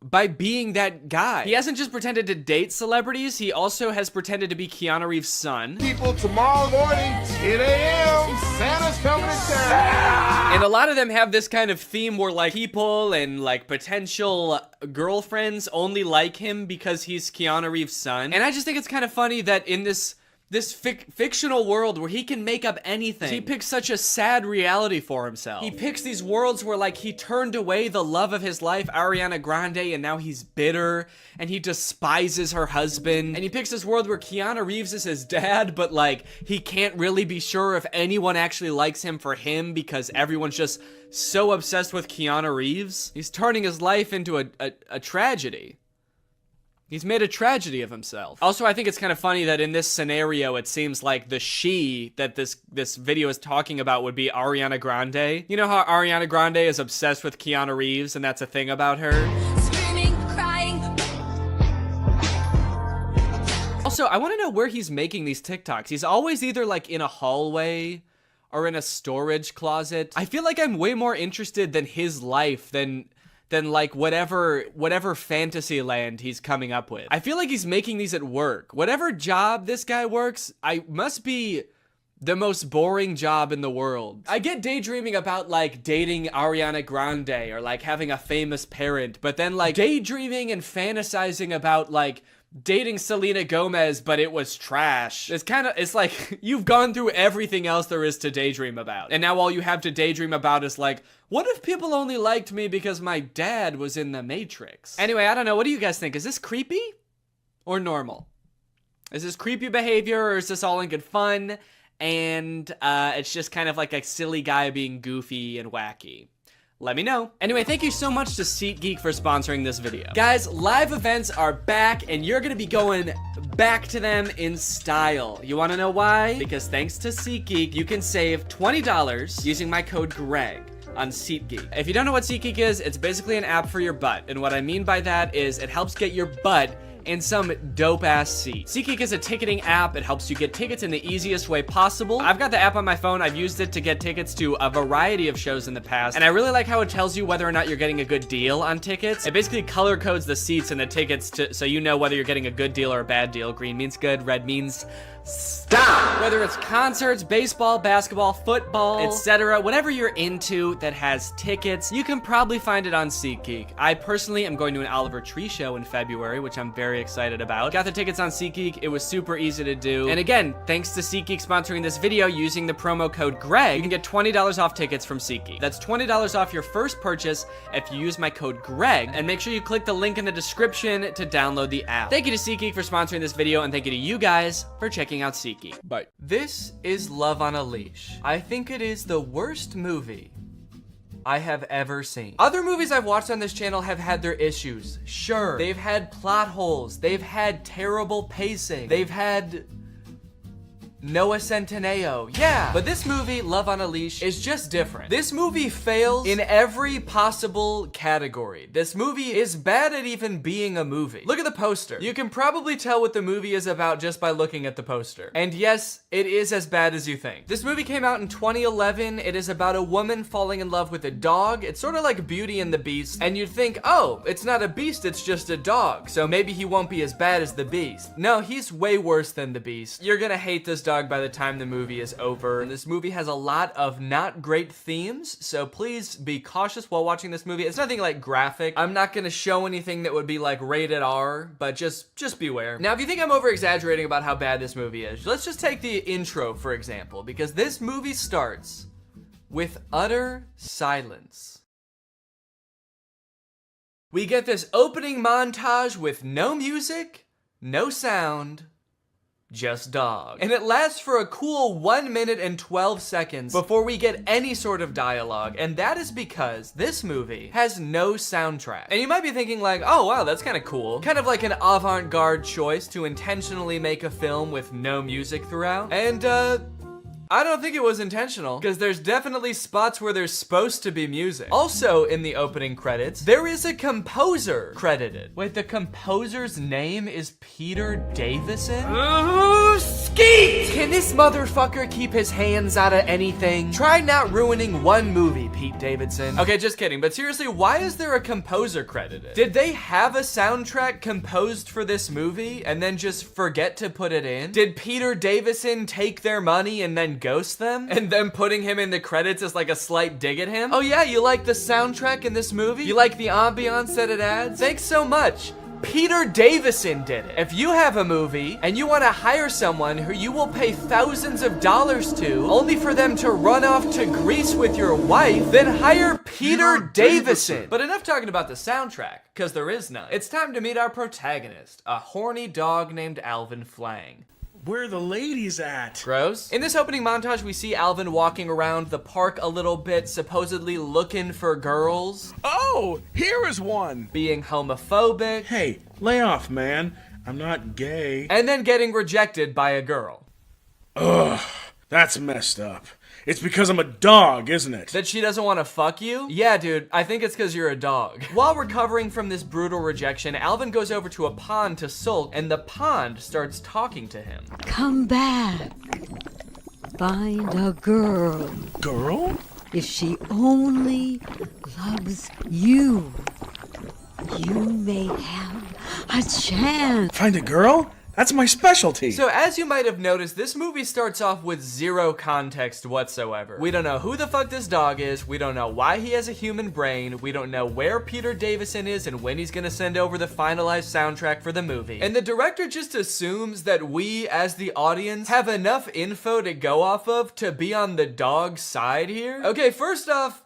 by being that guy? He hasn't just pretended to date celebrities, he also has pretended to be Keanu Reeves' son. People, tomorrow morning, 10 a.m., Santa's coming to town. And a lot of them have this kind of theme where like people and like potential girlfriends only like him because he's Keanu Reeves' son. And I just think it's kind of funny that in this fictional world where he can make up anything, he picks such a sad reality for himself. He picks these worlds where like he turned away the love of his life, Ariana Grande, and now he's bitter and he despises her husband. And he picks this world where Keanu Reeves is his dad, but like he can't really be sure if anyone actually likes him for him because everyone's just so obsessed with Keanu Reeves. He's turning his life into a tragedy. He's made a tragedy of himself. Also, I think it's kind of funny that in this scenario, it seems like the she that this video is talking about would be Ariana Grande. You know how Ariana Grande is obsessed with Keanu Reeves and that's a thing about her? Screaming, crying. Also, I want to know where he's making these TikToks. He's always either like in a hallway or in a storage closet. I feel like I'm way more interested than his life than like whatever fantasy land he's coming up with. I feel like he's making these at work. Whatever job this guy works, I must be the most boring job in the world. I get daydreaming about like dating Ariana Grande or like having a famous parent, but then like daydreaming and fantasizing about like dating Selena Gomez, but it was trash. It's like you've gone through everything else there is to daydream about. And now all you have to daydream about is like, what if people only liked me because my dad was in the Matrix? Anyway, I don't know. What do you guys think? Is this creepy or normal? Is this creepy behavior or is this all in good fun? And it's just kind of like a silly guy being goofy and wacky. Let me know. Anyway, thank you so much to SeatGeek for sponsoring this video. Guys, live events are back and you're gonna be going back to them in style. You wanna know why? Because thanks to SeatGeek, you can save $20 using my code GREG on SeatGeek. If you don't know what SeatGeek is, it's basically an app for your butt. And what I mean by that is it helps get your butt in some dope-ass seat. SeatGeek is a ticketing app. It helps you get tickets in the easiest way possible. I've got the app on my phone. I've used it to get tickets to a variety of shows in the past, and I really like how it tells you whether or not you're getting a good deal on tickets. It basically color codes the seats and the tickets so you know whether you're getting a good deal or a bad deal. Green means good, red means stop. Whether it's concerts, baseball, basketball, football, etc., whatever you're into that has tickets, you can probably find it on SeatGeek. I personally am going to an Oliver Tree show in February, which I'm very excited about. Got the tickets on SeatGeek. It was super easy to do. And again, thanks to SeatGeek sponsoring this video, using the promo code GREG, you can get $20 off tickets from SeatGeek. That's $20 off your first purchase if you use my code GREG, and make sure you click the link in the description to download the app. Thank you to SeatGeek for sponsoring this video, and thank you to you guys for checking out SeatGeek. Bye. This is Love on a Leash. I think it is the worst movie I have ever seen. Other movies I've watched on this channel have had their issues. Sure. They've had plot holes. They've had terrible pacing. They've had Noah Centineo. Yeah. But this movie, Love on a Leash, is just different. This movie fails in every possible category. This movie is bad at even being a movie. Look at the poster. You can probably tell what the movie is about just by looking at the poster. And yes, it is as bad as you think. This movie came out in 2011. It is about a woman falling in love with a dog. It's sort of like Beauty and the Beast. And you'd think, oh, it's not a beast, it's just a dog. So maybe he won't be as bad as the Beast. No, he's way worse than the Beast. You're gonna hate this dog by the time the movie is over. And this movie has a lot of not great themes, so please be cautious while watching this movie. It's nothing like graphic. I'm not gonna show anything that would be like rated R, but just beware. Now, if you think I'm over exaggerating about how bad this movie is, let's just take the intro, for example, because this movie starts with utter silence. We get this opening montage with no music, no sound, just dog. And it lasts for a cool 1 minute and 12 seconds before we get any sort of dialogue, and that is because this movie has no soundtrack. And you might be thinking like, oh wow, that's kind of cool. Kind of like an avant-garde choice to intentionally make a film with no music throughout. And I don't think it was intentional, because there's definitely spots where there's supposed to be music. Also, in the opening credits, there is a composer credited. Wait, the composer's name is Peter Davison? Ooh, skeet! Can this motherfucker keep his hands out of anything? Try not ruining one movie, Pete Davidson. Okay, just kidding, but seriously, why is there a composer credited? Did they have a soundtrack composed for this movie and then just forget to put it in? Did Peter Davison take their money and then ghost them? And then putting him in the credits is like a slight dig at him? Oh yeah, you like the soundtrack in this movie? You like the ambiance that it adds? Thanks so much. Peter Davison did it. If you have a movie and you want to hire someone who you will pay thousands of dollars to, only for them to run off to Greece with your wife, then hire Peter Davison. But enough talking about the soundtrack, because there is none. It's time to meet our protagonist, a horny dog named Alvin Flang. Where are the ladies at? Gross. In this opening montage, we see Alvin walking around the park a little bit, supposedly looking for girls. Oh, here is one. Being homophobic. Hey, lay off, man. I'm not gay. And then getting rejected by a girl. Ugh, that's messed up. It's because I'm a dog, isn't it? That she doesn't want to fuck you? Yeah, dude, I think it's because you're a dog. While recovering from this brutal rejection, Alvin goes over to a pond to sulk, and the pond starts talking to him. Come back. Find a girl. Girl? If she only loves you, you may have a chance. Find a girl? That's my specialty. So as you might have noticed, this movie starts off with zero context whatsoever. We don't know who the fuck this dog is. We don't know why he has a human brain. We don't know where Peter Davison is and when he's gonna send over the finalized soundtrack for the movie. And the director just assumes that we, as the audience, have enough info to go off of to be on the dog's side here. Okay, first off,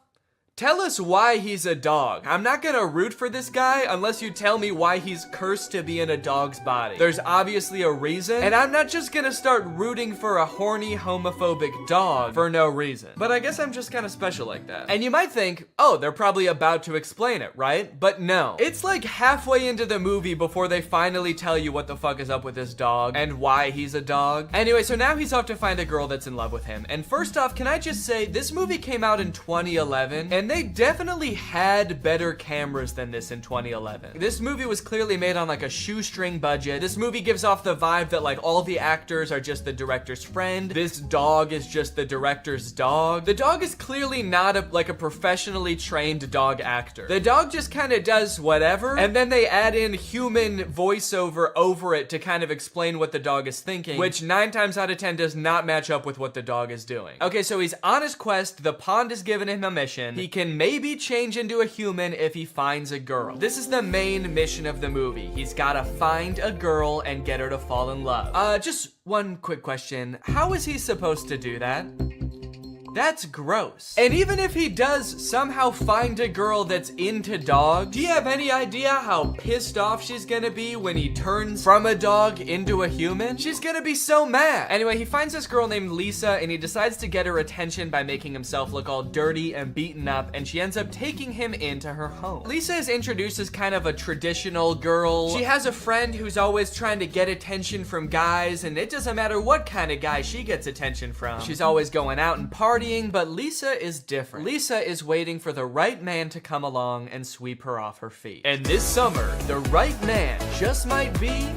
tell us why he's a dog. I'm not gonna root for this guy unless you tell me why he's cursed to be in a dog's body. There's obviously a reason, and I'm not just gonna start rooting for a horny, homophobic dog for no reason. But I guess I'm just kind of special like that. And you might think, oh, they're probably about to explain it, right? But no. It's like halfway into the movie before they finally tell you what the fuck is up with this dog and why he's a dog. Anyway, so now he's off to find a girl that's in love with him. And first off, can I just say, this movie came out in 2011, and they definitely had better cameras than this in 2011. This movie was clearly made on like a shoestring budget. This movie gives off the vibe that like all the actors are just the director's friend. This dog is just the director's dog. The dog is clearly not like a professionally trained dog actor. The dog just kind of does whatever, and then they add in human voiceover over it to kind of explain what the dog is thinking, which 9 times out of 10 does not match up with what the dog is doing. Okay, so he's on his quest. The pond has given him a mission. He can maybe change into a human if he finds a girl. This is the main mission of the movie. He's gotta find a girl and get her to fall in love. Just one quick question. How is he supposed to do that? That's gross. And even if he does somehow find a girl that's into dogs, do you have any idea how pissed off she's gonna be when he turns from a dog into a human? She's gonna be so mad. Anyway, he finds this girl named Lisa, and he decides to get her attention by making himself look all dirty and beaten up, and she ends up taking him into her home. Lisa is introduced as kind of a traditional girl. She has a friend who's always trying to get attention from guys, and it doesn't matter what kind of guy she gets attention from. She's always going out and partying, but Lisa is different. Lisa is waiting for the right man to come along and sweep her off her feet. And this summer, the right man just might be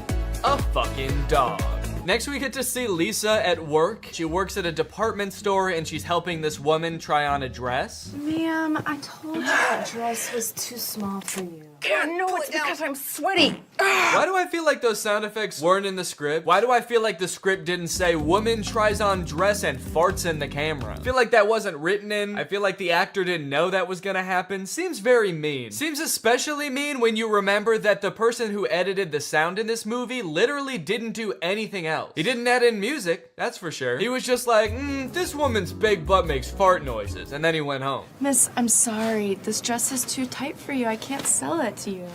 a fucking dog. Next, we get to see Lisa at work. She works at a department store and she's helping this woman try on a dress. Ma'am, I told you that dress was too small for you. No, it's because I'm sweaty. Why do I feel like those sound effects weren't in the script? Why do I feel like the script didn't say woman tries on dress and farts in the camera? I feel like that wasn't written in. I feel like the actor didn't know that was gonna happen. Seems very mean. Seems especially mean when you remember that the person who edited the sound in this movie literally didn't do anything else. He didn't add in music, that's for sure. He was just like, this woman's big butt makes fart noises, and then he went home. Miss, I'm sorry. This dress is too tight for you. I can't sell it to you.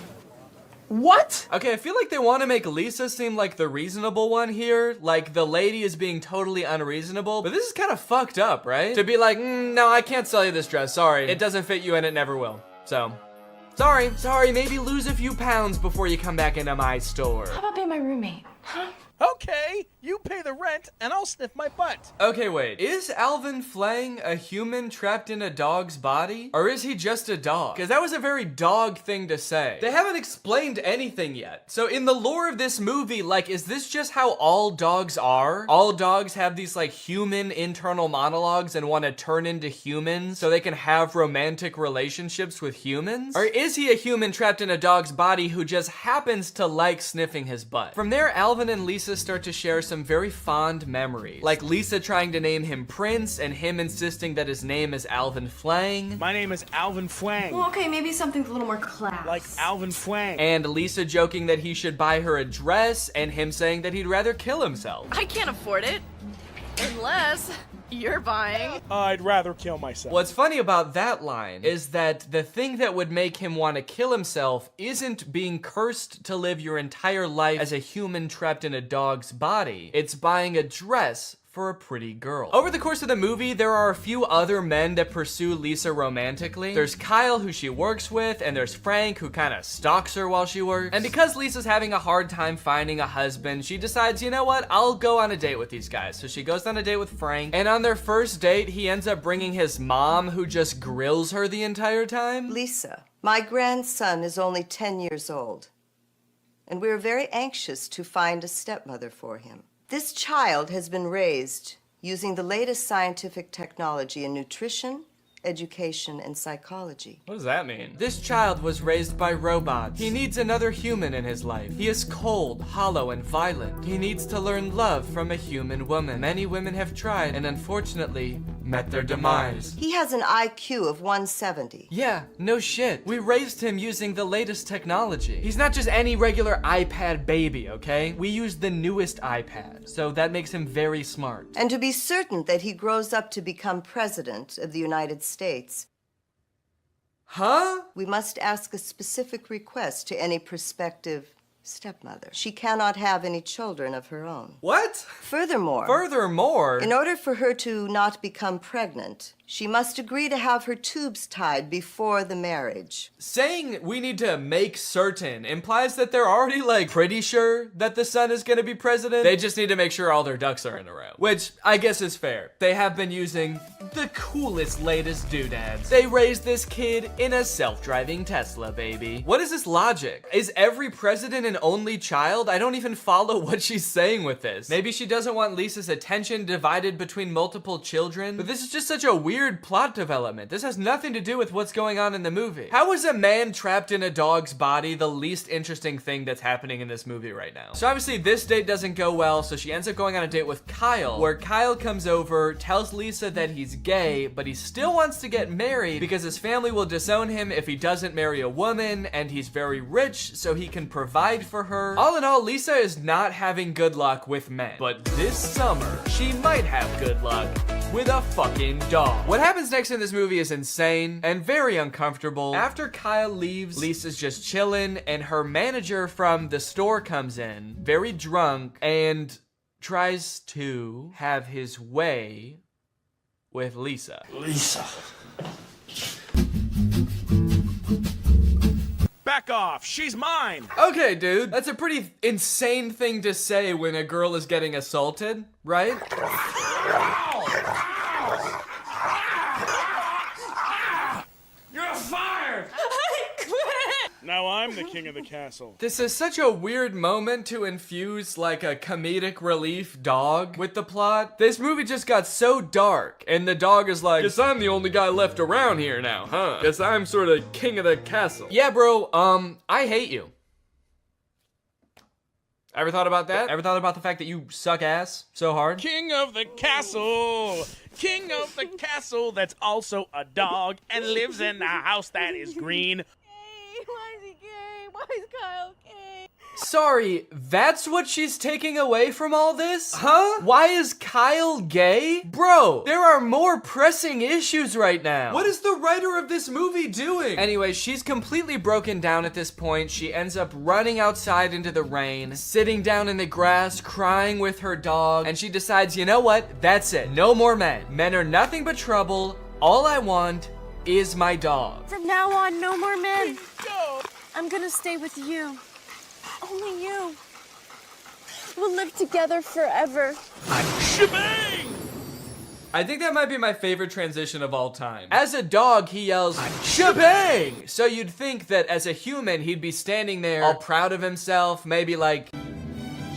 What? Okay, I feel like they want to make Lisa seem like the reasonable one here. Like the lady is being totally unreasonable. But this is kind of fucked up, right? To be like, no, I can't sell you this dress. Sorry. It doesn't fit you and it never will. So, sorry, maybe lose a few pounds before you come back into my store. How about being my roommate? Huh? Okay, you pay the rent and I'll sniff my butt. Okay, wait. Is Alvin Flang a human trapped in a dog's body? Or is he just a dog? Because that was a very dog thing to say. They haven't explained anything yet. So in the lore of this movie, like, is this just how all dogs are? All dogs have these, like, human internal monologues and want to turn into humans so they can have romantic relationships with humans? Or is he a human trapped in a dog's body who just happens to like sniffing his butt? From there, Alvin and Lisa start to share some very fond memories. Like Lisa trying to name him Prince and him insisting that his name is Alvin Flang. My name is Alvin Flang. Well, okay, maybe something a little more class. Like Alvin Flang. And Lisa joking that he should buy her a dress and him saying that he'd rather kill himself. I can't afford it. Unless you're buying. I'd rather kill myself. What's funny about that line is that the thing that would make him want to kill himself isn't being cursed to live your entire life as a human trapped in a dog's body. It's buying a dress for a pretty girl. Over the course of the movie, there are a few other men that pursue Lisa romantically. There's Kyle, who she works with, and there's Frank, who kind of stalks her while she works. And because Lisa's having a hard time finding a husband, she decides, you know what, I'll go on a date with these guys. So she goes on a date with Frank, and on their first date, he ends up bringing his mom, who just grills her the entire time. Lisa, my grandson is only 10 years old, and we're very anxious to find a stepmother for him. This child has been raised using the latest scientific technology in nutrition, education, and psychology. What does that mean? This child was raised by robots. He needs another human in his life. He is cold, hollow, and violent. He needs to learn love from a human woman. Many women have tried and unfortunately met their demise. He has an IQ of 170. Yeah, no shit. We raised him using the latest technology. He's not just any regular iPad baby, okay? We used the newest iPad, so that makes him very smart. And to be certain that he grows up to become president of the United States. Huh? We must ask a specific request to any prospective stepmother. She cannot have any children of her own. What? Furthermore, in order for her to not become pregnant, she must agree to have her tubes tied before the marriage. Saying we need to make certain implies that they're already, like, pretty sure that the son is gonna be president. They just need to make sure all their ducks are in a row. Which, I guess is fair. They have been using the coolest, latest doodads. They raised this kid in a self-driving Tesla, baby. What is this logic? Is every president an only child? I don't even follow what she's saying with this. Maybe she doesn't want Lisa's attention divided between multiple children, but this is just such a weird plot development. This has nothing to do with what's going on in the movie. How is a man trapped in a dog's body the least interesting thing that's happening in this movie right now? So obviously this date doesn't go well, so she ends up going on a date with Kyle, where Kyle comes over, tells Lisa that he's gay, but he still wants to get married because his family will disown him if he doesn't marry a woman, and he's very rich, so he can provide for her. All in all, Lisa is not having good luck with men, but this summer, she might have good luck with a fucking dog. What happens next in this movie is insane and very uncomfortable. After Kyle leaves, Lisa's just chilling, and her manager from the store comes in, very drunk, and tries to have his way with Lisa. Lisa. Back off, she's mine. Okay, dude, that's a pretty insane thing to say when a girl is getting assaulted, right? You're fired! I quit! Now I'm the king of the castle. This is such a weird moment to infuse like a comedic relief dog with the plot. This movie just got so dark, and the dog is like, guess I'm the only guy left around here now, huh? Guess I'm sort of king of the castle. Yeah, bro, I hate you. Ever thought about that? Ever thought about the fact that you suck ass so hard? King of the castle! King of the castle that's also a dog and lives in a house that is green. Why is he gay? Why is Kyle gay? Sorry, that's what she's taking away from all this? Huh? Why is Kyle gay? Bro, there are more pressing issues right now. What is the writer of this movie doing? Anyway, she's completely broken down at this point. She ends up running outside into the rain, sitting down in the grass, crying with her dog, and she decides, you know what? That's it. No more men. Men are nothing but trouble. All I want is my dog. From now on, no more men. I'm gonna stay with you. Only you. We'll live together forever. Shebang! I think that might be my favorite transition of all time. As a dog, he yells, shebang! So you'd think that as a human, he'd be standing there all proud of himself, maybe like,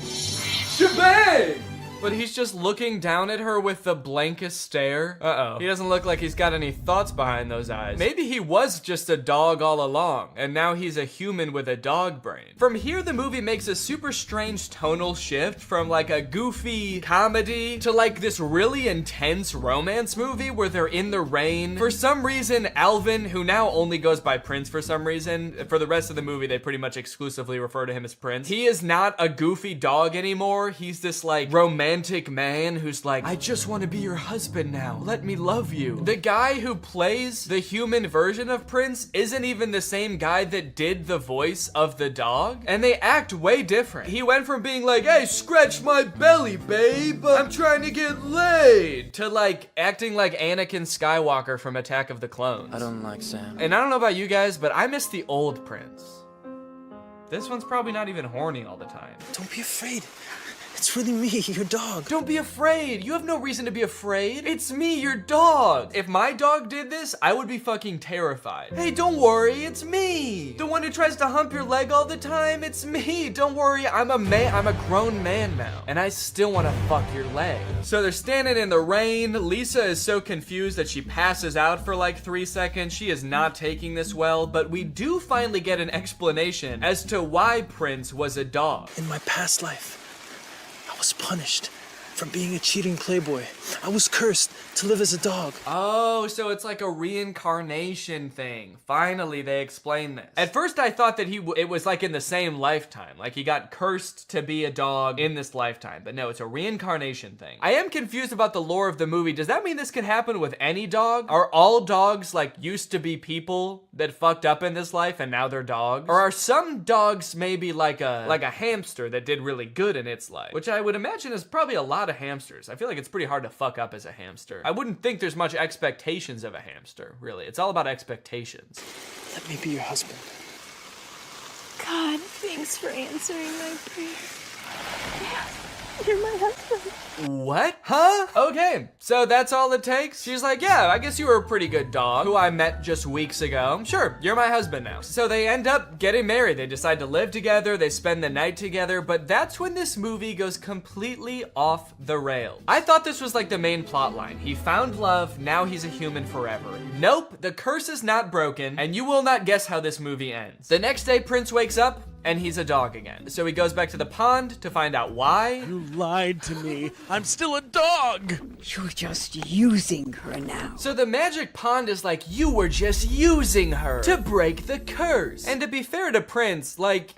shebang! But he's just looking down at her with the blankest stare. Uh-oh. He doesn't look like he's got any thoughts behind those eyes. Maybe he was just a dog all along, and now he's a human with a dog brain. From here, the movie makes a super strange tonal shift from like a goofy comedy to like this really intense romance movie where they're in the rain. For some reason, Alvin, who now only goes by Prince for some reason, for the rest of the movie, they pretty much exclusively refer to him as Prince. He is not a goofy dog anymore. He's this like romantic man who's like, I just want to be your husband now. Let me love you. The guy who plays the human version of Prince isn't even the same guy that did the voice of the dog. And they act way different. He went from being like, hey, scratch my belly, babe. I'm trying to get laid. To like acting like Anakin Skywalker from Attack of the Clones. I don't like Sam. And I don't know about you guys, but I miss the old Prince. This one's probably not even horny all the time. Don't be afraid. It's really me, your dog. Don't be afraid. You have no reason to be afraid. It's me, your dog. If my dog did this, I would be fucking terrified. Hey, don't worry, it's me. The one who tries to hump your leg all the time, it's me. Don't worry, I'm a man. I'm a grown man now. And I still want to fuck your leg. So they're standing in the rain. Lisa is so confused that she passes out for like 3 seconds. She is not taking this well, but we do finally get an explanation as to why Prince was a dog. In my past life, I was punished for being a cheating playboy. I was cursed to live as a dog. Oh, so it's like a reincarnation thing. Finally, they explain this. At first, I thought that it was like in the same lifetime. Like he got cursed to be a dog in this lifetime. But no, it's a reincarnation thing. I am confused about the lore of the movie. Does that mean this could happen with any dog? Are all dogs like used to be people that fucked up in this life and now they're dogs? Or are some dogs maybe like a hamster that did really good in its life? Which I would imagine is probably a lot of hamsters. I feel like it's pretty hard to fuck up as a hamster. I wouldn't think there's much expectations of a hamster, really. It's all about expectations. Let me be your husband. God, thanks for answering my prayer. Yeah, you're my husband. What? Huh? Okay, so that's all it takes? She's like, yeah, I guess you were a pretty good dog who I met just weeks ago. Sure, you're my husband now. So they end up getting married. They decide to live together. They spend the night together, but that's when this movie goes completely off the rails. I thought this was like the main plot line. He found love, now he's a human forever. Nope, the curse is not broken, and you will not guess how this movie ends. The next day, Prince wakes up, and he's a dog again. So he goes back to the pond to find out why. You lied to me. I'm still a dog. You're just using her now. So the magic pond is like, you were just using her to break the curse. And to be fair to Prince, like,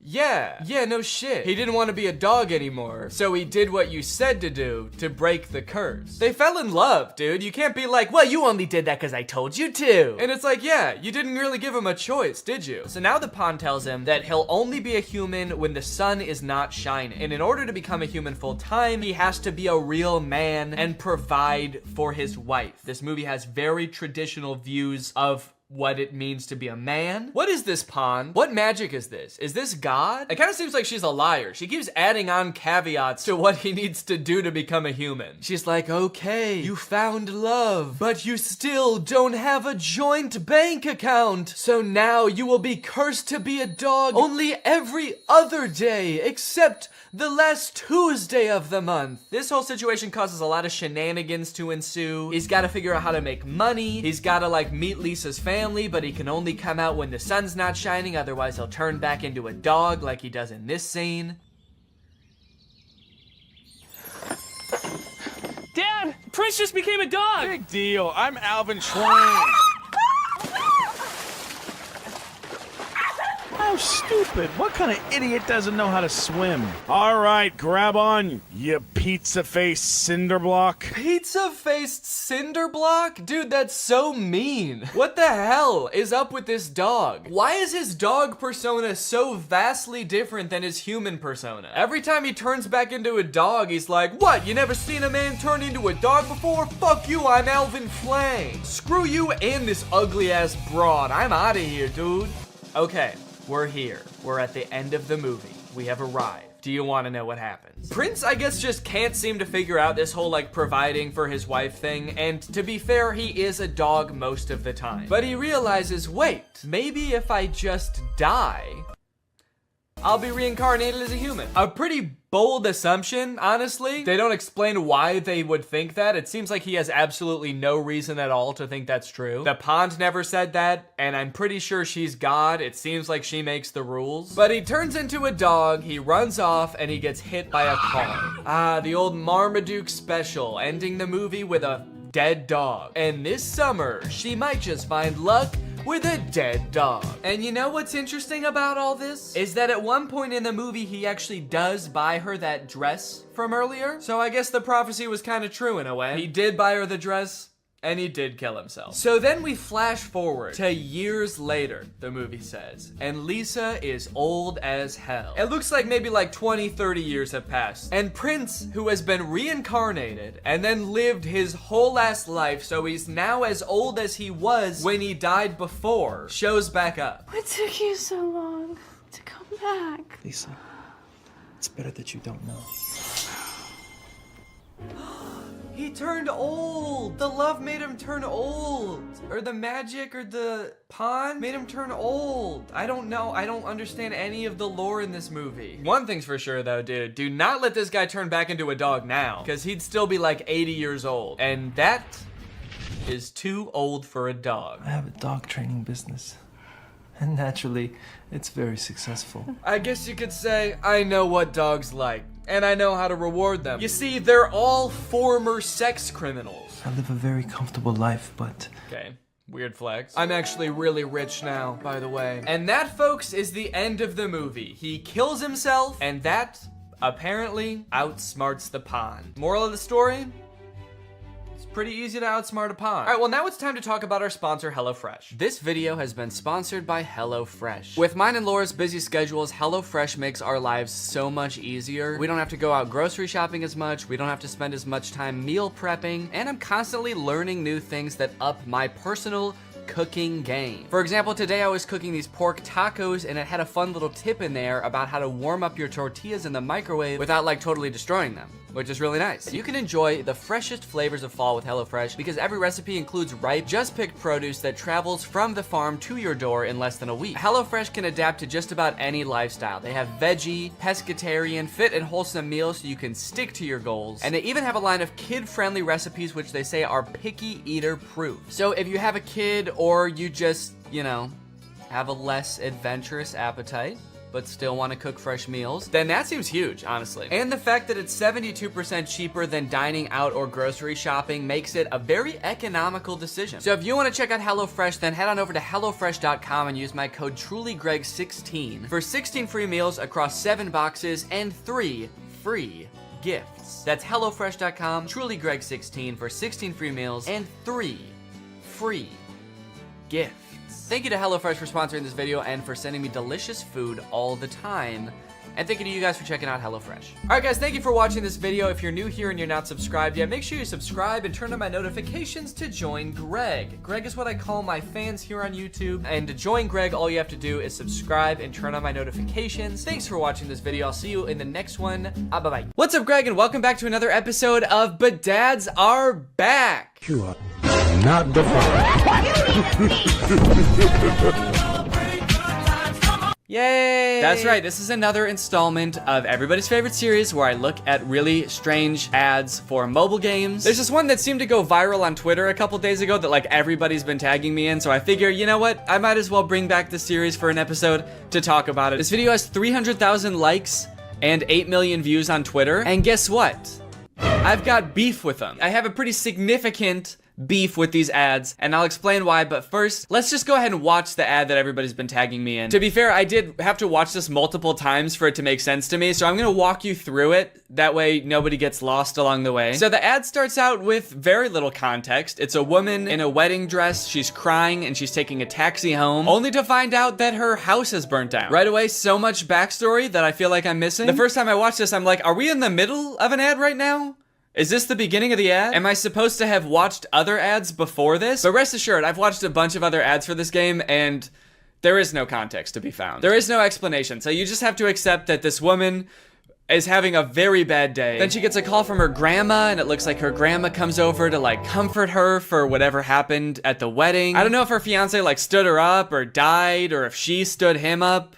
yeah, no shit. He didn't want to be a dog anymore, so he did what you said to do to break the curse. They fell in love, dude. You can't be like, well, you only did that because I told you to. And it's like, yeah, you didn't really give him a choice, did you? So now the pond tells him that he'll only be a human when the sun is not shining. And in order to become a human full time, he has to be a real man and provide for his wife. This movie has very traditional views of what it means to be a man. What is this pond? What magic is this? Is this God? It kind of seems like she's a liar. She keeps adding on caveats to what he needs to do to become a human. She's like, okay, you found love, but you still don't have a joint bank account. So now you will be cursed to be a dog only every other day, except the last Tuesday of the month. This whole situation causes a lot of shenanigans to ensue. He's got to figure out how to make money. He's got to like meet Lisa's family, but he can only come out when the sun's not shining, otherwise he'll turn back into a dog like he does in this scene. Dad, Prince just became a dog. Big deal. I'm Alvin Schwein. How stupid. What kind of idiot doesn't know how to swim? All right, grab on, you pizza-faced cinderblock. Pizza-faced cinderblock? Dude, that's so mean. What the hell is up with this dog? Why is his dog persona so vastly different than his human persona? Every time he turns back into a dog, he's like, what, you never seen a man turn into a dog before? Fuck you, I'm Alvin Flame. Screw you and this ugly-ass broad. I'm out of here, dude. Okay. We're here. We're at the end of the movie. We have arrived. Do you want to know what happens? Prince, I guess, just can't seem to figure out this whole, like, providing for his wife thing, and to be fair, he is a dog most of the time. But he realizes, wait, maybe if I just die, I'll be reincarnated as a human. A pretty bold assumption, honestly. They don't explain why they would think that. It seems like he has absolutely no reason at all to think that's true. The pond never said that, and I'm pretty sure she's God. It seems like she makes the rules. But he turns into a dog, he runs off, and he gets hit by a car. Ah, the old Marmaduke special, ending the movie with a dead dog. And this summer, she might just find luck with a dead dog. And you know what's interesting about all this? Is that at one point in the movie, he actually does buy her that dress from earlier. So I guess the prophecy was kind of true in a way. He did buy her the dress, and he did kill himself. So then we flash forward to years later, the movie says, and Lisa is old as hell. It looks like maybe like 20, 30 years have passed. And Prince, who has been reincarnated and then lived his whole ass life, so he's now as old as he was when he died before, shows back up. What took you so long to come back? Lisa, it's better that you don't know. He turned old. The love made him turn old. Or the magic or the pond made him turn old. I don't know. I don't understand any of the lore in this movie. One thing's for sure though, dude. Do not let this guy turn back into a dog now, because he'd still be like 80 years old. And that is too old for a dog. I have a dog training business. And naturally, it's very successful. I guess you could say, I know what dogs like, and I know how to reward them. You see, they're all former sex criminals. I live a very comfortable life, but... Okay, weird flex. I'm actually really rich now, by the way. And that, folks, is the end of the movie. He kills himself, and that, apparently, outsmarts the pond. Moral of the story? Pretty easy to outsmart a pond. All right, well now it's time to talk about our sponsor, HelloFresh. This video has been sponsored by HelloFresh. With mine and Laura's busy schedules, HelloFresh makes our lives so much easier. We don't have to go out grocery shopping as much, we don't have to spend as much time meal prepping, and I'm constantly learning new things that up my personal cooking game. For example, today I was cooking these pork tacos and it had a fun little tip in there about how to warm up your tortillas in the microwave without like totally destroying them, which is really nice. You can enjoy the freshest flavors of fall with HelloFresh because every recipe includes ripe, just picked produce that travels from the farm to your door in less than a week. HelloFresh can adapt to just about any lifestyle. They have veggie, pescatarian, fit and wholesome meals so you can stick to your goals. And they even have a line of kid-friendly recipes which they say are picky eater proof. So if you have a kid or you just, you know, have a less adventurous appetite, but still want to cook fresh meals, then that seems huge, honestly. And the fact that it's 72% cheaper than dining out or grocery shopping makes it a very economical decision. So if you want to check out HelloFresh, then head on over to HelloFresh.com and use my code TrulyGreg16 for 16 free meals across 7 boxes and 3 free gifts. That's HelloFresh.com, TrulyGreg16 for 16 free meals and 3 free gifts. Thank you to HelloFresh for sponsoring this video and for sending me delicious food all the time. And thank you to you guys for checking out HelloFresh. All right, guys, thank you for watching this video. If you're new here and you're not subscribed yet, make sure you subscribe and turn on my notifications to join Greg. Greg is what I call my fans here on YouTube. And to join Greg, all you have to do is subscribe and turn on my notifications. Thanks for watching this video. I'll see you in the next one. Bye-bye. What's up, Greg, and welcome back to another episode of But Dads Are Back. You are not the father. Yay! That's right, this is another installment of everybody's favorite series where I look at really strange ads for mobile games. There's this one that seemed to go viral on Twitter a couple days ago that like everybody's been tagging me in, so I figure, you know what? I might as well bring back the series for an episode to talk about it. This video has 300,000 likes and 8 million views on Twitter, and guess what? I've got beef with them. I have a pretty significant beef with these ads, and I'll explain why, but first, let's just go ahead and watch the ad that everybody's been tagging me in. To be fair, I did have to watch this multiple times for it to make sense to me, so I'm gonna walk you through it. That way, nobody gets lost along the way. So the ad starts out with very little context. It's a woman in a wedding dress, she's crying, and she's taking a taxi home, only to find out that her house has burnt down. Right away, so much backstory that I feel like I'm missing. The first time I watched this, I'm like, are we in the middle of an ad right now? Is this the beginning of the ad? Am I supposed to have watched other ads before this? But rest assured, I've watched a bunch of other ads for this game, and there is no context to be found. There is no explanation, so you just have to accept that this woman is having a very bad day. Then she gets a call from her grandma, and it looks like her grandma comes over to like comfort her for whatever happened at the wedding. I don't know if her fiance like stood her up or died, or if she stood him up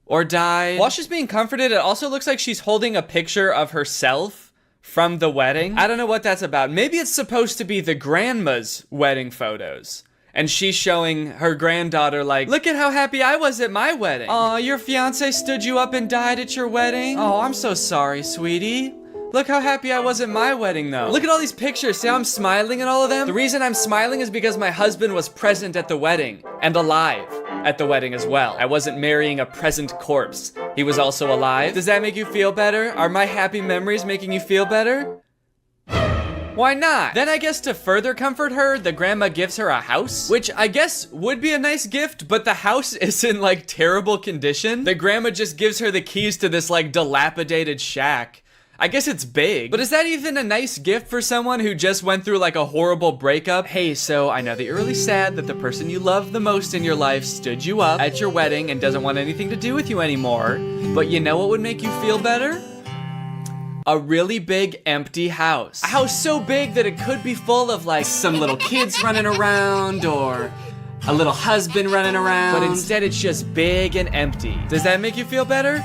or died. While she's being comforted, it also looks like she's holding a picture of herself from the wedding. I don't know what that's about. Maybe it's supposed to be the grandma's wedding photos. And she's showing her granddaughter like, look at how happy I was at my wedding. Aw, your fiance stood you up and died at your wedding? Oh, I'm so sorry, sweetie. Look how happy I was at my wedding though. Look at all these pictures. See how I'm smiling in all of them? The reason I'm smiling is because my husband was present at the wedding and alive at the wedding as well. I wasn't marrying a present corpse. He was also alive. Does that make you feel better? Are my happy memories making you feel better? Why not? Then I guess to further comfort her, the grandma gives her a house, which I guess would be a nice gift, but the house is in like terrible condition. The grandma just gives her the keys to this like dilapidated shack. I guess it's big, but is that even a nice gift for someone who just went through like a horrible breakup? Hey, so I know that you're really sad that the person you love the most in your life stood you up at your wedding and doesn't want anything to do with you anymore, but you know what would make you feel better? A really big empty house. A house so big that it could be full of like some little kids running around or a little husband running around, but instead it's just big and empty. Does that make you feel better?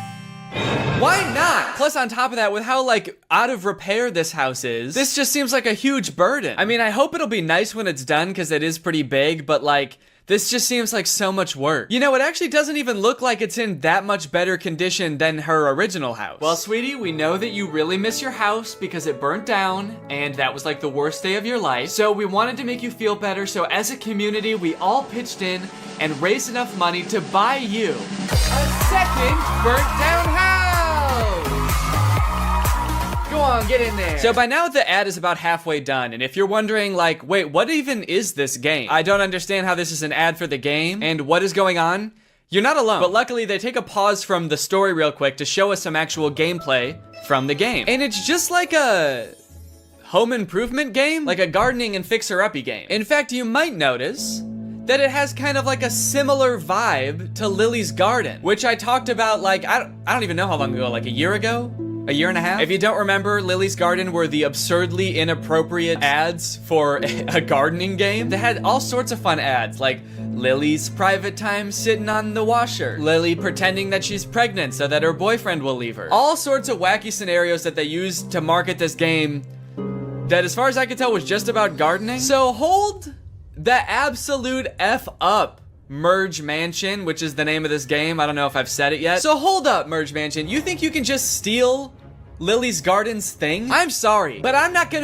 Why not? Plus on top of that, with how like out of repair this house is, this just seems like a huge burden. I mean, I hope it'll be nice when it's done because it is pretty big, but like, this just seems like so much work. You know, it actually doesn't even look like it's in that much better condition than her original house. Well, sweetie, we know that you really miss your house because it burnt down and that was like the worst day of your life. So we wanted to make you feel better. So as a community, we all pitched in and raised enough money to buy you a second burnt down house. Go on, get in there. So by now the ad is about halfway done, and if you're wondering like, wait, what even is this game? I don't understand how this is an ad for the game, and what is going on? You're not alone. But luckily they take a pause from the story real quick to show us some actual gameplay from the game. And it's just like a home improvement game, like a gardening and fixer-uppy game. In fact, you might notice that it has kind of like a similar vibe to Lily's Garden, which I talked about like, I don't even know how long ago, like a year ago? A year and a half? If you don't remember, Lily's Garden were the absurdly inappropriate ads for a gardening game. They had all sorts of fun ads, like Lily's private time sitting on the washer, Lily pretending that she's pregnant so that her boyfriend will leave her. All sorts of wacky scenarios that they used to market this game that, as far as I could tell, was just about gardening. So hold the absolute F up, Merge Mansion, which is the name of this game. I don't know if I've said it yet. So hold up, Merge Mansion. You think you can just steal Lily's Garden's thing? I'm sorry, but I'm not going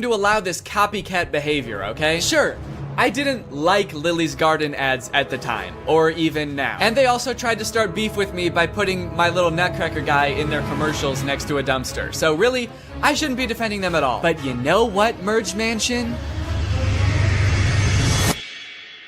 to allow this copycat behavior, okay? Sure, I didn't like Lily's Garden ads at the time, or even now. And they also tried to start beef with me by putting my little Nutcracker guy in their commercials next to a dumpster. So really, I shouldn't be defending them at all. But you know what, Merge Mansion?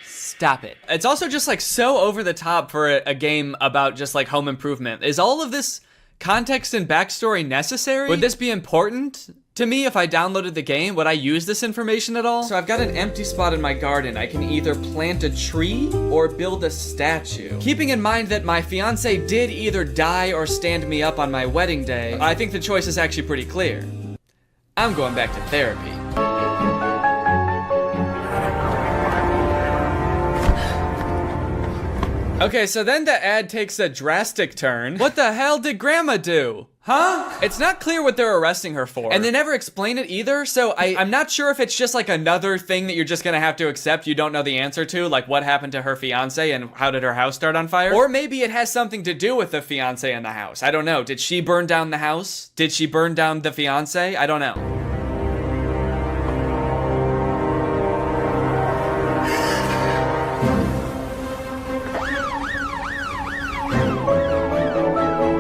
Stop it. It's also just like so over the top for a game about just like home improvement. Is all of this context and backstory necessary? Would this be important to me if I downloaded the game? Would I use this information at all? So I've got an empty spot in my garden. I can either plant a tree or build a statue. Keeping in mind that my fiance did either die or stand me up on my wedding day, I think the choice is actually pretty clear. I'm going back to therapy. Okay, so then the ad takes a drastic turn. What the hell did Grandma do? Huh? It's not clear what they're arresting her for. And they never explain it either, so I'm not sure if it's just like another thing that you're just gonna have to accept you don't know the answer to, like what happened to her fiance and how did her house start on fire? Or maybe it has something to do with the fiance and the house. I don't know. Did she burn down the house? Did she burn down the fiance? I don't know.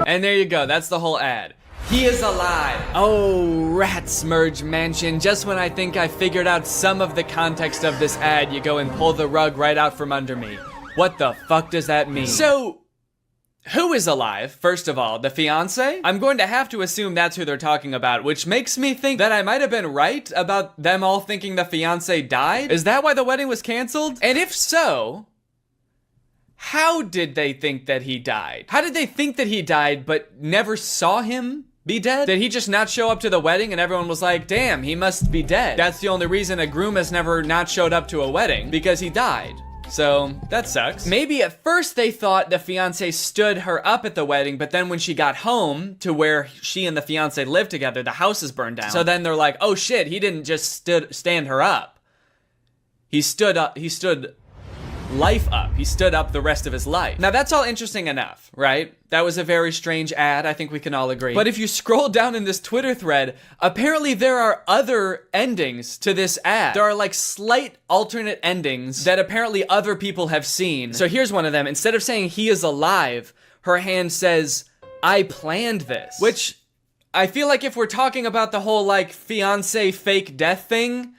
And there you go, that's the whole ad. He is alive. Oh, rats, Merge Mansion. Just when I think I figured out some of the context of this ad, you go and pull the rug right out from under me. What the fuck does that mean? So, who is alive, first of all? The fiance? I'm going to have to assume that's who they're talking about, which makes me think that I might have been right about them all thinking the fiance died? Is that why the wedding was canceled? And if so, How did they think that he died? How did they think that he died but never saw him be dead? Did he just not show up to the wedding and everyone was like, damn, he must be dead? That's the only reason a groom has never not showed up to a wedding, because he died. So, that sucks. Maybe at first they thought the fiance stood her up at the wedding, but then when she got home to where she and the fiance lived together, the house is burned down. So then they're like, oh shit, he didn't just stand her up. He stood life up. He stood up the rest of his life. Now that's all interesting enough, right? That was a very strange ad, I think we can all agree. But if you scroll down in this Twitter thread, apparently there are other endings to this ad. There are like slight alternate endings that apparently other people have seen. So here's one of them. Instead of saying he is alive, her hand says, I planned this. Which I feel like if we're talking about the whole like fiance fake death thing,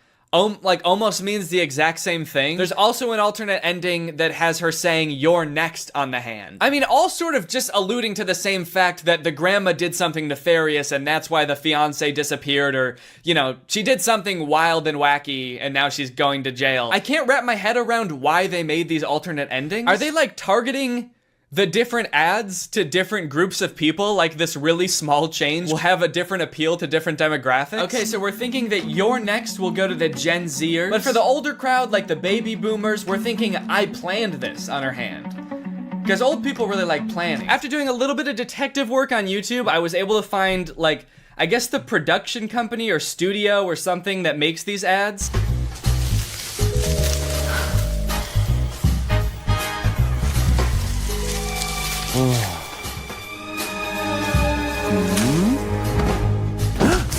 like almost means the exact same thing. There's also an alternate ending that has her saying you're next on the hand. I mean, all sort of just alluding to the same fact that the grandma did something nefarious and that's why the fiance disappeared, or, you know, she did something wild and wacky and now she's going to jail. I can't wrap my head around why they made these alternate endings. Are they like targeting the different ads to different groups of people? Like this really small change will have a different appeal to different demographics? Okay, so we're thinking that You're Next will go to the Gen Zers. But for the older crowd, like the baby boomers, we're thinking I planned this on her hand. Because old people really like planning. After doing a little bit of detective work on YouTube, I was able to find, like, I guess the production company or studio or something that makes these ads.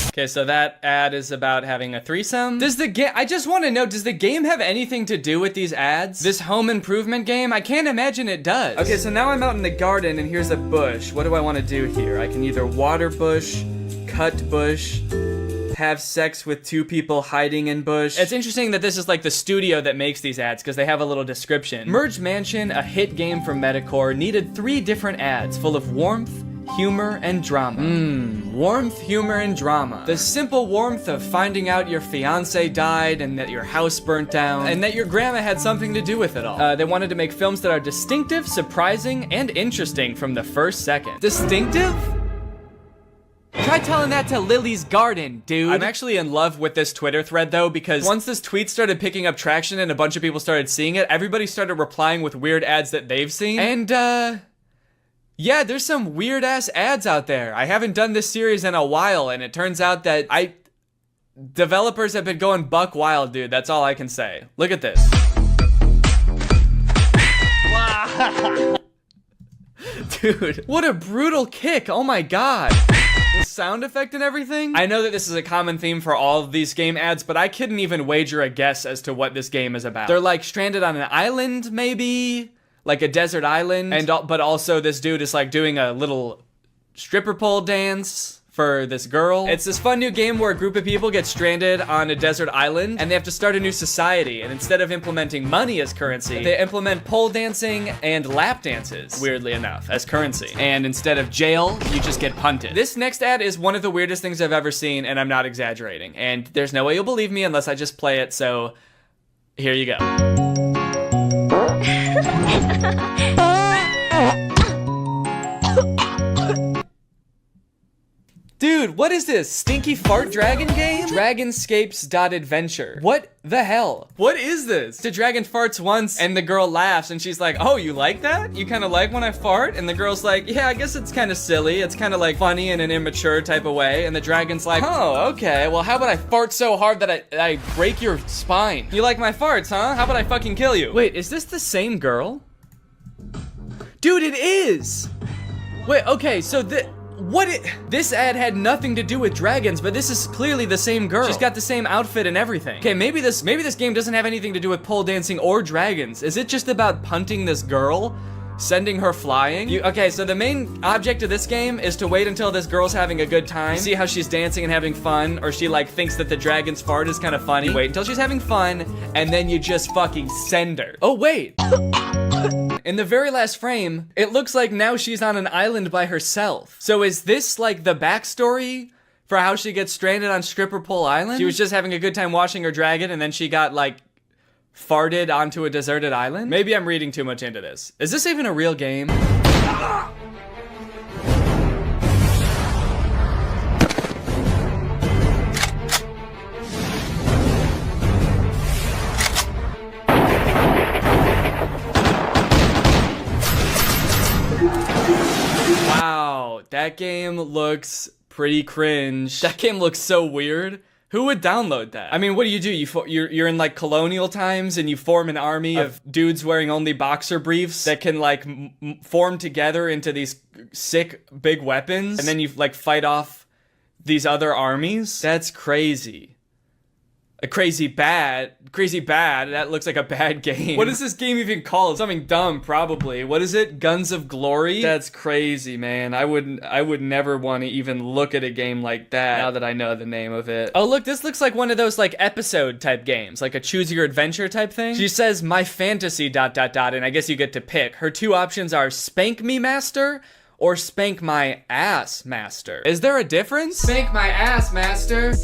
Okay, so that ad is about having a threesome. Does the game, I just want to know, does the game have anything to do with these ads? This home improvement game? I can't imagine it does. Okay, so now I'm out in the garden and here's a bush. What do I want to do here? I can either water bush, cut bush, have sex with two people hiding in bush. It's interesting that this is like the studio that makes these ads because they have a little description. Merge Mansion, a hit game from Metacore, needed 3 different ads full of warmth, humor, and drama. Warmth, humor, and drama. The simple warmth of finding out your fiance died and that your house burnt down and that your grandma had something to do with it all. They wanted to make films that are distinctive, surprising, and interesting from the first second. Distinctive? Try telling that to Lily's Garden, dude. I'm actually in love with this Twitter thread though, because once this tweet started picking up traction and a bunch of people started seeing it, everybody started replying with weird ads that they've seen. And yeah, there's some weird ass ads out there. I haven't done this series in a while, and it turns out that developers have been going buck wild, dude. That's all I can say. Look at this. Wow. Dude, what a brutal kick. Oh my god. The sound effect and everything. I know that this is a common theme for all of these game ads, but I couldn't even wager a guess as to what this game is about. They're like stranded on an island, maybe? Like a desert island, but also this dude is like doing a little stripper pole dance for this girl. It's this fun new game where a group of people get stranded on a desert island and they have to start a new society, and instead of implementing money as currency, they implement pole dancing and lap dances, weirdly enough, as currency. And instead of jail, you just get punted. This next ad is one of the weirdest things I've ever seen, and I'm not exaggerating. And there's no way you'll believe me unless I just play it, so here you go. Dude, what is this? Stinky fart dragon game? Dragonscapes.adventure. What the hell? What is this? The dragon farts once and the girl laughs and she's like, oh, you like that? You kind of like when I fart? And the girl's like, yeah, I guess it's kind of silly. It's kind of like funny in an immature type of way. And the dragon's like, oh, okay. Well, how about I fart so hard that I break your spine? You like my farts, huh? How about I fucking kill you? Wait, is this the same girl? Dude, it is! Wait, okay, so this ad had nothing to do with dragons, but this is clearly the same girl. She's got the same outfit and everything. Okay, maybe this game doesn't have anything to do with pole dancing or dragons. Is it just about punting this girl? Sending her flying? Okay, so the main object of this game is to wait until this girl's having a good time, see how she's dancing and having fun, or she like thinks that the dragon's fart is kind of funny. Wait until she's having fun, and then you just fucking send her. Oh, wait. In the very last frame, it looks like now she's on an island by herself. So is this like the backstory for how she gets stranded on Stripper Pole Island? She was just having a good time watching her dragon and then she got like farted onto a deserted island? Maybe I'm reading too much into this. Is this even a real game? Wow, that game looks pretty cringe. That game looks so weird. Who would download that? I mean, what do? You're in like colonial times and you form an army of dudes wearing only boxer briefs that can like form together into these sick big weapons, and then you like fight off these other armies? That's crazy. Crazy bad. That looks like a bad game. What is this game even called? Something dumb, probably. What is it? Guns of Glory? That's crazy, man. I would never want to even look at a game like that now that I know the name of it. Oh, look, this looks like one of those like episode type games, like a choose your adventure type thing. She says my fantasy ... and I guess you get to pick. Her two options are spank me master or spank my ass master. Is there a difference? Spank my ass master.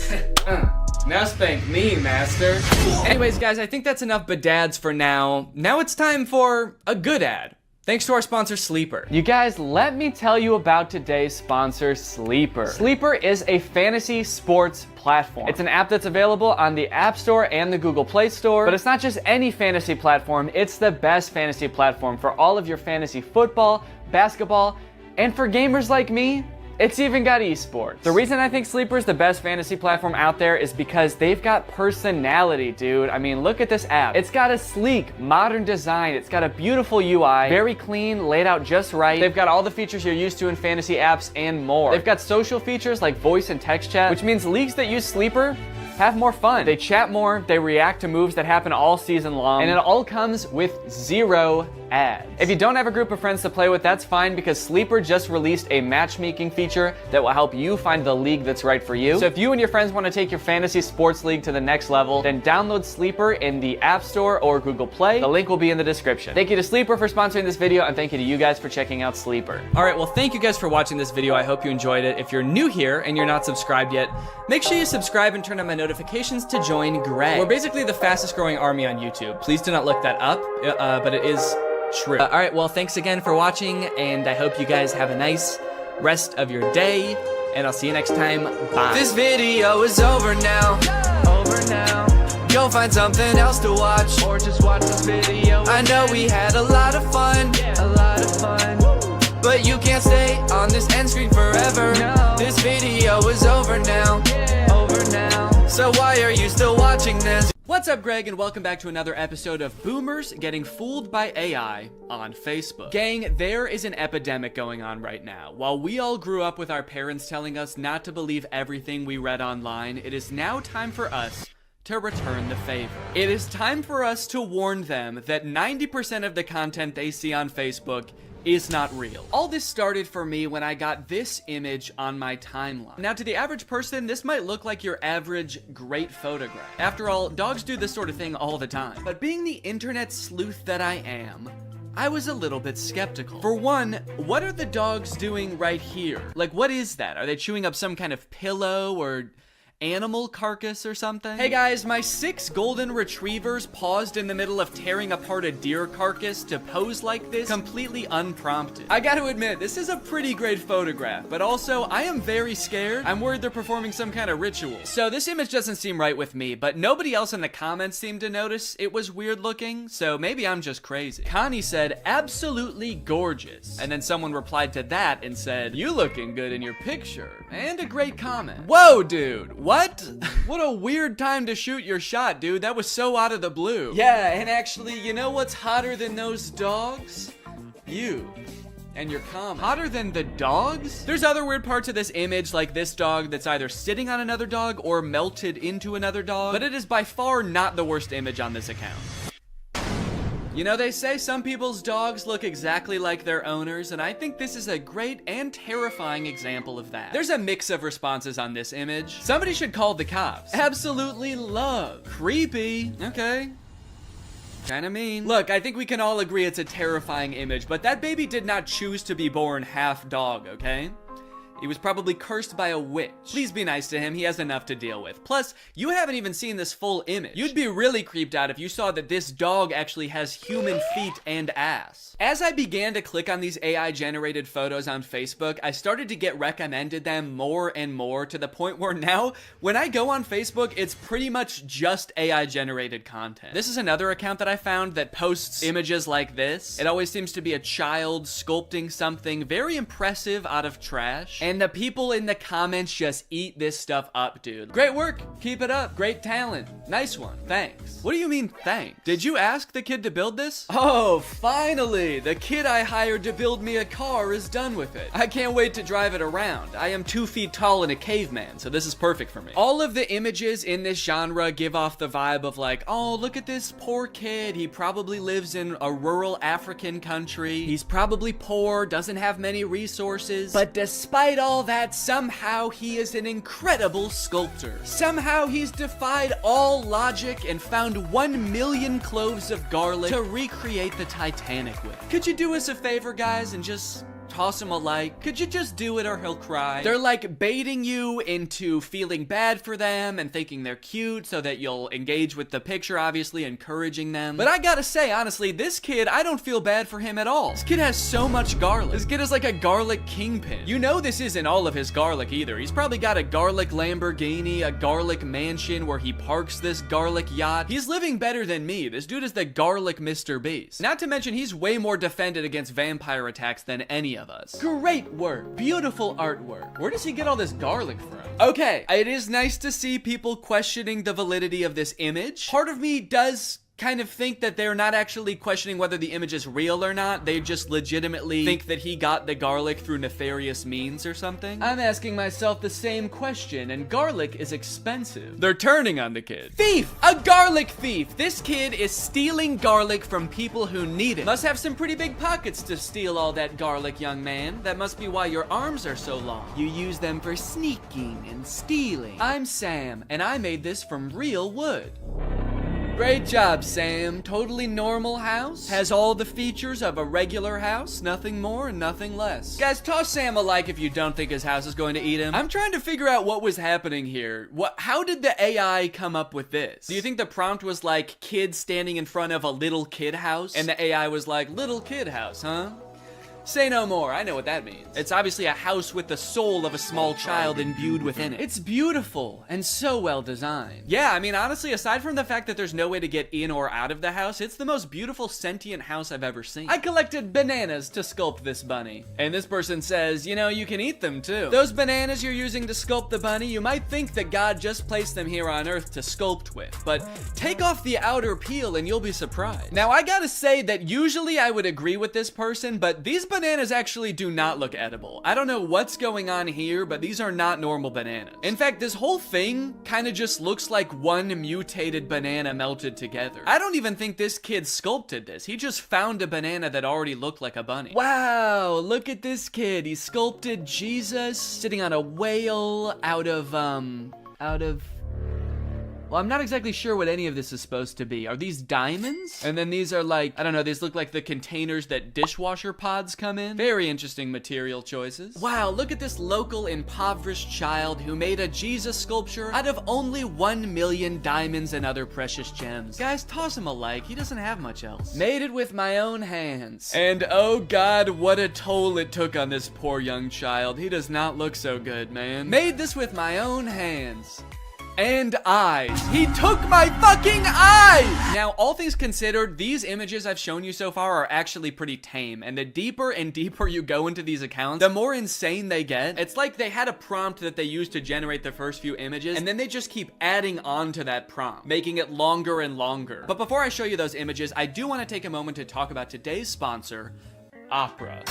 Now spank me, master. Anyways, guys, I think that's enough bedads for now. Now it's time for a good ad. Thanks to our sponsor, Sleeper. You guys, let me tell you about today's sponsor, Sleeper. Sleeper is a fantasy sports platform. It's an app that's available on the App Store and the Google Play Store, but it's not just any fantasy platform, it's the best fantasy platform for all of your fantasy football, basketball, and for gamers like me, it's even got esports. The reason I think Sleeper is the best fantasy platform out there is because they've got personality, dude. I mean, look at this app. It's got a sleek, modern design. It's got a beautiful UI, very clean, laid out just right. They've got all the features you're used to in fantasy apps and more. They've got social features like voice and text chat, which means leagues that use Sleeper have more fun. They chat more, they react to moves that happen all season long, and it all comes with 0 ads. If you don't have a group of friends to play with, that's fine because Sleeper just released a matchmaking feature that will help you find the league that's right for you. So if you and your friends want to take your fantasy sports league to the next level, then download Sleeper in the App Store or Google Play. The link will be in the description. Thank you to Sleeper for sponsoring this video, and thank you to you guys for checking out Sleeper. All right, well, thank you guys for watching this video. I hope you enjoyed it. If you're new here and you're not subscribed yet, make sure you subscribe and turn on my notifications to join Greg. We're basically the fastest growing army on YouTube. Please do not look that up, but it is true. All right, well, thanks again for watching, and I hope you guys have a nice rest of your day, and I'll see you next time. Bye. This video is over now. Go find something else to watch, or just watch the video. I know we had a lot of fun, but you can't stay on this end screen forever. This video is over now. So why are you still watching this? What's up, Greg, and welcome back to another episode of Boomers Getting Fooled by AI on Facebook. Gang, there is an epidemic going on right now. While we all grew up with our parents telling us not to believe everything we read online, it is now time for us to return the favor. It is time for us to warn them that 90% of the content they see on Facebook is not real. All this started for me when I got this image on my timeline. Now, to the average person, this might look like your average great photograph. After all, dogs do this sort of thing all the time. But being the internet sleuth that I am, I was a little bit skeptical. For one, what are the dogs doing right here? Like, what is that? Are they chewing up some kind of pillow or animal carcass or something? Hey guys, my 6 golden retrievers paused in the middle of tearing apart a deer carcass to pose like this, completely unprompted. I gotta admit, this is a pretty great photograph, but also I am very scared. I'm worried they're performing some kind of ritual. So this image doesn't seem right with me, but nobody else in the comments seemed to notice it was weird looking, so maybe I'm just crazy. Connie said, absolutely gorgeous. And then someone replied to that and said, you looking good in your picture. And a great comment. Whoa, dude. What? What a weird time to shoot your shot, dude. That was so out of the blue. Yeah, and actually, you know what's hotter than those dogs? You. And your comment. Hotter than the dogs? There's other weird parts of this image, like this dog that's either sitting on another dog or melted into another dog, but it is by far not the worst image on this account. You know, they say some people's dogs look exactly like their owners, and I think this is a great and terrifying example of that. There's a mix of responses on this image. Somebody should call the cops. Absolutely love. Creepy. Okay. Kinda mean. Look, I think we can all agree it's a terrifying image, but that baby did not choose to be born half dog, okay? He was probably cursed by a witch. Please be nice to him, he has enough to deal with. Plus, you haven't even seen this full image. You'd be really creeped out if you saw that this dog actually has human feet and ass. As I began to click on these AI-generated photos on Facebook, I started to get recommended them more and more, to the point where now, when I go on Facebook, it's pretty much just AI-generated content. This is another account that I found that posts images like this. It always seems to be a child sculpting something very impressive out of trash, and the people in the comments just eat this stuff up, dude. Great work, keep it up, great talent, nice one, thanks. What do you mean thanks? Did you ask the kid to build this? Oh, finally, the kid I hired to build me a car is done with it. I can't wait to drive it around. I am 2 feet tall and a caveman, so this is perfect for me. All of the images in this genre give off the vibe of like, oh, look at this poor kid. He probably lives in a rural African country. He's probably poor, doesn't have many resources. But despite all that, somehow he is an incredible sculptor. Somehow he's defied all logic and found 1 million cloves of garlic to recreate the Titanic with. Could you do us a favor, guys, and just toss him a like? Could you just do it or he'll cry? They're like baiting you into feeling bad for them and thinking they're cute so that you'll engage with the picture, obviously encouraging them. But I gotta say, honestly, this kid, I don't feel bad for him at all. This kid has so much garlic. This kid is like a garlic kingpin. You know this isn't all of his garlic either. He's probably got a garlic Lamborghini, a garlic mansion where he parks this garlic yacht. He's living better than me. This dude is the garlic Mr. Beast. Not to mention, he's way more defended against vampire attacks than any of us. Great work. Beautiful artwork. Where does he get all this garlic from? Okay, it is nice to see people questioning the validity of this image. Part of me does kind of think that they're not actually questioning whether the image is real or not. They just legitimately think that he got the garlic through nefarious means or something. I'm asking myself the same question, and garlic is expensive. They're turning on the kid. Thief! A garlic thief! This kid is stealing garlic from people who need it. Must have some pretty big pockets to steal all that garlic, young man. That must be why your arms are so long. You use them for sneaking and stealing. I'm Sam, and I made this from real wood. Great job, Sam. Totally normal house. Has all the features of a regular house. Nothing more and nothing less. Guys, toss Sam a like if you don't think his house is going to eat him. I'm trying to figure out what was happening here. How did the AI come up with this? Do you think the prompt was like kid standing in front of a little kid house? And the AI was like, little kid house, huh? Say no more, I know what that means. It's obviously a house with the soul of a small child imbued within it. It's beautiful and so well designed. Yeah, I mean, honestly, aside from the fact that there's no way to get in or out of the house, it's the most beautiful sentient house I've ever seen. I collected bananas to sculpt this bunny. And this person says, you know, you can eat them too. Those bananas you're using to sculpt the bunny, you might think that God just placed them here on Earth to sculpt with, but take off the outer peel and you'll be surprised. Now, I gotta say that usually I would agree with this person, but these bananas actually do not look edible. I don't know what's going on here, but these are not normal bananas. In fact, this whole thing kind of just looks like one mutated banana melted together. I don't even think this kid sculpted this. He just found a banana that already looked like a bunny. Wow, look at this kid. He sculpted Jesus sitting on a whale out of well, I'm not exactly sure what any of this is supposed to be. Are these diamonds? And then these are like, I don't know, these look like the containers that dishwasher pods come in. Very interesting material choices. Wow, look at this local impoverished child who made a Jesus sculpture out of only 1 million diamonds and other precious gems. Guys, toss him a like, he doesn't have much else. Made it with my own hands. And oh God, what a toll it took on this poor young child. He does not look so good, man. Made this with my own hands. And eyes. He took my fucking eyes! Now, all things considered, these images I've shown you so far are actually pretty tame, and the deeper and deeper you go into these accounts, the more insane they get. It's like they had a prompt that they used to generate the first few images, and then they just keep adding on to that prompt, making it longer and longer. But before I show you those images, I do want to take a moment to talk about today's sponsor, Opera.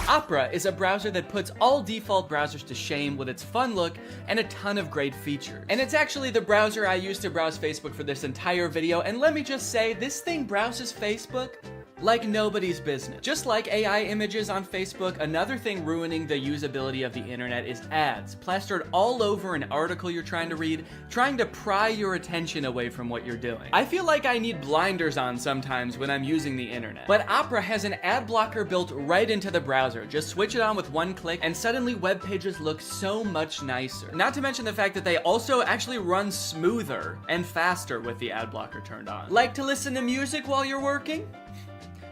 Opera is a browser that puts all default browsers to shame with its fun look and a ton of great features. And it's actually the browser I used to browse Facebook for this entire video, and let me just say, this thing browses Facebook like nobody's business. Just like AI images on Facebook, another thing ruining the usability of the internet is ads, plastered all over an article you're trying to read, trying to pry your attention away from what you're doing. I feel like I need blinders on sometimes when I'm using the internet. But Opera has an ad blocker built right into the browser. Just switch it on with one click and suddenly web pages look so much nicer. Not to mention the fact that they also actually run smoother and faster with the ad blocker turned on. Like to listen to music while you're working?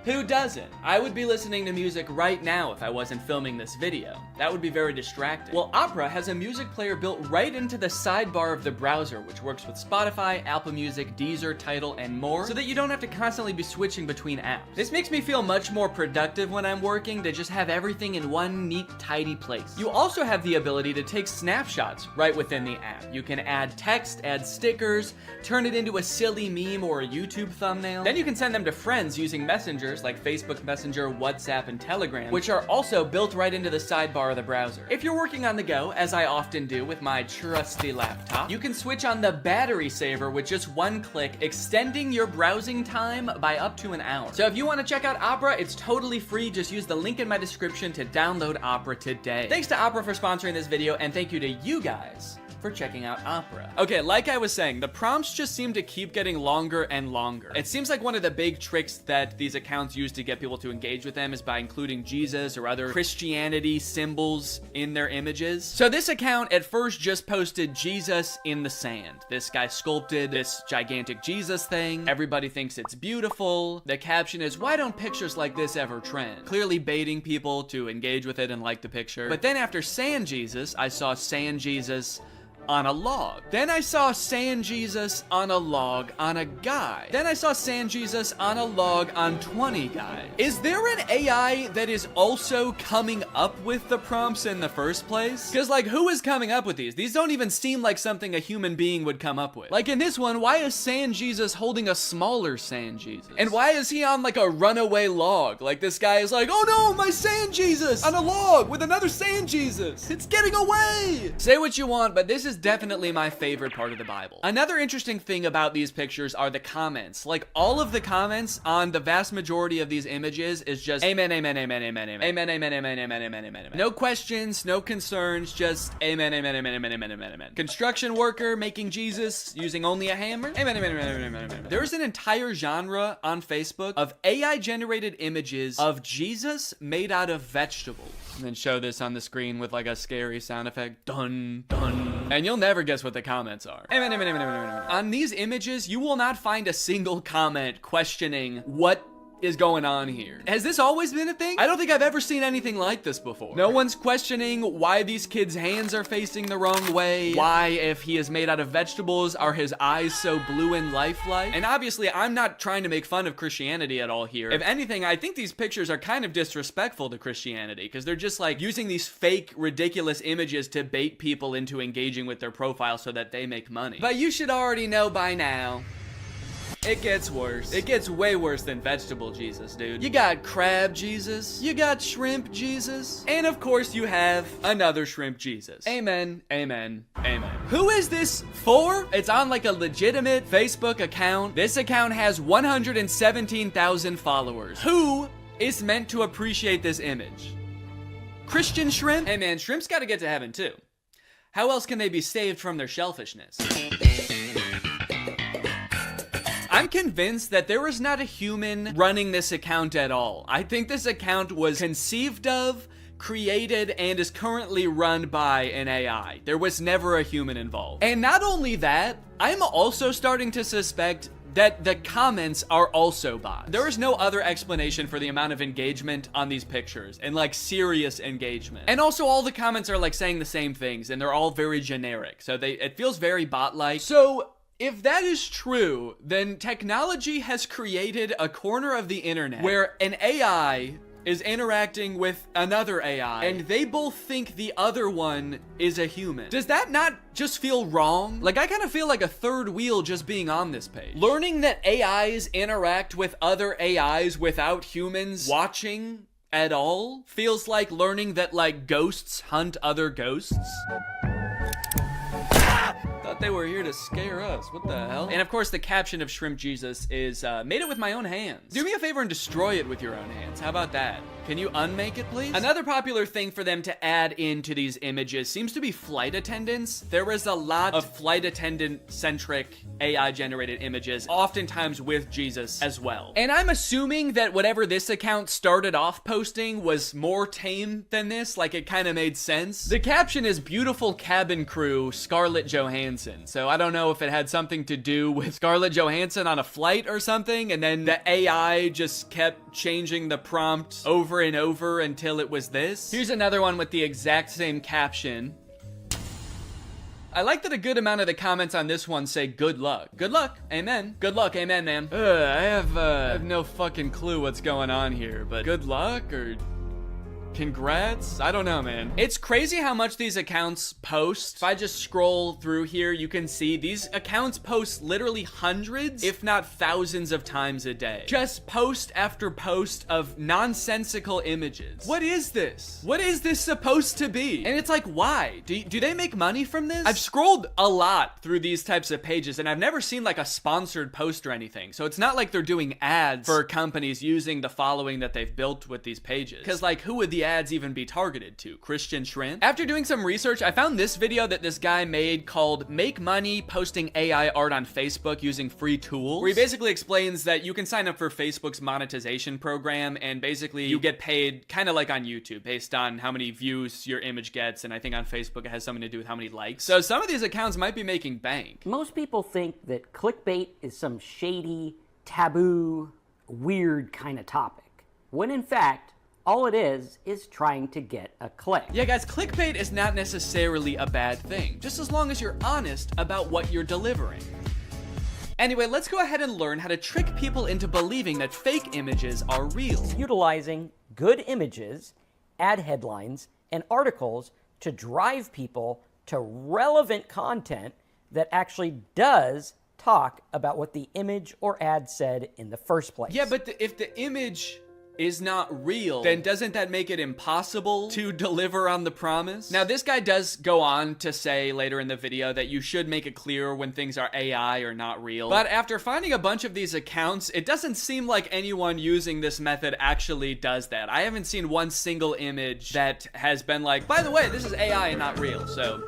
Who doesn't? I would be listening to music right now if I wasn't filming this video. That would be very distracting. Well, Opera has a music player built right into the sidebar of the browser, which works with Spotify, Apple Music, Deezer, Tidal, and more, so that you don't have to constantly be switching between apps. This makes me feel much more productive when I'm working to just have everything in one neat, tidy place. You also have the ability to take snapshots right within the app. You can add text, add stickers, turn it into a silly meme or a YouTube thumbnail. Then you can send them to friends using messengers like Facebook Messenger, WhatsApp, and Telegram, which are also built right into the sidebar of the browser. If you're working on the go, as I often do with my trusty laptop, you can switch on the battery saver with just one click, extending your browsing time by up to an hour. So if you want to check out Opera, it's totally free. Just use the link in my description to download Opera today. Thanks to Opera for sponsoring this video, and thank you to you guys for checking out Opera. Okay, like I was saying, the prompts just seem to keep getting longer and longer. It seems like one of the big tricks that these accounts use to get people to engage with them is by including Jesus or other Christianity symbols in their images. So this account at first just posted Jesus in the sand. This guy sculpted this gigantic Jesus thing. Everybody thinks it's beautiful. The caption is, "Why don't pictures like this ever trend?" Clearly baiting people to engage with it and like the picture. But then after Sand Jesus, I saw Sand Jesus on a log. Then I saw Sand Jesus on a log on a guy. Then I saw Sand Jesus on a log on 20 guys. Is there an AI that is also coming up with the prompts in the first place? Because like, who is coming up with these? These don't even seem like something a human being would come up with. Like in this one, why is Sand Jesus holding a smaller Sand Jesus? And why is he on like a runaway log? Like this guy is like, oh no, my Sand Jesus on a log with another Sand Jesus. It's getting away. Say what you want, but this is definitely my favorite part of the Bible. Another interesting thing about these pictures are the comments. Like all of the comments on the vast majority of these images is just amen, amen, amen, amen, amen, amen, amen, amen, amen, amen, amen. No questions, no concerns, just amen, amen, amen, amen, amen, amen, amen. Construction worker making Jesus using only a hammer. Amen, amen, amen, amen, amen, amen. There's an entire genre on Facebook of AI generated images of Jesus made out of vegetables. And then show this on the screen with like a scary sound effect. Dun, dun. And you'll never guess what the comments are. Amen, amen, amen, amen, amen. On these images, you will not find a single comment questioning what is going on here. Has this always been a thing? I don't think I've ever seen anything like this before. No one's questioning why these kids' hands are facing the wrong way. Why, if he is made out of vegetables, are his eyes so blue and lifelike? And obviously, I'm not trying to make fun of Christianity at all here. If anything, I think these pictures are kind of disrespectful to Christianity because they're just like using these fake, ridiculous images to bait people into engaging with their profile so that they make money. But you should already know by now, it gets worse. It gets way worse than vegetable Jesus, dude. You got crab Jesus. You got shrimp Jesus. And of course you have another shrimp Jesus. Amen, amen, amen. Who is this for? It's on like a legitimate Facebook account. This account has 117,000 followers. Who is meant to appreciate this image? Christian shrimp? Hey man, shrimps gotta get to heaven too. How else can they be saved from their shellfishness? I'm convinced that there is not a human running this account at all. I think this account was conceived of, created, and is currently run by an AI. There was never a human involved. And not only that, I'm also starting to suspect that the comments are also bots. There is no other explanation for the amount of engagement on these pictures, and like serious engagement. And also all the comments are like saying the same things, and they're all very generic. So it feels very bot-like. So if that is true, then technology has created a corner of the internet where an AI is interacting with another AI, and they both think the other one is a human. Does that not just feel wrong? Like, I kind of feel like a third wheel just being on this page. Learning that AIs interact with other AIs without humans watching at all feels like learning that, like, ghosts hunt other ghosts. Thought they were here to scare us. What the hell? And of course, the caption of Shrimp Jesus is, made it with my own hands. Do me a favor and destroy it with your own hands. How about that? Can you unmake it, please? Another popular thing for them to add into these images seems to be flight attendants. There was a lot of flight attendant-centric AI-generated images, oftentimes with Jesus as well. And I'm assuming that whatever this account started off posting was more tame than this, like it kind of made sense. The caption is beautiful cabin crew, Scarlett Johansson. So I don't know if it had something to do with Scarlett Johansson on a flight or something, and then the AI just kept changing the prompt over and over until it was this. Here's another one with the exact same caption. I like that a good amount of the comments on this one say good luck. Good luck, amen. Good luck, amen, ma'am. I have no fucking clue what's going on here, but good luck or congrats? I don't know, man. It's crazy how much these accounts post. If I just scroll through here, you can see these accounts post literally hundreds, if not thousands of times a day. Just post after post of nonsensical images. What is this? What is this supposed to be? And it's like, why? Do they make money from this? I've scrolled a lot through these types of pages, and I've never seen like a sponsored post or anything. So it's not like they're doing ads for companies using the following that they've built with these pages. Because like, who would the ads even be targeted to? Christian Shrimp? After doing some research, I found this video that this guy made called Make Money Posting AI Art on Facebook Using Free Tools, where he basically explains that you can sign up for Facebook's monetization program and basically you get paid kind of like on YouTube based on how many views your image gets, and I think on Facebook it has something to do with how many likes. So some of these accounts might be making bank. Most people think that clickbait is some shady, taboo, weird kind of topic, when in fact all it is trying to get a click. Yeah, guys, clickbait is not necessarily a bad thing, just as long as you're honest about what you're delivering. Anyway, let's go ahead and learn how to trick people into believing that fake images are real. Utilizing good images, ad headlines, and articles to drive people to relevant content that actually does talk about what the image or ad said in the first place. Yeah, but if the image is not real, then doesn't that make it impossible to deliver on the promise? Now, this guy does go on to say later in the video that you should make it clear when things are AI or not real. But after finding a bunch of these accounts, it doesn't seem like anyone using this method actually does that. I haven't seen one single image that has been like, by the way, this is AI and not real, so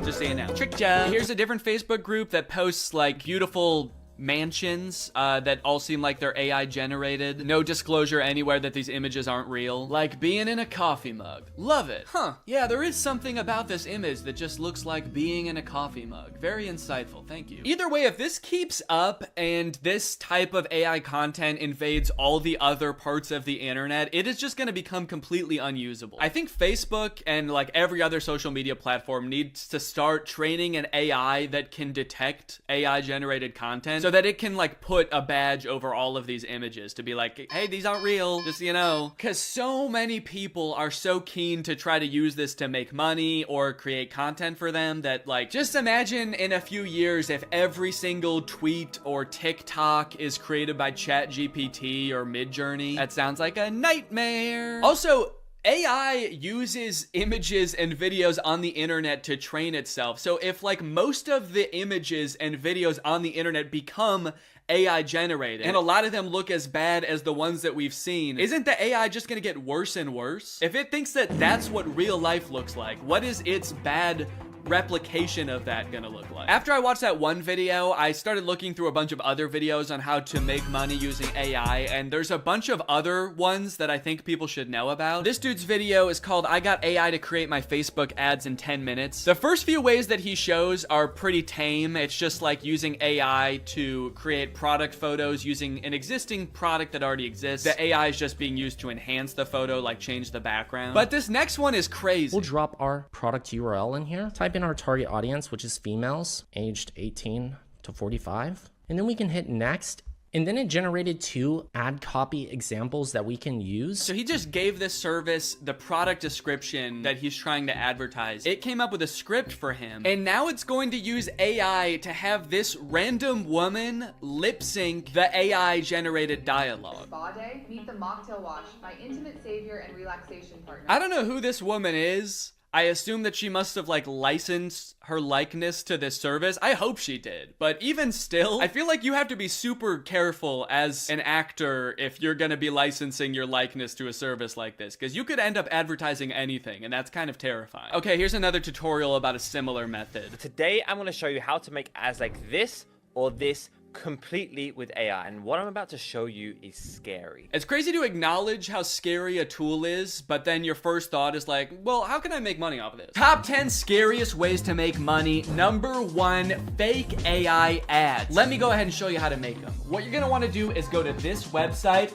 just saying now. Trick job. Here's a different Facebook group that posts like beautiful mansions that all seem like they're AI generated. No disclosure anywhere that these images aren't real. Like being in a coffee mug. Love it. Huh. Yeah, there is something about this image that just looks like being in a coffee mug. Very insightful. Thank you. Either way, if this keeps up and this type of AI content invades all the other parts of the internet, it is just going to become completely unusable. I think Facebook and like every other social media platform needs to start training an AI that can detect AI generated content, so that it can like put a badge over all of these images to be like, hey, these aren't real, just, you know. Because so many people are so keen to try to use this to make money or create content for them that like, just imagine in a few years if every single tweet or TikTok is created by ChatGPT or Midjourney. That sounds like a nightmare. Also, AI uses images and videos on the internet to train itself. So if like most of the images and videos on the internet become AI generated, and a lot of them look as bad as the ones that we've seen, isn't the AI just gonna get worse and worse? If it thinks that that's what real life looks like, what is its bad replication of that gonna look like? After I watched that one video, I started looking through a bunch of other videos on how to make money using AI, and there's a bunch of other ones that I think people should know about. This dude's video is called I Got AI to Create My Facebook Ads in 10 Minutes. The first few ways that he shows are pretty tame. It's just like using AI to create product photos using an existing product that already exists. The AI is just being used to enhance the photo, like change the background. But this next one is crazy. We'll drop our product URL in here. Type in our target audience, which is females aged 18 to 45, and then we can hit next, and then it generated 2 ad copy examples that we can use. So he just gave this service the product description that he's trying to advertise. It came up with a script for him, and now it's going to use AI to have this random woman lip sync the AI generated dialogue. Spa day, meet the mocktail wash, my intimate savior and relaxation partner. I don't know who this woman is. I assume that she must have like licensed her likeness to this service. I hope she did. But even still, I feel like you have to be super careful as an actor if you're gonna be licensing your likeness to a service like this, because you could end up advertising anything, and that's kind of terrifying. Okay, here's another tutorial about a similar method. Today, I'm gonna show you how to make ads like this or this completely with AI, and what I'm about to show you is scary. It's crazy to acknowledge how scary a tool is, but then your first thought is like, well, how can I make money off of this? Top 10 scariest ways to make money. Number 1, fake AI ads. Let me go ahead and show you how to make them. What you're gonna wanna do is go to this website,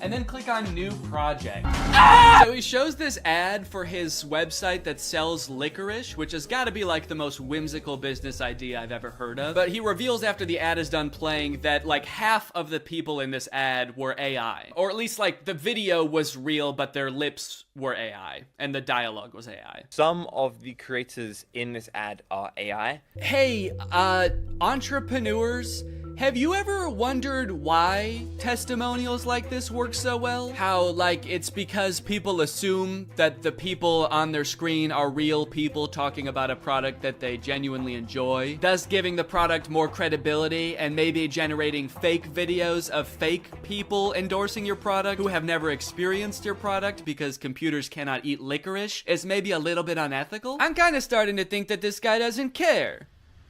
and then click on new project. So he shows this ad for his website that sells licorice, which has gotta be like the most whimsical business idea I've ever heard of. But he reveals after the ad is done playing that like half of the people in this ad were AI. Or at least like the video was real, but their lips were AI and the dialogue was AI. Some of the creators in this ad are AI. Hey, entrepreneurs, have you ever wondered why testimonials like this work so well? How, like, it's because people assume that the people on their screen are real people talking about a product that they genuinely enjoy, thus giving the product more credibility and maybe generating fake videos of fake people endorsing your product who have never experienced your product because computers cannot eat licorice is maybe a little bit unethical? I'm kind of starting to think that this guy doesn't care.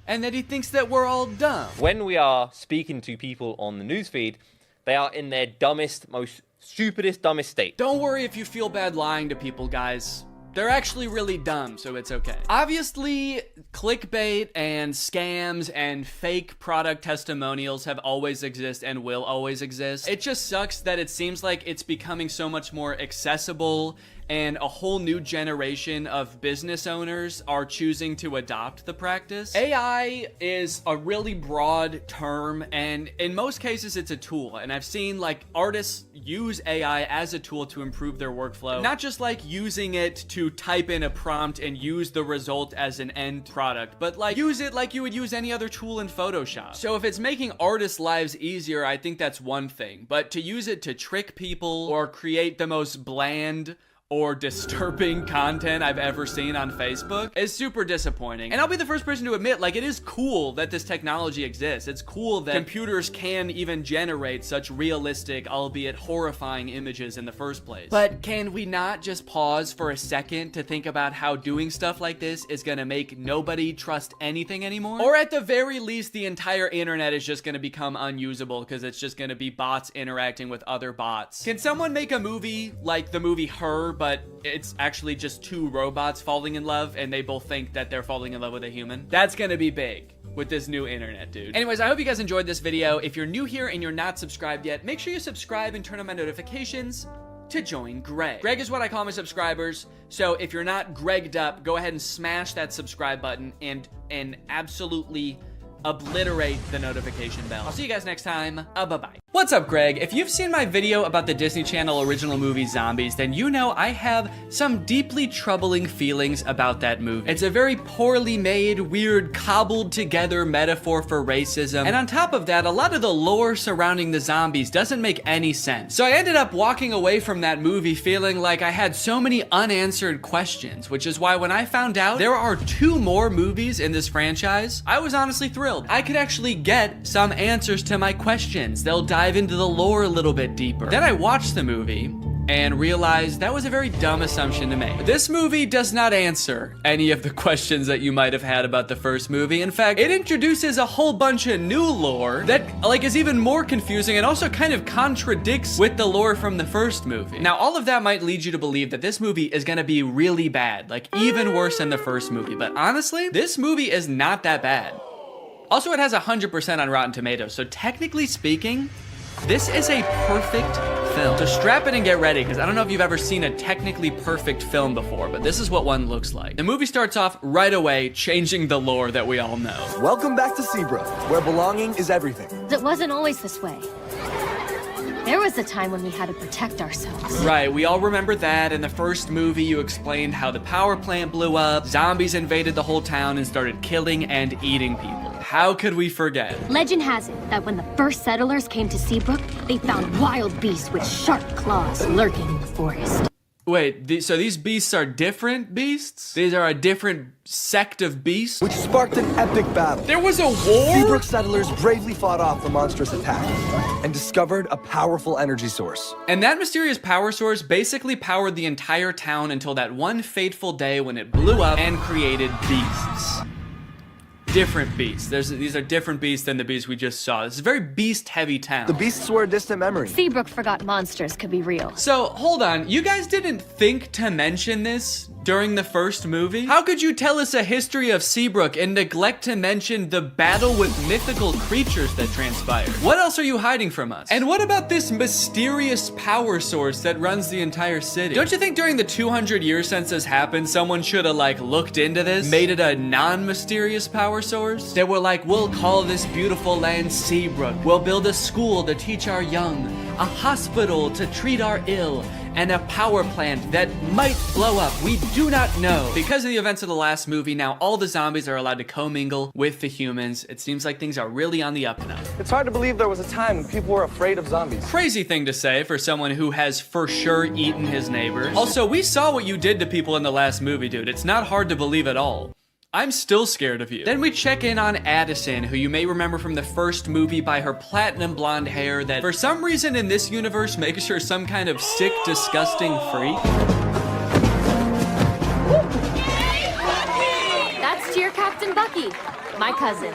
And that he thinks that we're all dumb. When we are speaking to people on the newsfeed, they are in their dumbest, most stupidest, dumbest state. Don't worry if you feel bad lying to people, guys. They're actually really dumb, so it's okay. Obviously, clickbait and scams and fake product testimonials have always existed and will always exist. It just sucks that it seems like it's becoming so much more accessible and a whole new generation of business owners are choosing to adopt the practice. AI is a really broad term, and in most cases it's a tool. And I've seen like artists use AI as a tool to improve their workflow, not just like using it to type in a prompt and use the result as an end product, but like use it like you would use any other tool in Photoshop. So if it's making artists' lives easier, I think that's one thing, but to use it to trick people or create the most bland or disturbing content I've ever seen on Facebook is super disappointing. And I'll be the first person to admit, like, it is cool that this technology exists. It's cool that computers can even generate such realistic, albeit horrifying images in the first place. But can we not just pause for a second to think about how doing stuff like this is gonna make nobody trust anything anymore? Or at the very least, the entire internet is just gonna become unusable because it's just gonna be bots interacting with other bots. Can someone make a movie like the movie Her, but it's actually just two robots falling in love and they both think that they're falling in love with a human? That's gonna be big with this new internet, dude. Anyways, I hope you guys enjoyed this video. If you're new here and you're not subscribed yet, make sure you subscribe and turn on my notifications to join Greg. Greg is what I call my subscribers, so if you're not Gregged up, go ahead and smash that subscribe button and absolutely obliterate the notification bell. I'll see you guys next time. Bye-bye. What's up, Greg? If you've seen my video about the Disney Channel original movie Zombies, then you know I have some deeply troubling feelings about that movie. It's a very poorly made, weird, cobbled together metaphor for racism. And on top of that, a lot of the lore surrounding the zombies doesn't make any sense. So I ended up walking away from that movie feeling like I had so many unanswered questions, which is why when I found out there are 2 more movies in this franchise, I was honestly thrilled. I could actually get some answers to my questions. They'll dive into the lore a little bit deeper. Then I watched the movie and realized that was a very dumb assumption to make. This movie does not answer any of the questions that you might have had about the first movie. In fact, it introduces a whole bunch of new lore that like is even more confusing and also kind of contradicts with the lore from the first movie. Now, all of that might lead you to believe that this movie is gonna be really bad, like even worse than the first movie. But honestly, this movie is not that bad. Also, it has 100% on Rotten Tomatoes, so technically speaking, this is a perfect film. So strap in and get ready, because I don't know if you've ever seen a technically perfect film before, but this is what one looks like. The movie starts off right away, changing the lore that we all know. Welcome back to Seabrook, where belonging is everything. It wasn't always this way. There was a time when we had to protect ourselves. Right, we all remember that. In the first movie, you explained how the power plant blew up, zombies invaded the whole town and started killing and eating people. How could we forget? Legend has it that when the first settlers came to Seabrook, they found wild beasts with sharp claws lurking in the forest. Wait, so these beasts are different beasts? These are a different sect of beasts? Which sparked an epic battle. There was a war? Seabrook settlers bravely fought off the monstrous attack and discovered a powerful energy source. And that mysterious power source basically powered the entire town until that one fateful day when it blew up and created beasts. Different beasts. These are different beasts than the beasts we just saw. This is a very beast-heavy town. The beasts were a distant memory. Seabrook forgot monsters could be real. So, hold on. You guys didn't think to mention this during the first movie? How could you tell us a history of Seabrook and neglect to mention the battle with mythical creatures that transpired? What else are you hiding from us? And what about this mysterious power source that runs the entire city? Don't you think during the 200 years since this happened, someone should have like looked into this, made it a non-mysterious power source? They were like, we'll call this beautiful land Seabrook. We'll build a school to teach our young, a hospital to treat our ill, and a power plant that might blow up. We do not know. Because of the events of the last movie, now all the zombies are allowed to commingle with the humans. It seems like things are really on the up and up. It's hard to believe there was a time when people were afraid of zombies. Crazy thing to say for someone who has for sure eaten his neighbors. Also, we saw what you did to people in the last movie, dude. It's not hard to believe at all. I'm still scared of you. Then we check in on Addison, who you may remember from the first movie by her platinum blonde hair that for some reason in this universe makes her some kind of sick, disgusting freak. That's Cheer Captain Bucky, my cousin.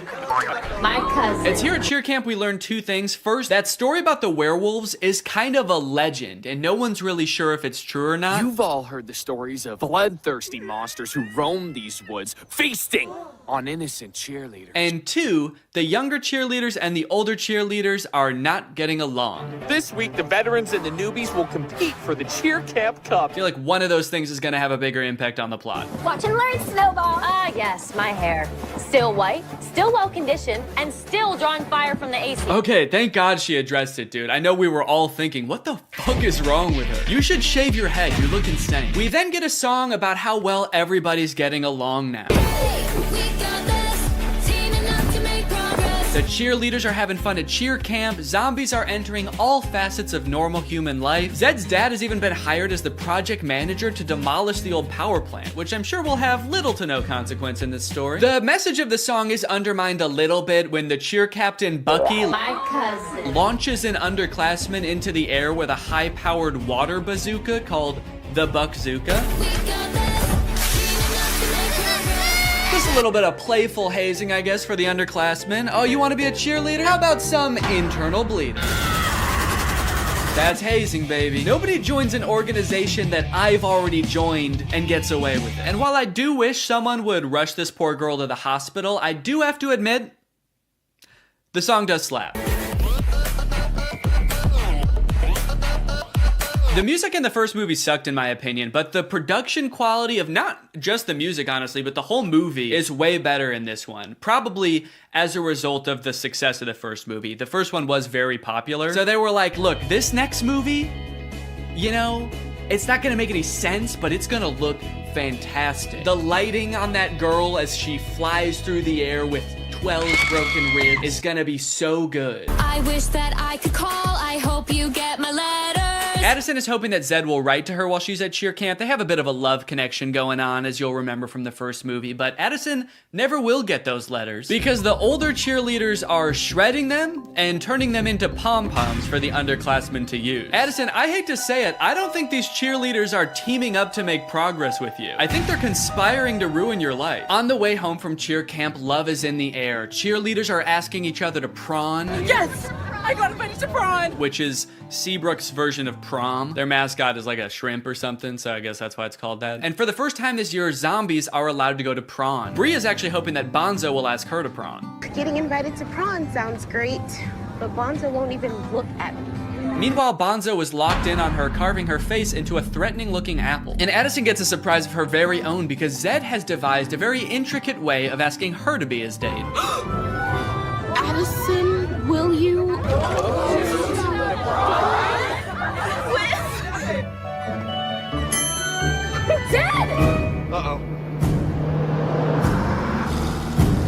My cousin. It's here at Cheer Camp we learned two things. First, that story about the werewolves is kind of a legend, and no one's really sure if it's true or not. You've all heard the stories of bloodthirsty monsters who roam these woods, feasting on innocent cheerleaders. And two, the younger cheerleaders and the older cheerleaders are not getting along. This week, the veterans and the newbies will compete for the Cheer Camp Cup. I feel like one of those things is gonna have a bigger impact on the plot. Watch and learn, Snowball. Ah, yes, my hair. Still white, still well conditioned, and still drawing fire from the AC. Okay, thank God she addressed it, dude. I know we were all thinking, what the fuck is wrong with her? You should shave your head, you look insane. We then get a song about how well everybody's getting along now. The cheerleaders are having fun at cheer camp, zombies are entering all facets of normal human life. Zed's dad has even been hired as the project manager to demolish the old power plant, which I'm sure will have little to no consequence in this story. The message of the song is undermined a little bit when the cheer captain Bucky launches an underclassman into the air with a high-powered water bazooka called the Buckzooka. Just a little bit of playful hazing, I guess, for the underclassmen. Oh, you want to be a cheerleader? How about some internal bleeding? That's hazing, baby. Nobody joins an organization that I've already joined and gets away with it. And while I do wish someone would rush this poor girl to the hospital, I do have to admit, the song does slap. The music in the first movie sucked in my opinion, but the production quality of not just the music, honestly, but the whole movie is way better in this one. Probably as a result of the success of the first movie. The first one was very popular. So they were like, look, this next movie, you know, it's not gonna make any sense, but it's gonna look fantastic. The lighting on that girl as she flies through the air with 12 broken ribs is gonna be so good. I wish that I could call. I hope you get my letter. Addison is hoping that Zed will write to her while she's at cheer camp. They have a bit of a love connection going on, as you'll remember from the first movie, but Addison never will get those letters because the older cheerleaders are shredding them and turning them into pom-poms for the underclassmen to use. Addison, I hate to say it, I don't think these cheerleaders are teaming up to make progress with you. I think they're conspiring to ruin your life. On the way home from cheer camp, love is in the air. Cheerleaders are asking each other to prawn. Yes! I got invited to prawn! Which is Seabrook's version of prom. Their mascot is like a shrimp or something, so I guess that's why it's called that. And for the first time this year, zombies are allowed to go to prawn. Bree is actually hoping that Bonzo will ask her to prawn. Getting invited to prawn sounds great, but Bonzo won't even look at me. Meanwhile, Bonzo is locked in on her, carving her face into a threatening-looking apple. And Addison gets a surprise of her very own because Zed has devised a very intricate way of asking her to be his date. Addison, will you? Dad! Uh-oh.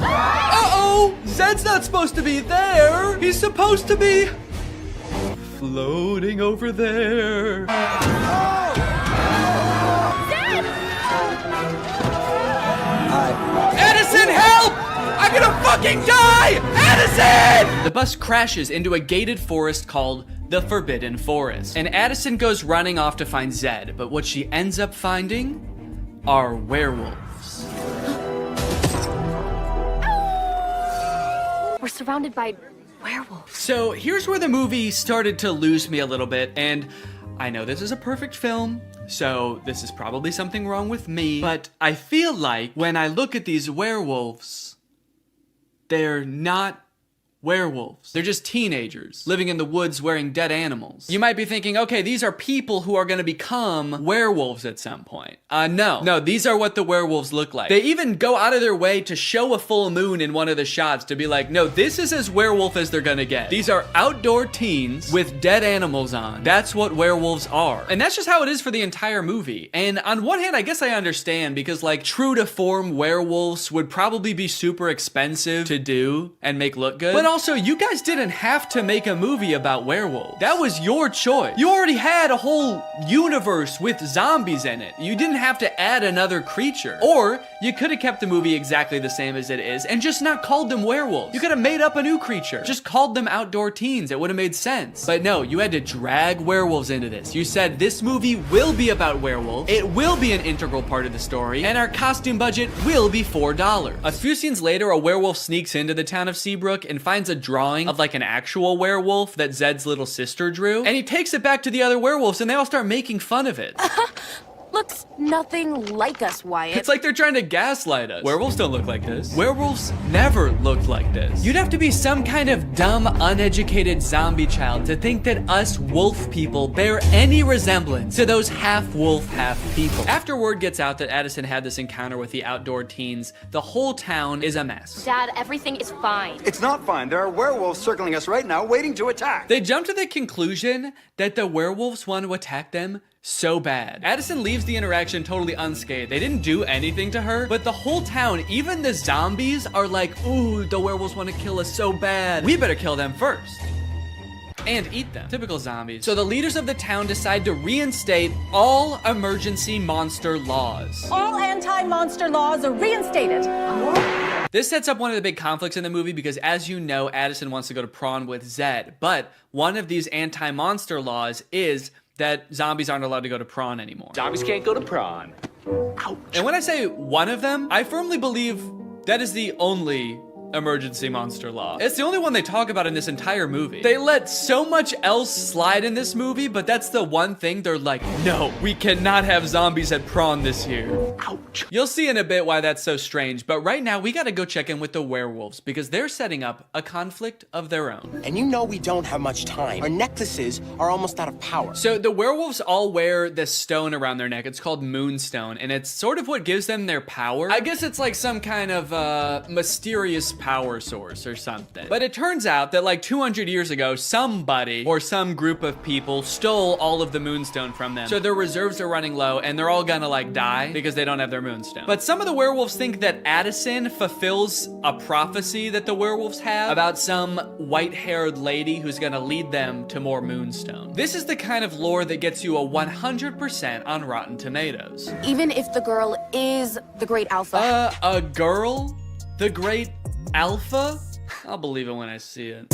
Uh-oh! Zed's not supposed to be there! He's supposed to be floating over there. Addison, help! I'm gonna fucking die! Addison! The bus crashes into a gated forest called the Forbidden Forest. And Addison goes running off to find Zed, but what she ends up finding are werewolves. We're surrounded by werewolves. So here's where the movie started to lose me a little bit, and I know this is a perfect film, so this is probably something wrong with me, but I feel like when I look at these werewolves, they're not werewolves. They're just teenagers living in the woods wearing dead animals. You might be thinking, okay, these are people who are gonna become werewolves at some point. No, these are what the werewolves look like. They even go out of their way to show a full moon in one of the shots to be like, no, this is as werewolf as they're gonna get. These are outdoor teens with dead animals on. That's what werewolves are. And that's just how it is for the entire movie. And on one hand, I guess I understand because like true to form werewolves would probably be super expensive to do and make look good. But also, you guys didn't have to make a movie about werewolves. That was your choice. You already had a whole universe with zombies in it. You didn't have to add another creature. Or you could have kept the movie exactly the same as it is and just not called them werewolves. You could have made up a new creature. Just called them outdoor teens. It would have made sense. But no, you had to drag werewolves into this. You said this movie will be about werewolves. It will be an integral part of the story. And our costume budget will be $4. A few scenes later, a werewolf sneaks into the town of Seabrook and finds a drawing of like an actual werewolf that Zed's little sister drew, and he takes it back to the other werewolves and they all start making fun of it. Looks nothing like us, Wyatt. It's like they're trying to gaslight us. Werewolves don't look like this. Werewolves never looked like this. You'd have to be some kind of dumb, uneducated zombie child to think that us wolf people bear any resemblance to those half wolf, half people. After word gets out that Addison had this encounter with the outdoor teens, the whole town is a mess. Dad, everything is fine. It's not fine. There are werewolves circling us right now, waiting to attack. They jump to the conclusion that the werewolves want to attack them so bad. Addison leaves the interaction totally unscathed. They didn't do anything to her, but the whole town, even the zombies, are like, ooh, the werewolves want to kill us so bad. We better kill them first. And eat them. Typical zombies. So the leaders of the town decide to reinstate all emergency monster laws. All anti-monster laws are reinstated. This sets up one of the big conflicts in the movie because, as you know, Addison wants to go to prawn with Zed, but one of these anti-monster laws is that zombies aren't allowed to go to prawn anymore. Zombies can't go to prawn. Ouch. And when I say one of them, I firmly believe that is the only emergency monster law. It's the only one they talk about in this entire movie. They let so much else slide in this movie, but that's the one thing they're like, no, we cannot have zombies at prawn this year. Ouch. You'll see in a bit why that's so strange, but right now we gotta go check in with the werewolves because they're setting up a conflict of their own. And you know we don't have much time. Our necklaces are almost out of power. So the werewolves all wear this stone around their neck. It's called Moonstone, and it's sort of what gives them their power. I guess it's like some kind of mysterious power source or something. But it turns out that like 200 years ago, somebody or some group of people stole all of the Moonstone from them. So their reserves are running low and they're all gonna like die because they don't have their Moonstone. But some of the werewolves think that Addison fulfills a prophecy that the werewolves have about some white-haired lady who's gonna lead them to more Moonstone. This is the kind of lore that gets you a 100% on Rotten Tomatoes. Even if the girl is the great alpha. A girl? The great alpha? I'll believe it when I see it.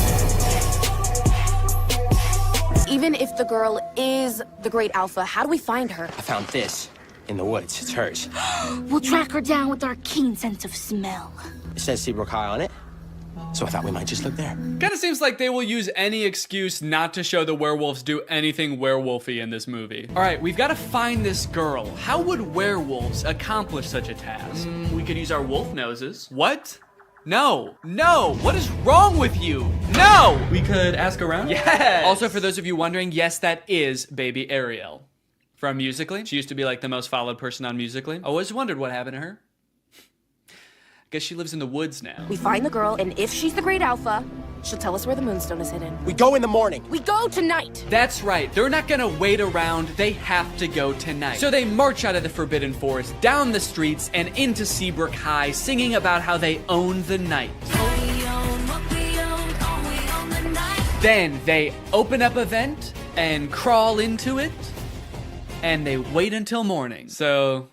Even if the girl is the great alpha, how do we find her? I found this in the woods. It's hers. We'll track her down with our keen sense of smell. It says Seabrook High on it, so I thought we might just look there. Kinda seems like they will use any excuse not to show the werewolves do anything werewolfy in this movie. All right, we've gotta find this girl. How would werewolves accomplish such a task? We could use our wolf noses. What? No, what is wrong with you? No! We could ask around? Yes! Also, for those of you wondering, yes, that is baby Ariel from Musical.ly. She used to be like the most followed person on Musical.ly. I always wondered what happened to her. Guess she lives in the woods now. We find the girl, and if she's the great alpha, she'll tell us where the Moonstone is hidden. We go in the morning. We go tonight. That's right. They're not gonna wait around. They have to go tonight. So they march out of the Forbidden Forest, down the streets, and into Seabrook High, singing about how they own the night. Then they open up a vent and crawl into it, and they wait until morning. So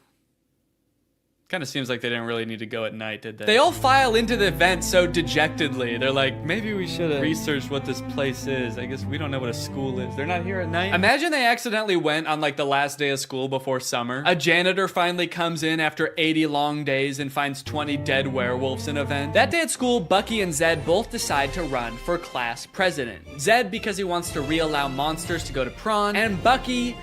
Kind of seems like they didn't really need to go at night, did they? They all file into the event so dejectedly. They're like, maybe we should have researched what this place is. I guess we don't know what a school is. They're not here at night. Imagine they accidentally went on like the last day of school before summer. A janitor finally comes in after 80 long days and finds 20 dead werewolves in a vent. That day at school, Bucky and Zed both decide to run for class president. Zed because he wants to re-allow monsters to go to prawn, and Bucky,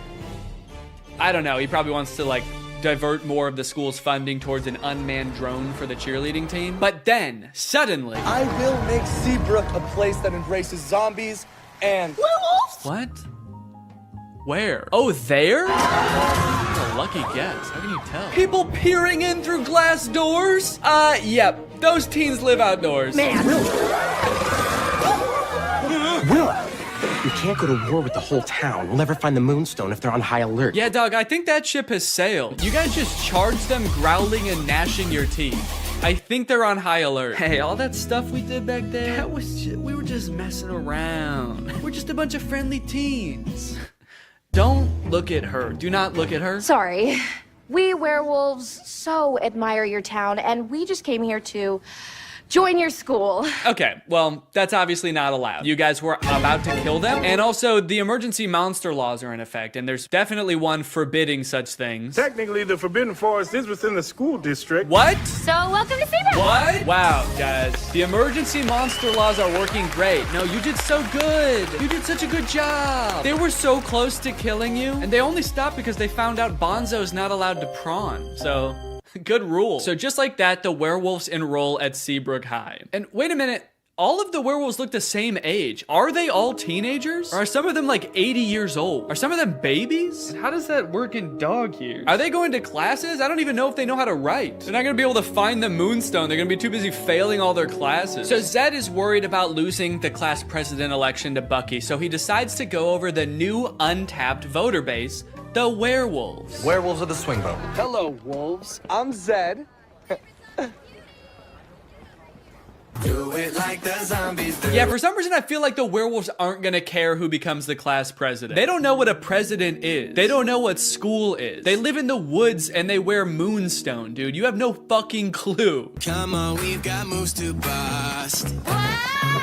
I don't know, he probably wants to like divert more of the school's funding towards an unmanned drone for the cheerleading team. But then, suddenly, I will make Seabrook a place that embraces zombies and werewolves. What? Where? Oh, there? What a lucky guess. How can you tell? People peering in through glass doors? Yep. Those teens live outdoors. Man. Willa, you can't go to war with the whole town. We'll never find the Moonstone if they're on high alert. Yeah, dog, I think that ship has sailed. You guys just charged them growling and gnashing your teeth. I think they're on high alert. Hey, all that stuff we did back there, that was we were just messing around. We're just a bunch of friendly teens. Don't look at her. Do not look at her. Sorry. We werewolves so admire your town, and we just came here to join your school. Okay, well, that's obviously not allowed. You guys were about to kill them, and also the emergency monster laws are in effect, and there's definitely one forbidding such things. Technically, the Forbidden Forest is within the school district. What? So welcome to Seabrook. What? Wow, guys. The emergency monster laws are working great. No, you did so good. You did such a good job. They were so close to killing you, and they only stopped because they found out Bonzo's not allowed to prawn, so... Good rule. So just like that, the werewolves enroll at Seabrook High. And wait a minute, all of the werewolves look the same age. Are they all teenagers? Or are some of them like 80 years old? Are some of them babies? And how does that work in dog years? Are they going to classes? I don't even know if they know how to write. They're not gonna be able to find the Moonstone. They're gonna be too busy failing all their classes. So Zed is worried about losing the class president election to Bucky, so he decides to go over the new untapped voter base, the werewolves. Werewolves of the swing vote. Hello, wolves. I'm Zed. Do it like the zombies do. Yeah, for some reason I feel like the werewolves aren't gonna care who becomes the class president. They don't know what a president is. They don't know what school is. They live in the woods and they wear Moonstone, dude. You have no fucking clue. Come on, we've got moves to bust.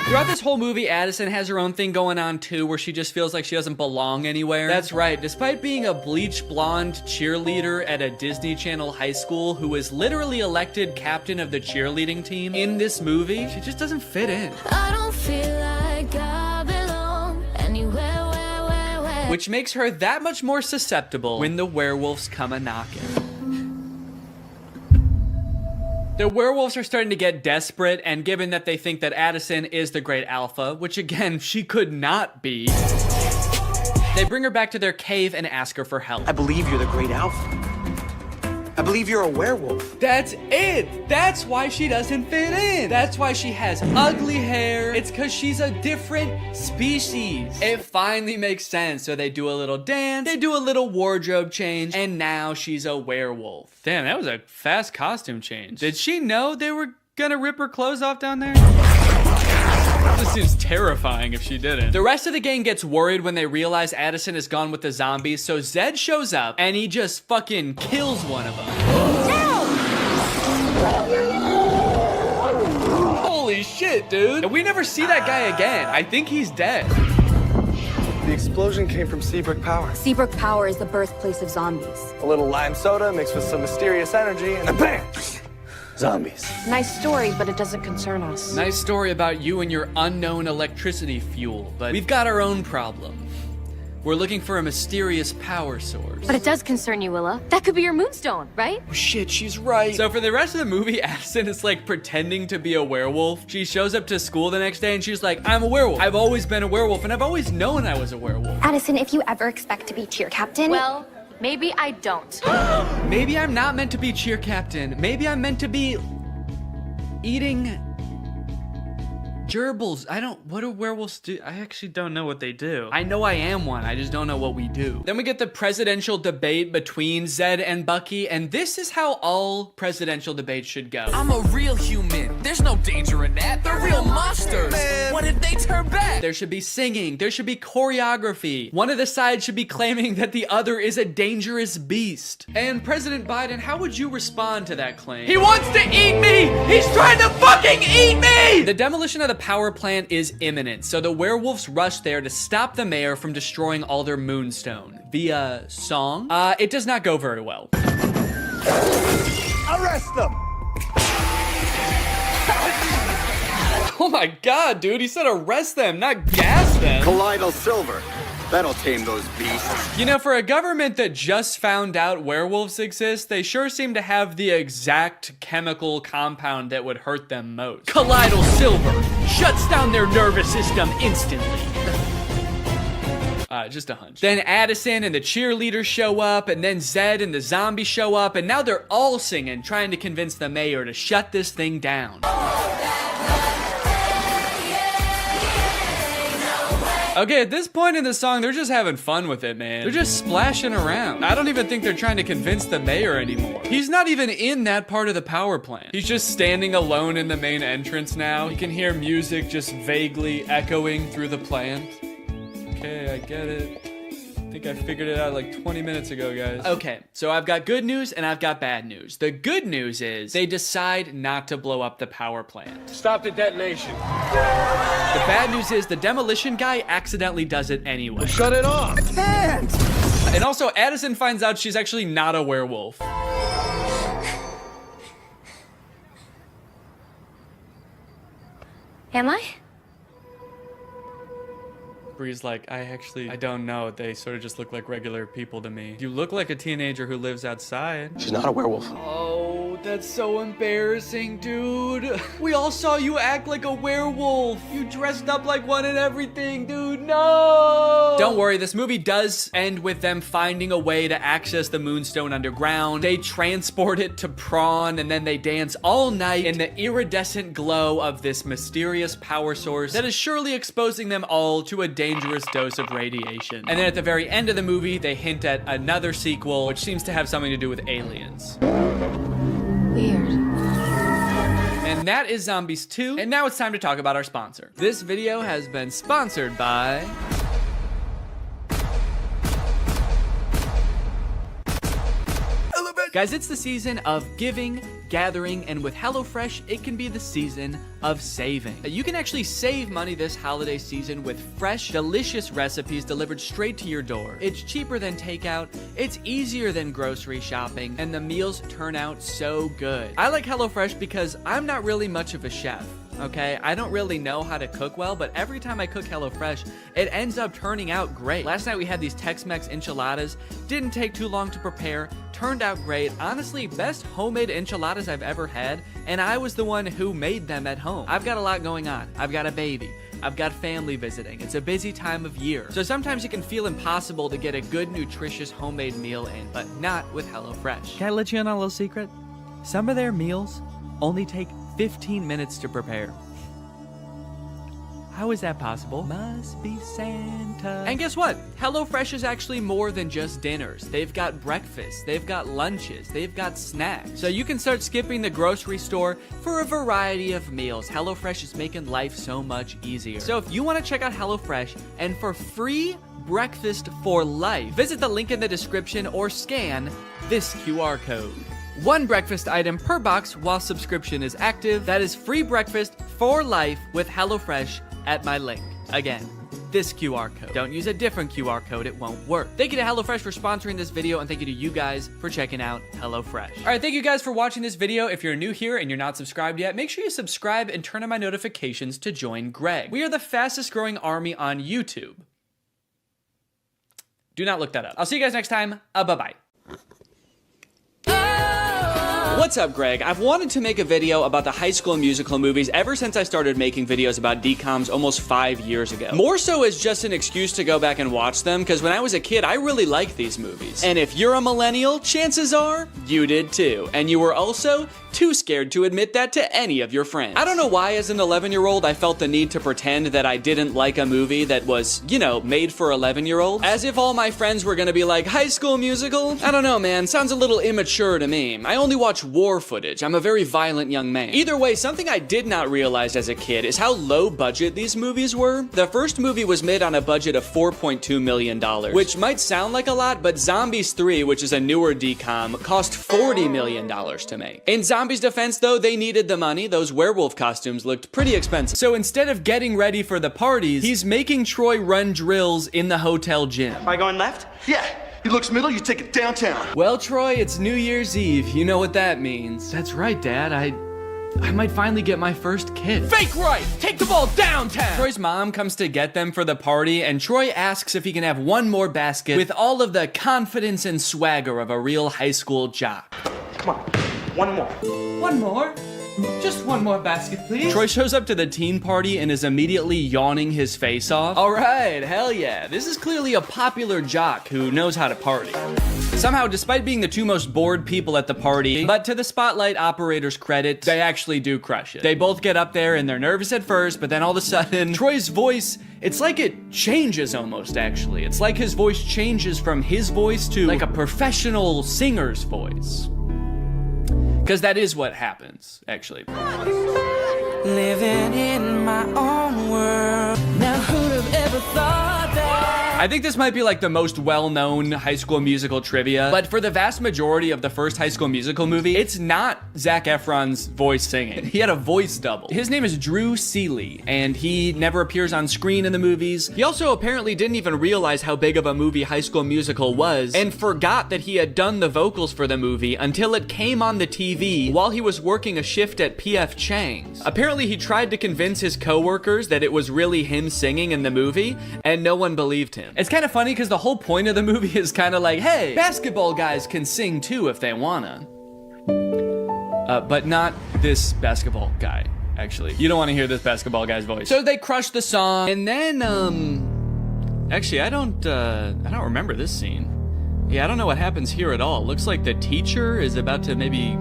Throughout this whole movie, Addison has her own thing going on too, where she just feels like she doesn't belong anywhere. That's right, despite being a bleach blonde cheerleader at a Disney Channel high school who was literally elected captain of the cheerleading team in this movie, she just doesn't fit in. I don't feel like I belong anywhere, where. Which makes her that much more susceptible when the werewolves come a-knocking. The werewolves are starting to get desperate, and given that they think that Addison is the great alpha, which again, she could not be, they bring her back to their cave and ask her for help. I believe you're the great alpha. I believe you're a werewolf. That's it. That's why she doesn't fit in. That's why she has ugly hair. It's because she's a different species. It finally makes sense. So they do a little dance, they do a little wardrobe change, and now she's a werewolf. Damn, that was a fast costume change. Did she know they were gonna rip her clothes off down there? This seems terrifying if she didn't. The rest of the gang gets worried when they realize Addison is gone with the zombies, so Zed shows up and he just fucking kills one of them. Holy shit, dude. And we never see that guy again. I think he's dead. The explosion came from Seabrook Power. Seabrook Power is the birthplace of zombies. A little lime soda mixed with some mysterious energy, and then bam! Zombies. Nice story, but it doesn't concern us. Nice story about you and your unknown electricity fuel, but we've got our own problem. We're looking for a mysterious power source. But it does concern you, Willa. That could be your Moonstone, right? Oh, shit, she's right. So for the rest of the movie, Addison is like pretending to be a werewolf. She shows up to school the next day and she's like, I'm a werewolf. I've always been a werewolf and I've always known I was a werewolf. Addison, if you ever expect to be cheer captain... Well, maybe I don't. Maybe I'm not meant to be cheer captain. Maybe I'm meant to be eating gerbils. What do werewolves do? I actually don't know what they do. I know I am one, I just don't know what we do. Then we get the presidential debate between Zed and Bucky, and this is how all presidential debates should go. I'm a real human. There's There's no danger in that. They're real monsters. Man. What if they turn back? There should be singing. There should be choreography. One of the sides should be claiming that the other is a dangerous beast. And President Biden, how would you respond to that claim? He wants to eat me! He's trying to fucking eat me! The demolition of the power plant is imminent, so the werewolves rush there to stop the mayor from destroying all their moonstone. Via song? It does not go very well. Arrest them! Oh my god, dude, he said arrest them, not gas them. Colloidal silver. That'll tame those beasts. You know, for a government that just found out werewolves exist, they sure seem to have the exact chemical compound that would hurt them most. Colloidal silver shuts down their nervous system instantly. Just a hunch. Then Addison and the cheerleaders show up, and then Zed and the zombie show up, and now they're all singing, trying to convince the mayor to shut this thing down. Okay, at this point in the song, they're just having fun with it, man. They're just splashing around. I don't even think they're trying to convince the mayor anymore. He's not even in that part of the power plant. He's just standing alone in the main entrance now. You can hear music just vaguely echoing through the plant. Okay, I get it. I think I figured it out like 20 minutes ago, guys. Okay, so I've got good news and I've got bad news. The good news is they decide not to blow up the power plant. Stop the detonation. The bad news is the demolition guy accidentally does it anyway. Well, shut it off. I can't! And also, Addison finds out she's actually not a werewolf. Am I? Bree's like, I don't know. They sort of just look like regular people to me. You look like a teenager who lives outside. She's not a werewolf. Oh, that's so embarrassing, dude. We all saw you act like a werewolf. You dressed up like one and everything, dude. No! Don't worry, this movie does end with them finding a way to access the Moonstone underground. They transport it to Prawn, and then they dance all night in the iridescent glow of this mysterious power source that is surely exposing them all to a dangerous dose of radiation. And then at the very end of the movie, they hint at another sequel, which seems to have something to do with aliens. Weird. And that is Zombies 2. And now it's time to talk about our sponsor. This video has been sponsored by... Guys, it's the season of giving, gathering, and with HelloFresh, it can be the season of saving. You can actually save money this holiday season with fresh, delicious recipes delivered straight to your door. It's cheaper than takeout, it's easier than grocery shopping, and the meals turn out so good. I like HelloFresh because I'm not really much of a chef. Okay, I don't really know how to cook well, but every time I cook HelloFresh, it ends up turning out great. Last night we had these Tex-Mex enchiladas. Didn't take too long to prepare. Turned out great. Honestly, best homemade enchiladas I've ever had, and I was the one who made them at home. I've got a lot going on. I've got a baby. I've got family visiting. It's a busy time of year. So sometimes it can feel impossible to get a good, nutritious homemade meal in, but not with HelloFresh. Can I let you in on a little secret? Some of their meals only take 15 minutes to prepare. How is that possible? Must be Santa. And guess what? HelloFresh is actually more than just dinners. They've got breakfast, they've got lunches, they've got snacks. So you can start skipping the grocery store for a variety of meals. HelloFresh is making life so much easier. So if you want to check out HelloFresh and for free breakfast for life, visit the link in the description or scan this QR code. One breakfast item per box while subscription is active. That is free breakfast for life with HelloFresh at my link. Again, this QR code. Don't use a different QR code, it won't work. Thank you to HelloFresh for sponsoring this video, and thank you to you guys for checking out HelloFresh. All right, thank you guys for watching this video. If you're new here and you're not subscribed yet, make sure you subscribe and turn on my notifications to join Greg. We are the fastest growing army on YouTube. Do not look that up. I'll see you guys next time. Bye-bye. What's up, Greg? I've wanted to make a video about the High School Musical movies ever since I started making videos about DCOMs almost 5 years ago. More so as just an excuse to go back and watch them, because when I was a kid, I really liked these movies. And if you're a millennial, chances are you did too. And you were also too scared to admit that to any of your friends. I don't know why as an 11-year-old I felt the need to pretend that I didn't like a movie that was, you know, made for 11-year-olds. As if all my friends were gonna be like, High School Musical? I don't know, man, sounds a little immature to me. I only watch war footage. I'm a very violent young man. Either way, something I did not realize as a kid is how low budget these movies were. The first movie was made on a budget of $4.2 million, which might sound like a lot, but Zombies 3, which is a newer DCOM, cost $40 million to make. In Zombies' defense, though, they needed the money. Those werewolf costumes looked pretty expensive. So instead of getting ready for the parties, he's making Troy run drills in the hotel gym. Am I going left? Yeah. He looks middle, you take it downtown. Well, Troy, it's New Year's Eve. You know what that means. That's right, Dad. I might finally get my first kid. Fake right! Take the ball downtown! Troy's mom comes to get them for the party, and Troy asks if he can have one more basket with all of the confidence and swagger of a real high school jock. Come on, one more. One more? Just one more basket, please. Troy shows up to the teen party and is immediately yawning his face off. All right, hell yeah. This is clearly a popular jock who knows how to party. Somehow, despite being the two most bored people at the party, but to the Spotlight operator's credit, they actually do crush it. They both get up there and they're nervous at first, but then all of a sudden, Troy's voice, it's like it changes almost, actually. It's like his voice changes from his voice to like a professional singer's voice. Because that is what happens, actually. Living in my own world. Now who'd have ever thought that? I think this might be like the most well-known High School Musical trivia, but for the vast majority of the first High School Musical movie, it's not Zac Efron's voice singing. He had a voice double. His name is Drew Seeley, and he never appears on screen in the movies. He also apparently didn't even realize how big of a movie High School Musical was, and forgot that he had done the vocals for the movie until it came on the TV while he was working a shift at P.F. Chang's. Apparently, he tried to convince his coworkers that it was really him singing in the movie, and no one believed him. It's kind of funny because the whole point of the movie is kind of like, hey, basketball guys can sing too if they wanna. But not this basketball guy, actually. You don't want to hear this basketball guy's voice. So they crush the song, and then, actually, I don't remember this scene. Yeah, I don't know what happens here at all. Looks like the teacher is about to maybe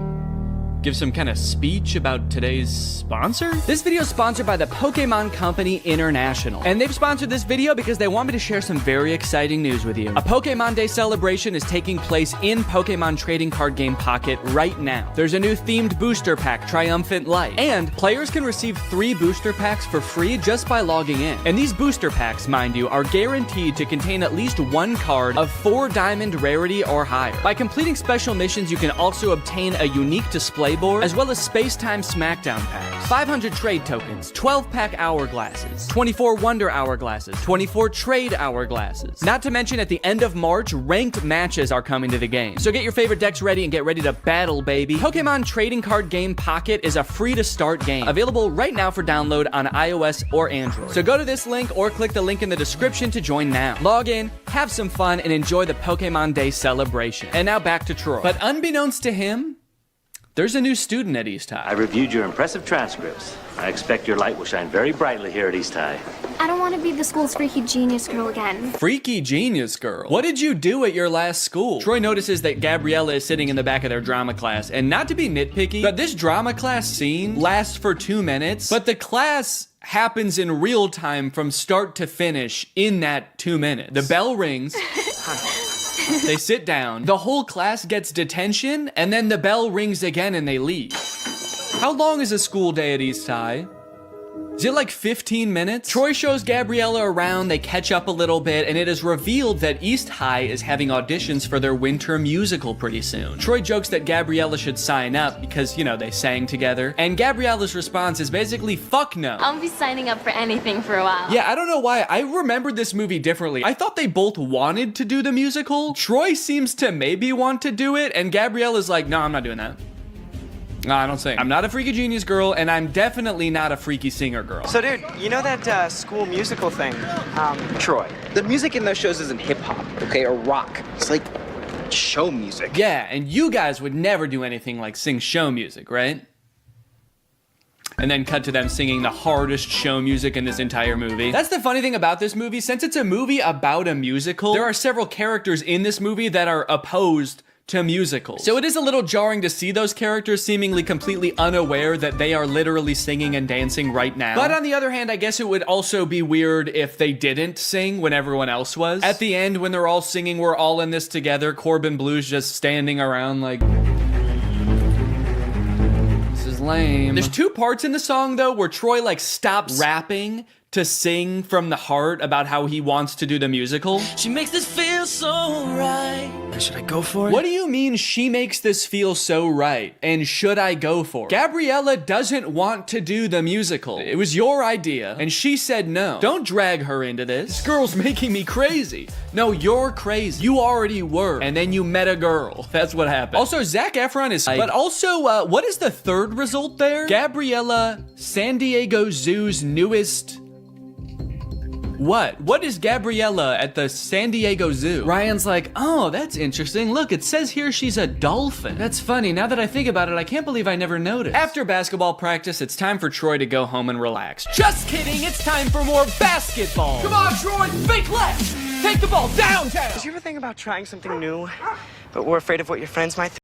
give some kind of speech about today's sponsor? This video is sponsored by the Pokemon Company International. And they've sponsored this video because they want me to share some very exciting news with you. A Pokemon Day celebration is taking place in Pokemon Trading Card Game Pocket right now. There's a new themed booster pack, Triumphant Light. And players can receive 3 booster packs for free just by logging in. And these booster packs, mind you, are guaranteed to contain at least 1 card of 4 diamond rarity or higher. By completing special missions, you can also obtain a unique display board, as well as Space-Time Smackdown packs, 500 trade tokens, 12-pack hourglasses, 24 Wonder Hourglasses, 24 Trade Hourglasses. Not to mention, at the end of March, ranked matches are coming to the game. So get your favorite decks ready and get ready to battle, baby. Pokemon Trading Card Game Pocket is a free-to-start game, available right now for download on iOS or Android. So go to this link or click the link in the description to join now. Log in, have some fun, and enjoy the Pokemon Day celebration. And now back to Troy. But unbeknownst to him, there's a new student at East High. I reviewed your impressive transcripts. I expect your light will shine very brightly here at East High. I don't want to be the school's freaky genius girl again. Freaky genius girl? What did you do at your last school? Troy notices that Gabriella is sitting in the back of their drama class, and not to be nitpicky, but this drama class scene lasts for 2 minutes, but the class happens in real time from start to finish in that 2 minutes. The bell rings. They sit down, the whole class gets detention, and then the bell rings again and they leave. How long is a school day at East High? Is it like 15 minutes? Troy shows Gabriella around, they catch up a little bit, and it is revealed that East High is having auditions for their winter musical pretty soon. Troy jokes that Gabriella should sign up because, you know, they sang together, and Gabriella's response is basically, fuck no. I'll be signing up for anything for a while. Yeah, I don't know why. I remembered this movie differently. I thought they both wanted to do the musical. Troy seems to maybe want to do it, and Gabriella's like, no, I'm not doing that. No, I don't sing. I'm not a freaky genius girl, and I'm definitely not a freaky singer girl. So, dude, you know that school musical thing? Troy, the music in those shows isn't hip-hop, okay, or rock. It's like show music. Yeah, and you guys would never do anything like sing show music, right? And then cut to them singing the hardest show music in this entire movie. That's the funny thing about this movie. Since it's a movie about a musical, there are several characters in this movie that are opposed to musicals. So it is a little jarring to see those characters seemingly completely unaware that they are literally singing and dancing right now. But on the other hand, I guess it would also be weird if they didn't sing when everyone else was. At the end, when they're all singing, we're all in this together, Corbin Blue's just standing around like... this is lame. There's 2 parts in the song though where Troy like stops rapping to sing from the heart about how he wants to do the musical. She makes this feel so right. Should I go for it? What do you mean she makes this feel so right? And should I go for it? Gabriella doesn't want to do the musical. It was your idea, and she said no. Don't drag her into this. This girl's making me crazy. No, you're crazy. You already were, and then you met a girl. That's what happened. Also, Zac Efron is... but also, what is the third result there? Gabriella, San Diego Zoo's newest... What? What is Gabriella at the San Diego Zoo? Ryan's like, oh, that's interesting. Look, it says here she's a dolphin. That's funny. Now that I think about it, I can't believe I never noticed. After basketball practice, it's time for Troy to go home and relax. Just kidding. It's time for more basketball. Come on, Troy. Fake left. Take the ball downtown. Did you ever think about trying something new, but were afraid of what your friends might think?